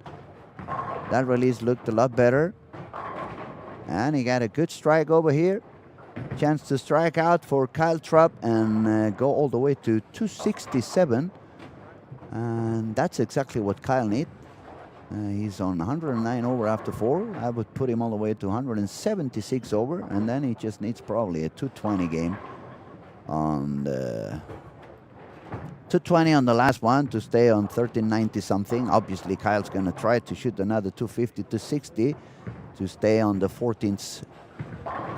That release looked a lot better. And he got a good strike over here. Chance to strike out for Kyle Trupp and go all the way to 267. And that's exactly what Kyle needs. He's on 109 over after 4. I would put him all the way to 176 over, and then he just needs probably a 220 game on the 220 on the last one to stay on 1390 something. Obviously, Kyle's going to try to shoot another 250 to 60 to stay on the 14th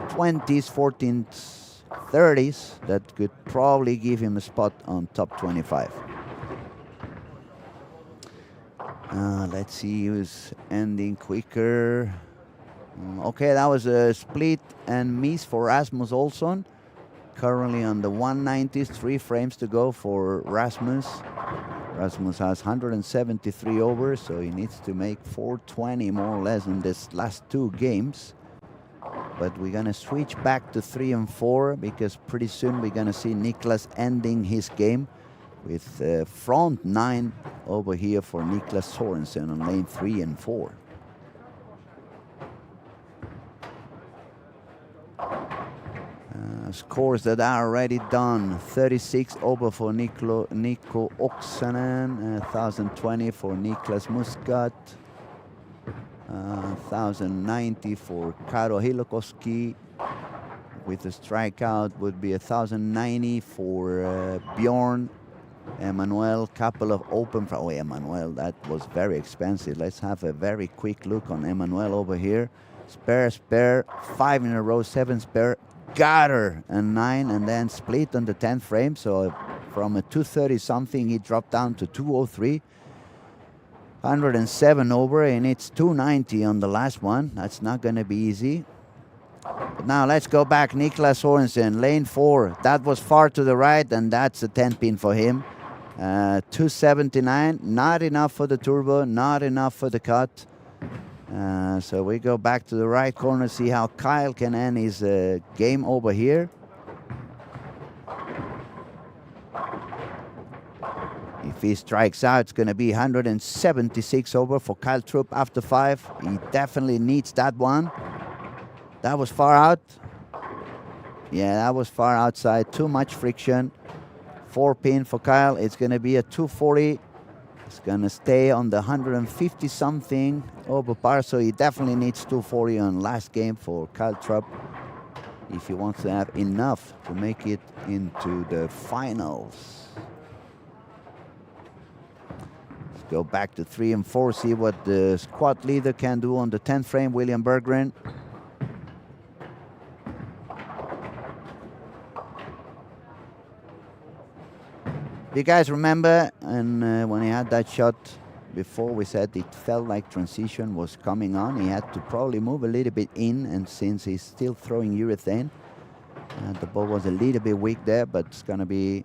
20s, 14th 30s. That could probably give him a spot on top 25. Let's see who's ending quicker. Okay, that was a split and miss for Rasmus Olsson. Currently on the 190s, 3 frames to go for Rasmus. Rasmus has 173 over, so he needs to make 420 more or less in this last 2 games. But we're going to switch back to 3 and 4 because pretty soon we're going to see Niklas ending his game with front 9 over here for Niklas Sorensen on lane 3 and 4. Scores that are already done. 36 over for Nico Oksanen, 1,020 for Niklas Muscat, 1,090 for Karo Hilokoski. With a strikeout would be 1,090 for Bjorn. Emmanuel, couple of open. Oh, Emmanuel, that was very expensive. Let's have a very quick look on Emmanuel over here. Spare, 5 in a row, 7 spare. Got her, and 9, and then split on the 10th frame. So from a 230 something, he dropped down to 203. 107 over, and it's 290 on the last one. That's not going to be easy. But now let's go back. Niklas Sorensen, lane 4. That was far to the right, and that's a 10 pin for him. 279, not enough for the turbo, not enough for the cut. So we go back to the right corner, see how Kyle can end his game over here. If he strikes out, it's going to be 176 over for Kyle Trupp after 5. He definitely needs that one. That was far out. Yeah, that was far outside. Too much friction. 4 pin for Kyle. It's going to be a 240. It's going to stay on the 150 something over par. So he definitely needs 240 on last game for Kyle Trupp if he wants to have enough to make it into the finals. go back to 3 and 4, see what the squad leader can do on the 10th frame, William Berggren. You guys remember, and when he had that shot before, we said it felt like transition was coming on. He had to probably move a little bit in, and since he's still throwing urethane, the ball was a little bit weak there, but it's going to be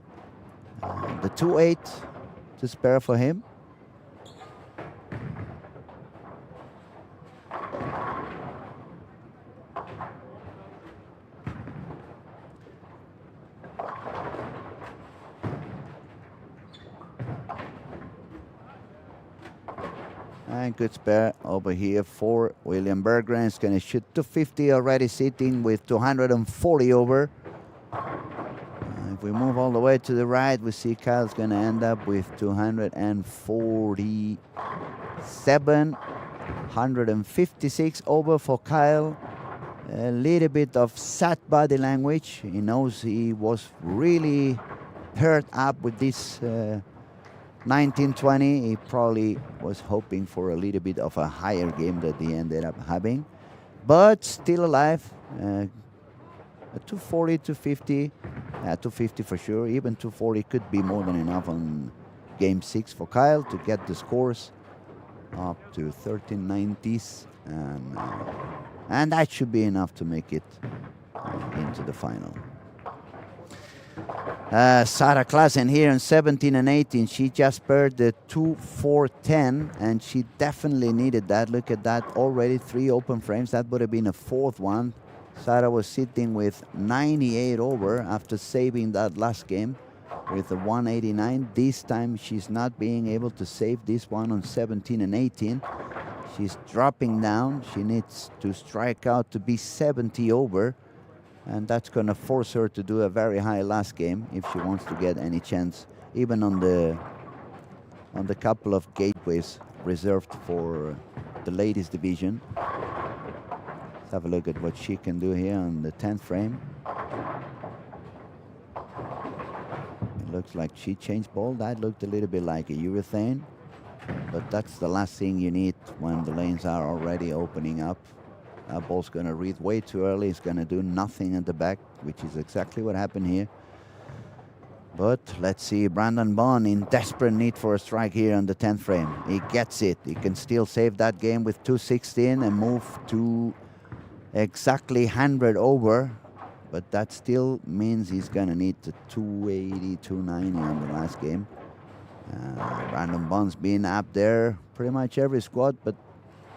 the 2-8 to spare for him. And good spare over here for William Berggren. He's going to shoot 250, already sitting with 240 over. If we move all the way to the right, we see Kyle's going to end up with 247, 156 over for Kyle. A little bit of sad body language. He knows he was really hurt up with this 1920. He probably was hoping for a little bit of a higher game that he ended up having, but still alive. 240, 250, 250 for sure. Even 240 could be more than enough on game 6 for Kyle to get the scores up to 1390s, and that should be enough to make it into the final. Sarah Klassen here in 17 and 18. She just paired the 2-4-10, and she definitely needed that. Look at that, already 3 open frames. That would have been a 4th one. Sarah was sitting with 98 over after saving that last game with a 189. This time she's not being able to save this one on 17 and 18. She's dropping down. She needs to strike out to be 70 over. And that's going to force her to do a very high last game if she wants to get any chance, even on the couple of gateways reserved for the ladies division. Let's have a look at what she can do here on the 10th frame. It looks like she changed ball. That looked a little bit like a urethane, but that's the last thing you need when the lanes are already opening up. That ball's going to read way too early. It's going to do nothing at the back, which is exactly what happened here. But let's see, Brandon Bond in desperate need for a strike here on the 10th frame. He gets it. He can still save that game with 216 and move to exactly 100 over. But that still means he's going to need the 280, 290 on the last game. Brandon Bond's been up there pretty much every squad, but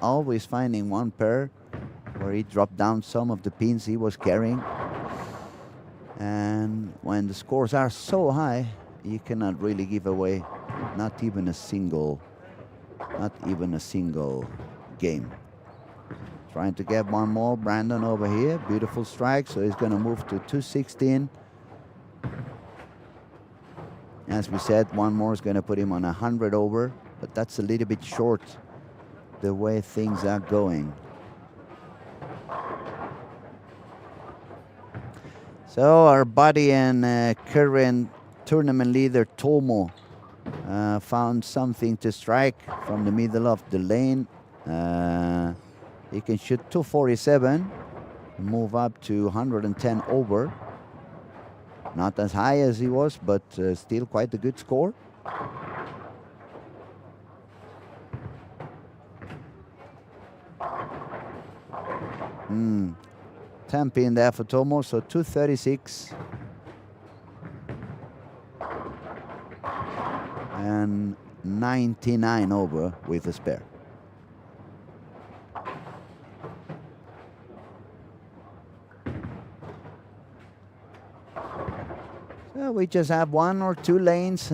always finding one pair where he dropped down some of the pins he was carrying. And when the scores are so high, you cannot really give away not even a single game. Trying to get one more, Brandon over here. Beautiful strike, so he's going to move to 216. As we said, one more is going to put him on 100 over, but that's a little bit short the way things are going. So our buddy and current tournament leader Tomo found something to strike from the middle of the lane. He can shoot 247, move up to 110 over. Not as high as he was, but still quite a good score. Tempi in there for Tomo, so 236. And 99 over with a spare. So we just have 1 or 2 lanes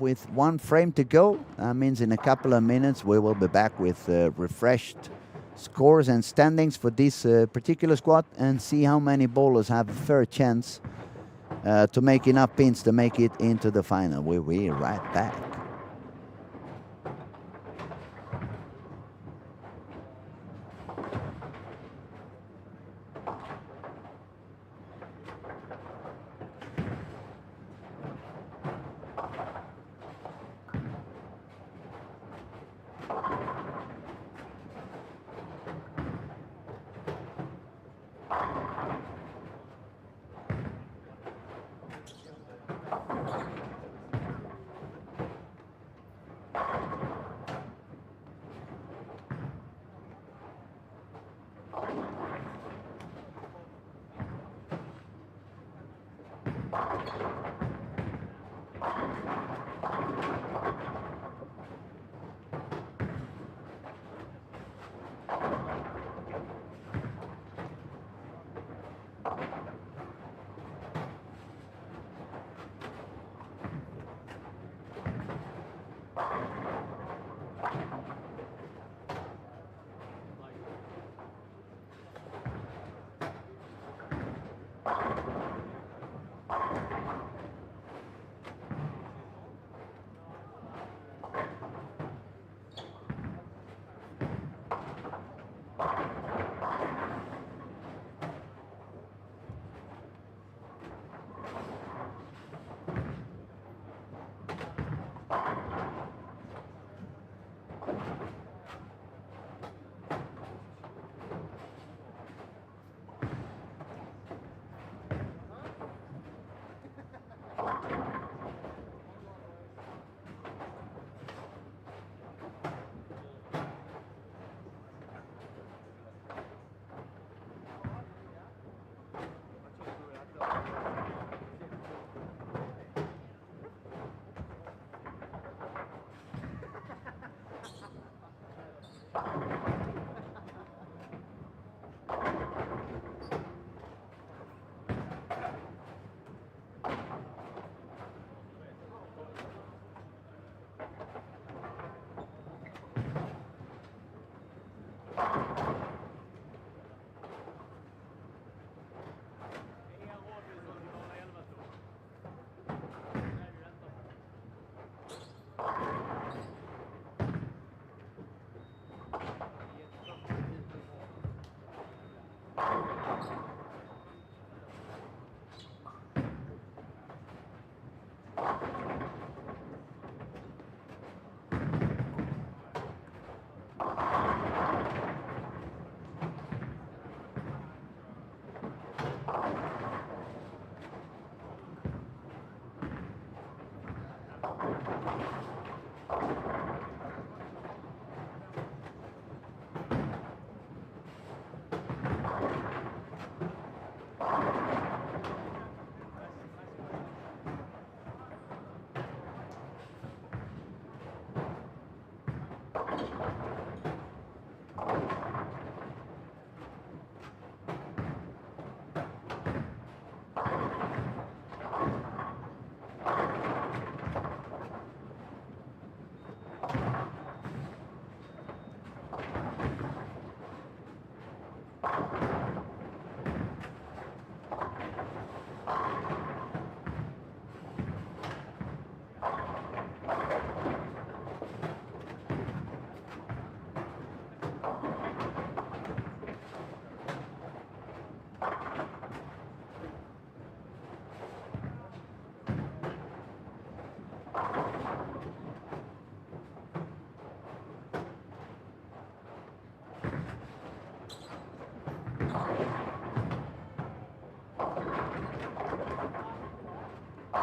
with 1 frame to go. That means in a couple of minutes we will be back with refreshed scores and standings for this particular squad and see how many bowlers have a fair chance to make enough pins to make it into the final. We'll be right back.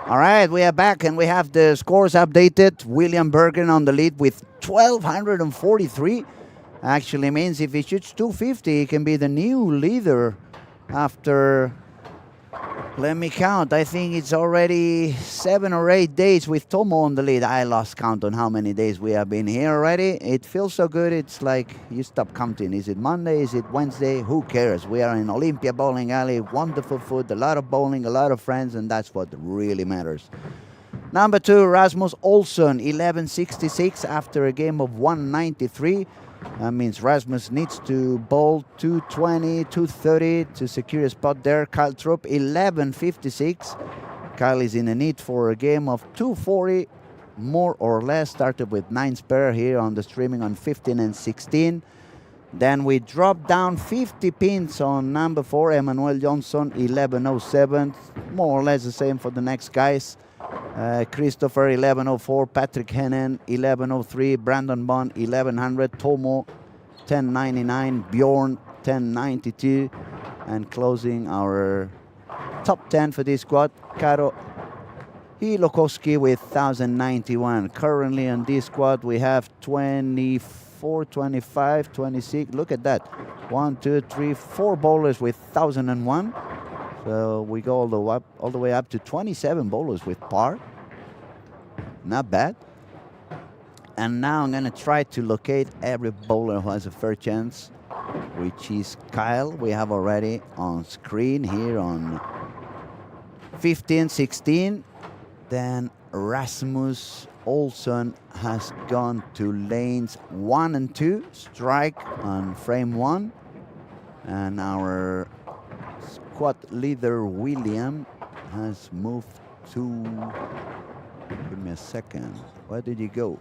All right, we are back and we have the scores updated. William Bergen on the lead with 1,243. Actually means if he shoots 250, he can be the new leader after, let me count, I think it's already 7 or 8 days with Tomo on the lead. I lost count on how many days we have been here already. It feels so good, it's like you stop counting. Is it Monday, is it Wednesday? Who cares? We are in Olympia Bowling Alley, wonderful food, a lot of bowling, a lot of friends, and that's what really matters. Number 2, Rasmus Olsson, 1166 after a game of 193. That means Rasmus needs to bowl 220, 230 to secure a spot there. Kyle Trupp, 1156. Kyle is in a need for a game of 240, more or less. Started with 9 spare here on the streaming on 15 and 16. Then we drop down 50 pins on number 4, Emmanuel Johnson, 1107. More or less the same for the next guys. Christopher, 1104. Patrick Hennen, 1103. Brandon Bond, 1100. Tomo, 1099. Bjorn, 1092. And closing our top 10 for this squad, Karo Hilokowski with 1091. Currently on this squad we have 24, 25, 26. Look at that. 1, 2, 3, 4 bowlers with 1001. So we go all the way up to 27 bowlers with par. Not bad. And now I'm going to try to locate every bowler who has a fair chance, which is Kyle. We have already on screen here on 15, 16. Then Rasmus Olsson has gone to lanes 1 and 2, strike on frame 1. And our squad leader William has moved to, give me a second, where did he go?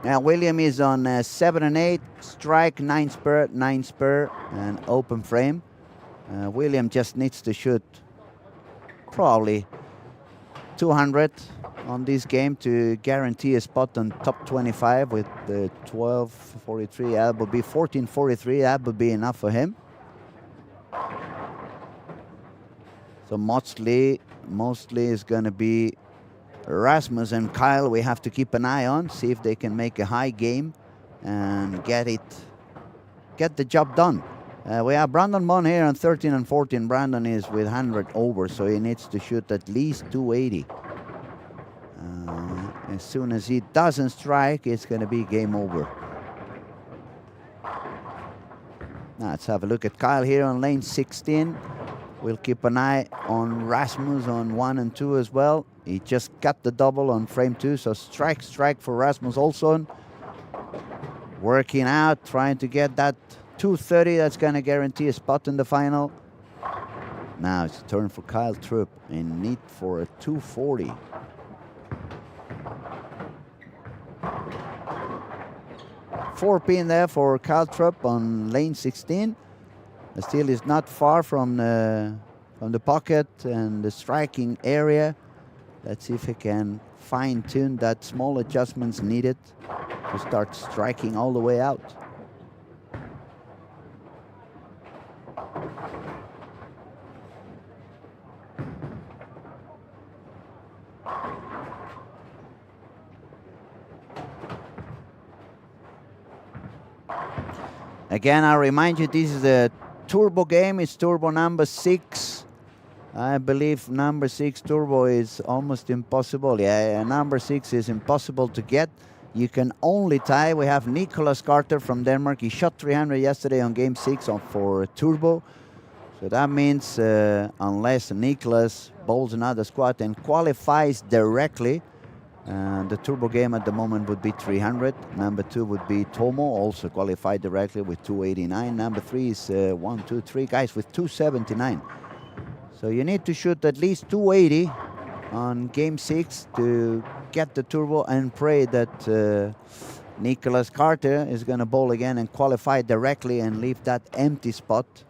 Now William is on 7 and 8, strike, 9 spur, and open frame. William just needs to shoot probably 200 on this game to guarantee a spot on top 25 with the 1243. That would be 1443. That would be enough for him. So mostly is going to be Rasmus and Kyle. We have to keep an eye on, see if they can make a high game and get the job done. We have Brandon Bond here on 13 and 14. Brandon is with 100 over, so he needs to shoot at least 280. As soon as he doesn't strike, it's going to be game over. Now let's have a look at Kyle here on lane 16. We'll keep an eye on Rasmus on 1 and 2 as well. He just got the double on frame 2, so strike for Rasmus Olsson. Working out, trying to get that 230. That's going to guarantee a spot in the final. Now it's a turn for Kyle Trupp in need for a 240. Four pin there for Kyle Trupp on lane 16. The steel is not far from the pocket and the striking area. Let's see if he can fine-tune that small adjustments needed to start striking all the way out. Again, I remind you, this is a turbo game. It's turbo number 6. I believe number 6 turbo is almost impossible. Yeah, number 6 is impossible to get. You can only tie. We have Nicholas Carter from Denmark. He shot 300 yesterday on game 6 for turbo. So that means unless Nicholas bowls another squat and qualifies directly, the turbo game at the moment would be 300. Number 2 would be Tomo, also qualified directly with 289. Number 3 is 1, 2, 3 guys with 279. So you need to shoot at least 280 on game 6 to get the turbo and pray that Nicholas Carter is going to bowl again and qualify directly and leave that empty spot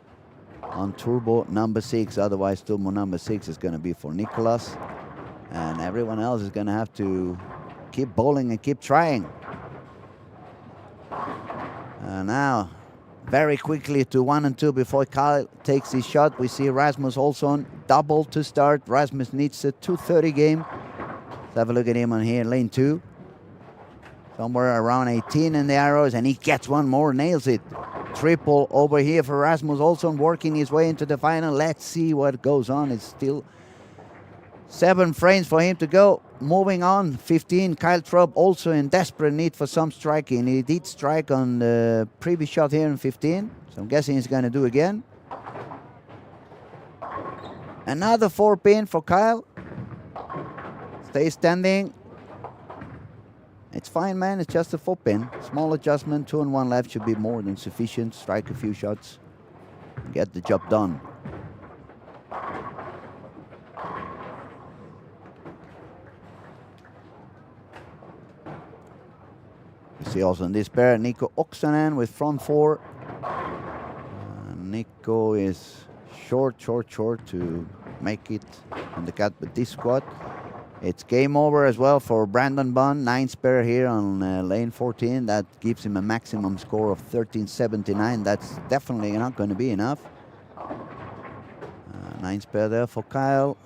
on turbo number 6. Otherwise, turbo number 6 is going to be for Nicholas. And everyone else is going to have to keep bowling and keep trying. Now, very quickly to 1 and 2 before Kyle takes his shot. We see Rasmus Olsson double to start. Rasmus needs a 230 game. Let's have a look at him on here, lane 2. Somewhere around 18 in the arrows, and he gets one more, nails it. Triple over here for Rasmus Olsson, working his way into the final. Let's see what goes on. It's still 7 frames for him to go. Moving on, 15, Kyle Trupp also in desperate need for some striking. He did strike on the previous shot here in 15, so I'm guessing he's going to do again. Another 4 pin for Kyle. Stay standing. It's fine, man. It's just a 4 pin. Small adjustment, 2 and 1 left should be more than sufficient. Strike a few shots, get the job done. See also in this pair, Nico Oksanen with front 4. Nico is short to make it on the cut with this squad. It's game over as well for Brandon Bunn. 9th pair here on lane 14. That gives him a maximum score of 1379. That's definitely not going to be enough. 9th pair there for Kyle.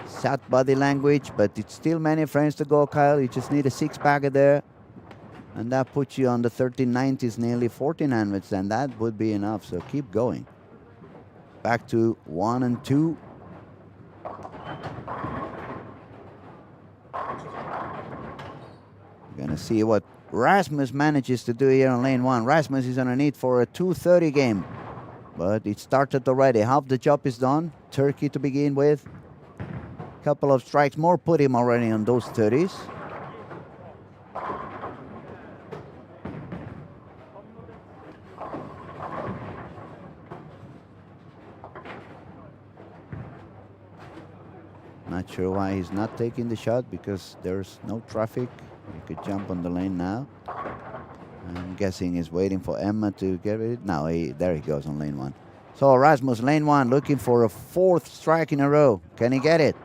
Sad body language, but it's still many frames to go, Kyle. You just need a 6-bagger there. And that puts you on the 1390s, nearly 1400s, and that would be enough. So keep going. Back to 1 and 2. We're going to see what Rasmus manages to do here on lane 1. Rasmus is on a need for a 230 game. But it started already. Half the job is done. Turkey to begin with. Couple of strikes more put him already on those 30s. Not sure why he's not taking the shot, because there's no traffic. He could jump on the lane now. I'm guessing he's waiting for Emma to get it. No, there he goes on lane 1. So Rasmus, lane 1, looking for a 4th strike in a row. Can he get it?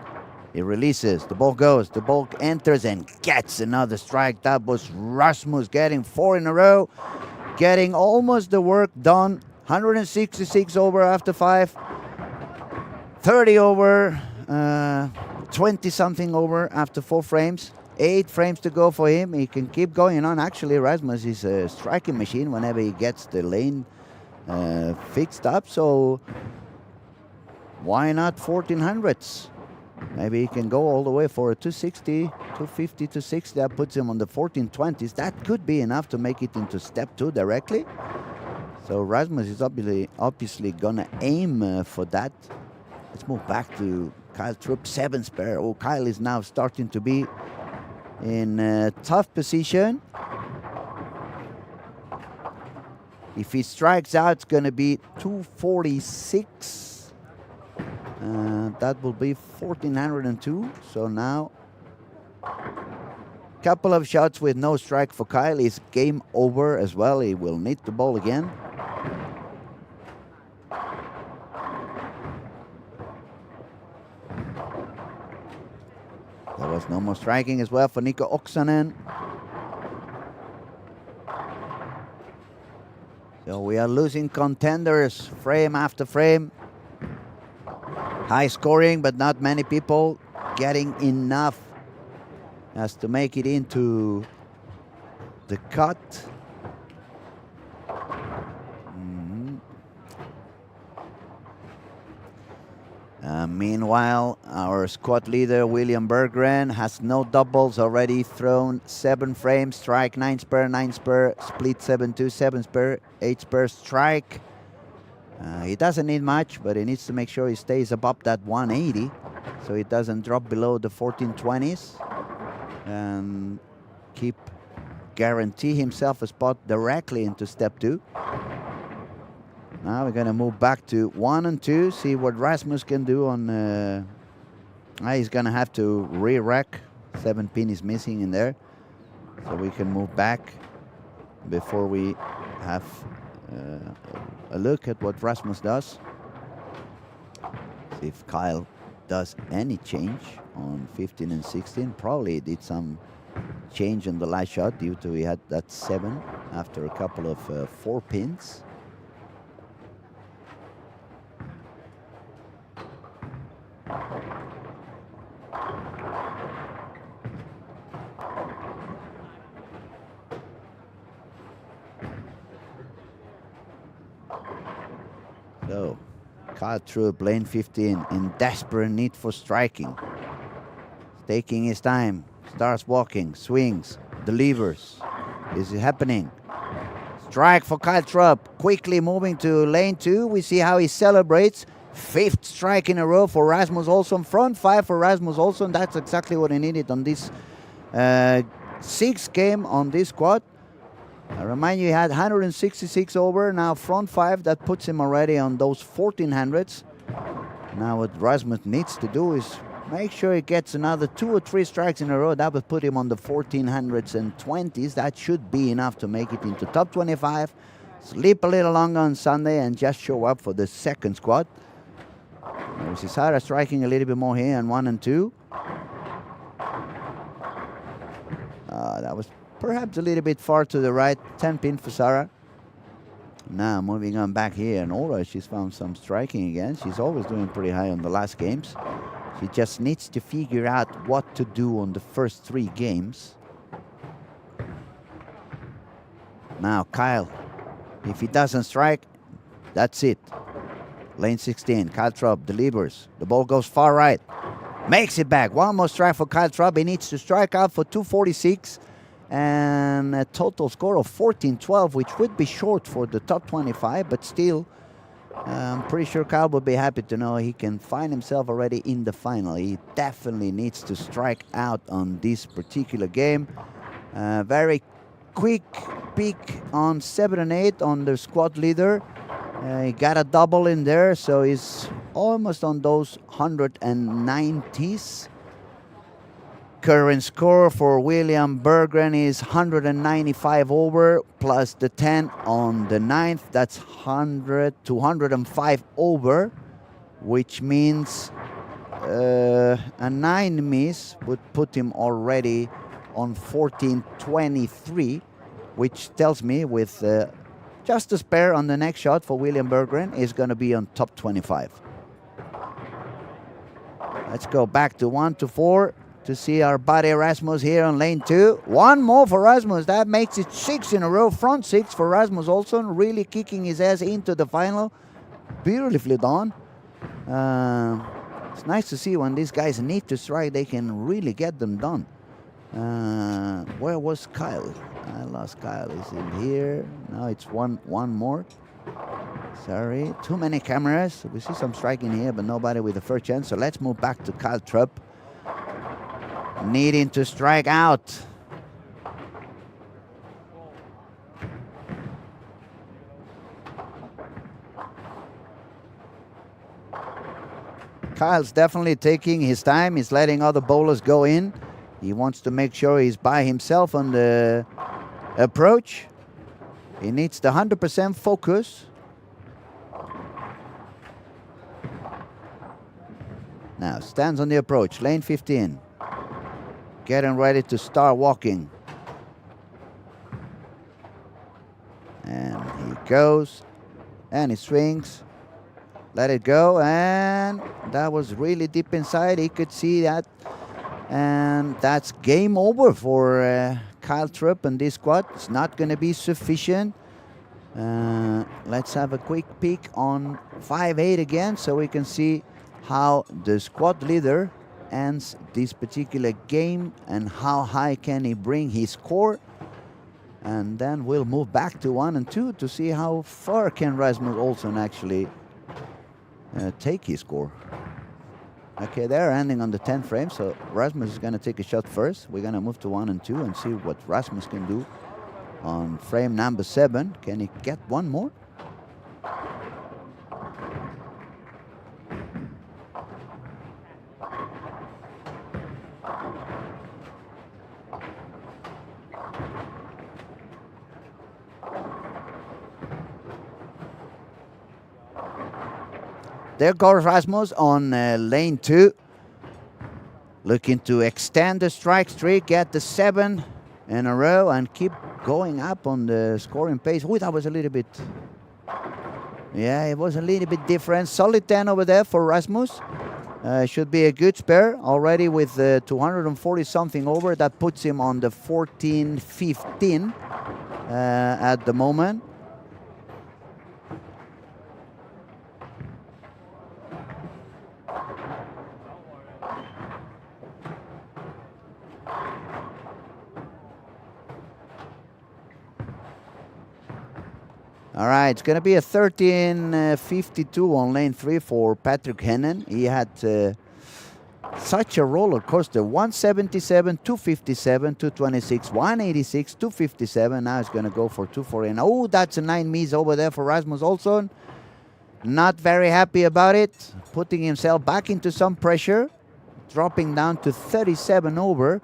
He releases, the ball goes, the ball enters and gets another strike. That was Rasmus getting 4 in a row, getting almost the work done. 166 over after 5, 30 over, 20-something over after 4 frames. 8 frames to go for him. He can keep going on. Actually, Rasmus is a striking machine whenever he gets the lane fixed up. So why not 1400s? Maybe he can go all the way for a 260, 250, 260. That puts him on the 1420s. That could be enough to make it into step 2 directly. So Rasmus is obviously gonna aim for that. Let's move back to Kyle Troop, 7 spare. Oh, Kyle is now starting to be in a tough position. If he strikes out, it's gonna be 246. That will be 1402. So now, couple of shots with no strike for Kyle is game over as well. He will need the ball again. There was no more striking as well for Nico Oksanen. So we are losing contenders frame after frame. High scoring, but not many people getting enough as to make it into the cut. Meanwhile, our squad leader, William Berggren, has no doubles, already thrown 7 frames, strike 9 spare, 9 spare, split 7-2, 7 spare, 8 spare strike. He doesn't need much, but he needs to make sure he stays above that 180 so he doesn't drop below the 1420s and guarantee himself a spot directly into step 2. Now we're going to move back to 1 and 2, see what Rasmus can do on... he's going to have to re-rack. 7 pin is missing in there. So we can move back before we have a look at what Rasmus does. See if Kyle does any change on 15 and 16. Probably did some change on the last shot due to he had that 7 after a couple of 4 pins. So, Kyle Troop, lane 15, in desperate need for striking. Taking his time, starts walking, swings, delivers. This is happening. Strike for Kyle Troop, quickly moving to lane 2. We see how he celebrates. 5th strike in a row for Rasmus Olsson. Front 5 for Rasmus Olsson. That's exactly what he needed on this 6th game on this squad. I remind you, he had 166 over. Now front 5, that puts him already on those 1400s. Now what Rasmus needs to do is make sure he gets another 2 or 3 strikes in a row. That would put him on the 1400s and 20s. That should be enough to make it into top 25. Sleep a little longer on Sunday and just show up for the 2nd squad. There's Sara striking a little bit more here on 1 and 2. That was perhaps a little bit far to the right. 10 pin for Sara. Now moving on back here, and Ola, she's found some striking again. She's always doing pretty high on the last games. She just needs to figure out what to do on the first 3 games. Now Kyle, if he doesn't strike, that's it. Lane 16, Kyle Troop delivers. The ball goes far right. Makes it back. One more strike for Kyle Troop. He needs to strike out for 246. And a total score of 14-12, which would be short for the top 25, but still, I'm pretty sure Kyle would be happy to know he can find himself already in the final. He definitely needs to strike out on this particular game. Very quick peek on 7 and 8 on the squad leader. He got a double in there, so he's almost on those 190s. Current score for William Berggren is 195 over plus the 10 on the 9th. That's 205 over, which means a 9 miss would put him already on 1423, which tells me with just a spare on the next shot for William Berggren is going to be on top 25. Let's go back to 1 to 4. To see our buddy Rasmus here on lane 2. One more for Rasmus. That makes it 6 in a row. Front 6 for Rasmus Olsson. Really kicking his ass into the final. Beautifully done. It's nice to see when these guys need to strike, they can really get them done. Where was Kyle? I lost Kyle. Is he here? No, it's one more. Sorry, too many cameras. We see some striking here, but nobody with the first chance. So let's move back to Kyle Trupp. Needing to strike out. Kyle's definitely taking his time. He's letting other bowlers go in. He wants to make sure he's by himself on the approach. He needs the 100% focus. Now stands on the approach, lane 15. Getting ready to start walking. And he goes, and he swings. Let it go, and that was really deep inside. He could see that. And that's game over for Kyle Trupp and this squad. It's not going to be sufficient. Let's have a quick peek on 5-8 again so we can see how the squad leader ends this particular game and how high can he bring his score. And then we'll move back to 1 and 2 to see how far can Rasmus Olsson actually take his score. Okay, they're ending on the 10th frame, so Rasmus is going to take a shot first. We're going to move to 1 and 2 and see what Rasmus can do on frame number 7. Can he get one more? There goes Rasmus on lane 2. Looking to extend the strike streak, get the 7 in a row and keep going up on the scoring pace. Oh, that was a little bit... Yeah, it was a little bit different. Solid 10 over there for Rasmus. Should be a good spare already with 240 something over. That puts him on the 14-15 at the moment. All right, it's going to be a 13.52 on lane 3 for Patrick Hennen. He had such a roller coaster. 177, 257, 226, 186, 257. Now he's going to go for 240. Oh, that's a 9 miss over there for Rasmus Olsson. Not very happy about it. Putting himself back into some pressure. Dropping down to 37 over.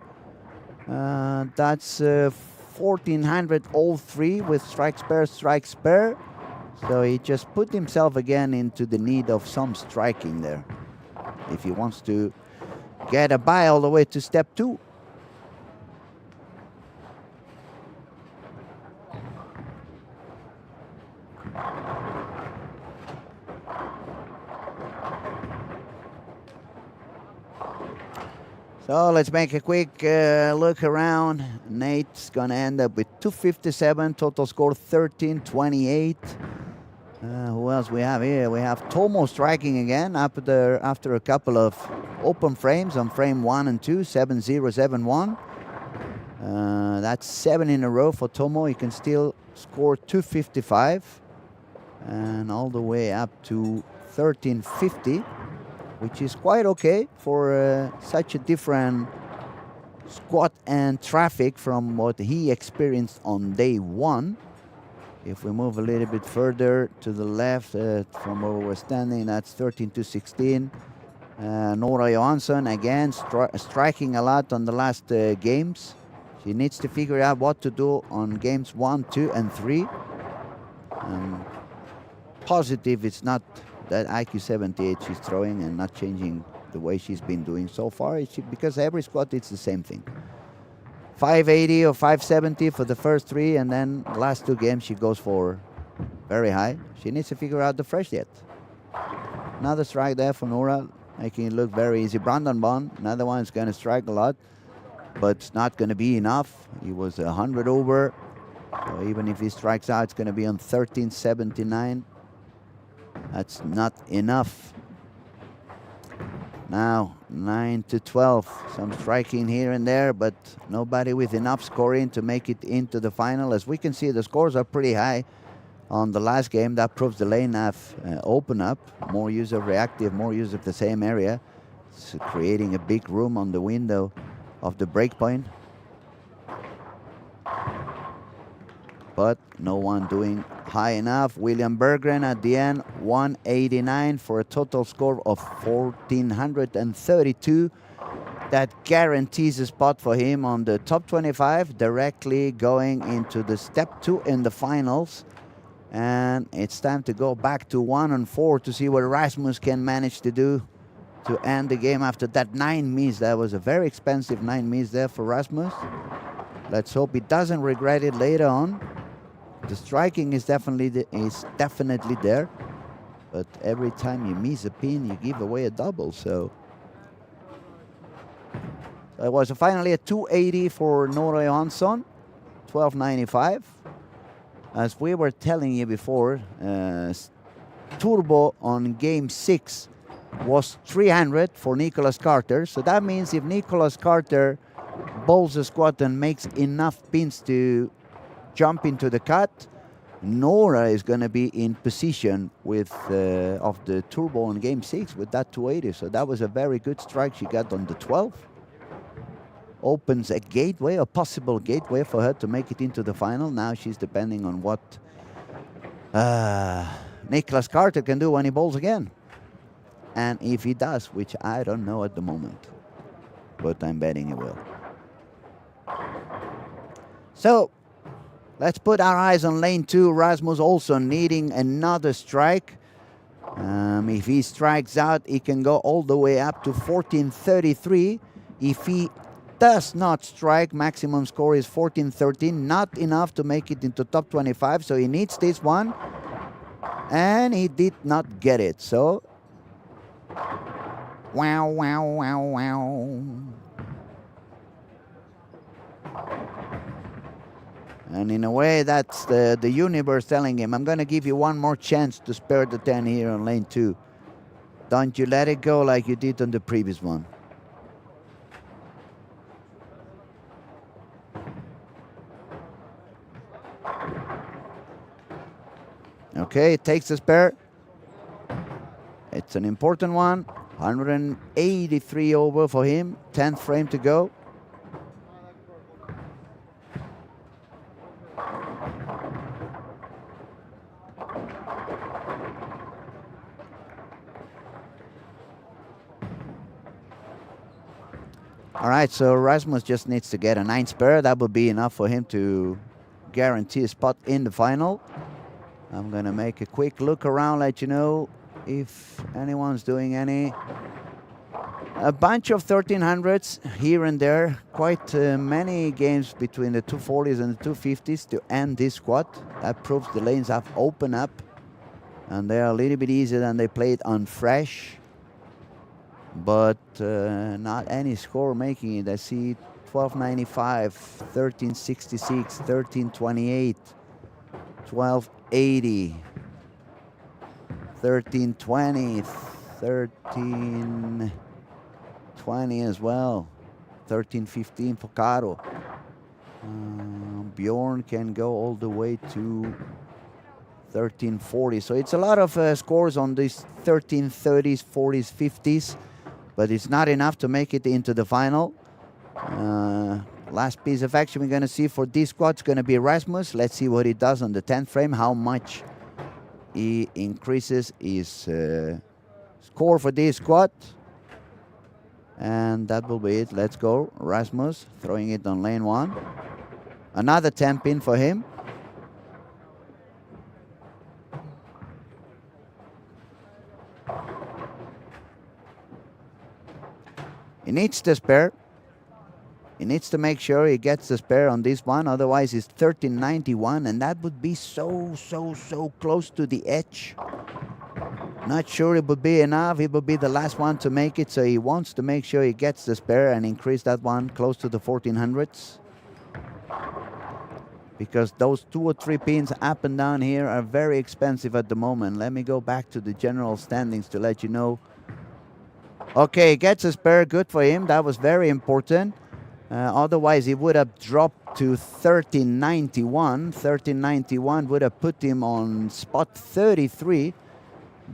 That's 1403 with strike spare. So he just put himself again into the need of some striking there if he wants to get a bye all the way to step 2. So let's make a quick look around. Nate's going to end up with 257, total score 1328. Who else we have here? We have Tomo striking again after a couple of open frames on frame 1 and 2, 7071. That's 7 in a row for Tomo. He can still score 255 and all the way up to 1350. Which is quite okay for such a different squad and traffic from what he experienced on day 1. If we move a little bit further to the left from where we're standing, that's 13 to 16. Nora Johansson again striking a lot on the last games. She needs to figure out what to do on games 1, 2, and 3. Positive it's not that IQ 78 she's throwing and not changing the way she's been doing so far. Because every squad it's the same thing. 580 or 570 for the first 3, and then the last 2 games she goes for very high. She needs to figure out the fresh yet. Another strike there for Nora, making it look very easy. Brandon Bond, another one is going to strike a lot, but it's not going to be enough. He was 100 over, so even if he strikes out, it's going to be on 1379. That's not enough. Now 9-12. Some striking here and there, but nobody with enough scoring to make it into the final. As we can see, the scores are pretty high on the last game. That proves the lane have opened up. More use of reactive, more use of the same area. It's creating a big room on the window of the breakpoint. But no one doing high enough. William Berggren at the end, 189 for a total score of 1,432. That guarantees a spot for him on the top 25, directly going into the step 2 in the finals. And it's time to go back to 1-4 to see what Rasmus can manage to do to end the game after that 9 miss. That was a very expensive 9 miss there for Rasmus. Let's hope he doesn't regret it later on. The striking is definitely there, but every time you miss a pin, you give away a double. So it was finally a 280 for Nora Johansson, 1295. As we were telling you before, Turbo on game 6 was 300 for Nicholas Carter. So that means if Nicholas Carter bowls a squat and makes enough pins to jump into the cut, Nora is going to be in position with of the Turbo on game 6 with that 280. So that was a very good strike she got on the 12. Opens a gateway, a possible gateway for her to make it into the final. Now she's depending on what Nicholas Carter can do when he bowls again. And if he does, which I don't know at the moment, but I'm betting he will. So let's put our eyes on lane 2. Rasmus also needing another strike. If he strikes out, he can go all the way up to 1433. If he does not strike, maximum score is 1413. Not enough to make it into top 25, so he needs this one. And he did not get it, so wow, wow, wow, wow. And in a way, that's the universe telling him, I'm going to give you one more chance to spare the 10 here on lane 2. Don't you let it go like you did on the previous one. Okay, it takes the spare. It's an important one. 183 over for him. 10th frame to go. All right, so Rasmus just needs to get a 9 spare. That would be enough for him to guarantee a spot in the final. I'm going to make a quick look around, let you know if anyone's doing any. A bunch of 1300s here and there. Quite many games between the 240s and the 250s to end this squad. That proves the lanes have opened up. And they're a little bit easier than they played on fresh. But not any score making it. I see 1295, 1366, 1328, 1280, 1320, 1320 as well, 1315 for Caro. Bjorn can go all the way to 1340. So it's a lot of scores on these 1330s, 40s, 50s, but it's not enough to make it into the final. Last piece of action we're going to see for this squad is going to be Rasmus. Let's see what he does on the 10th frame, how much he increases his score for this squad. And that will be it. Let's go. Rasmus throwing it on lane 1. Another 10 pin for him. He needs the spare. He needs to make sure he gets the spare on this one. Otherwise, it's 1391, and that would be so close to the edge. Not sure it would be enough. It would be the last one to make it, so he wants to make sure he gets the spare and increase that one close to the 1400s. Because those 2 or 3 pins up and down here are very expensive at the moment. Let me go back to the general standings to let you know Okay, gets a spare. Good for him. That was very important. Otherwise, he would have dropped to 1391. 1391 would have put him on spot 33.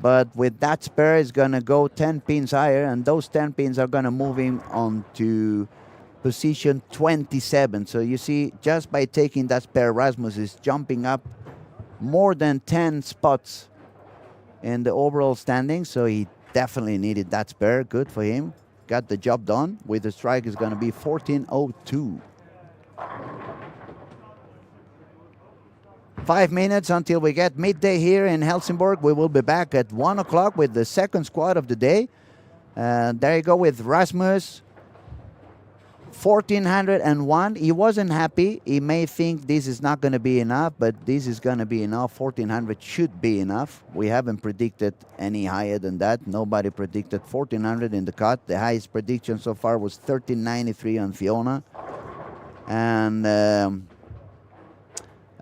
But with that spare, he's going to go 10 pins higher, and those 10 pins are going to move him on to position 27. So you see, just by taking that spare, Rasmus is jumping up more than 10 spots in the overall standing. So he definitely needed that spare. Good for him. Got the job done. With the strike, is going to be 14:02. 5 minutes until we get midday here in Helsingborg. We will be back at 1 o'clock with the second squad of the day. There you go with Rasmus. 1401. He wasn't happy. He may think this is not going to be enough, but this is going to be enough. 1400 should be enough. We haven't predicted any higher than that. Nobody predicted 1400 in the cut. The highest prediction so far was 1393 on Fiona. And a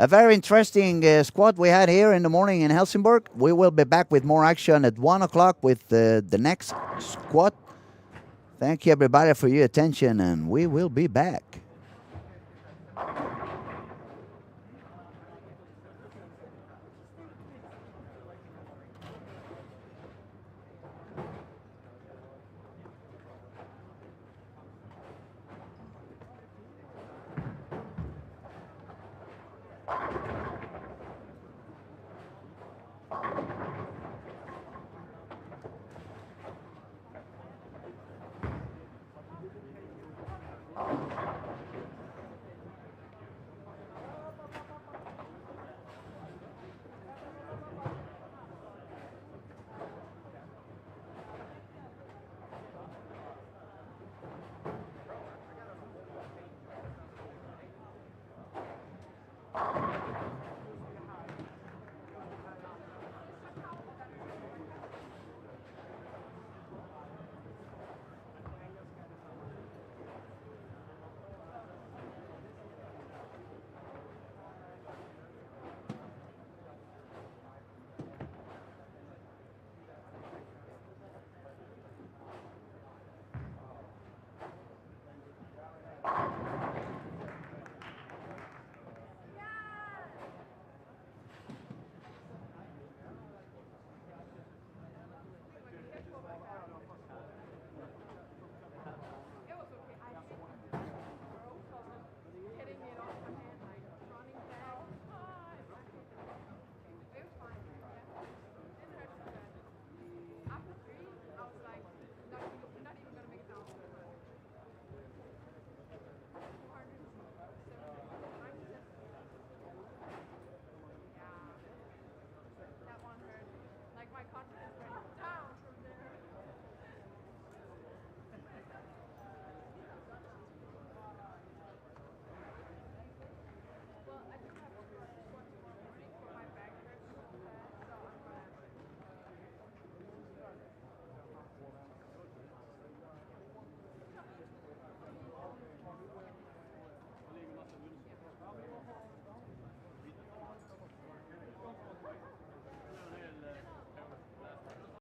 very interesting squad we had here in the morning in Helsingborg. We will be back with more action at 1 o'clock with the next squad. Thank you, everybody, for your attention, and we will be back.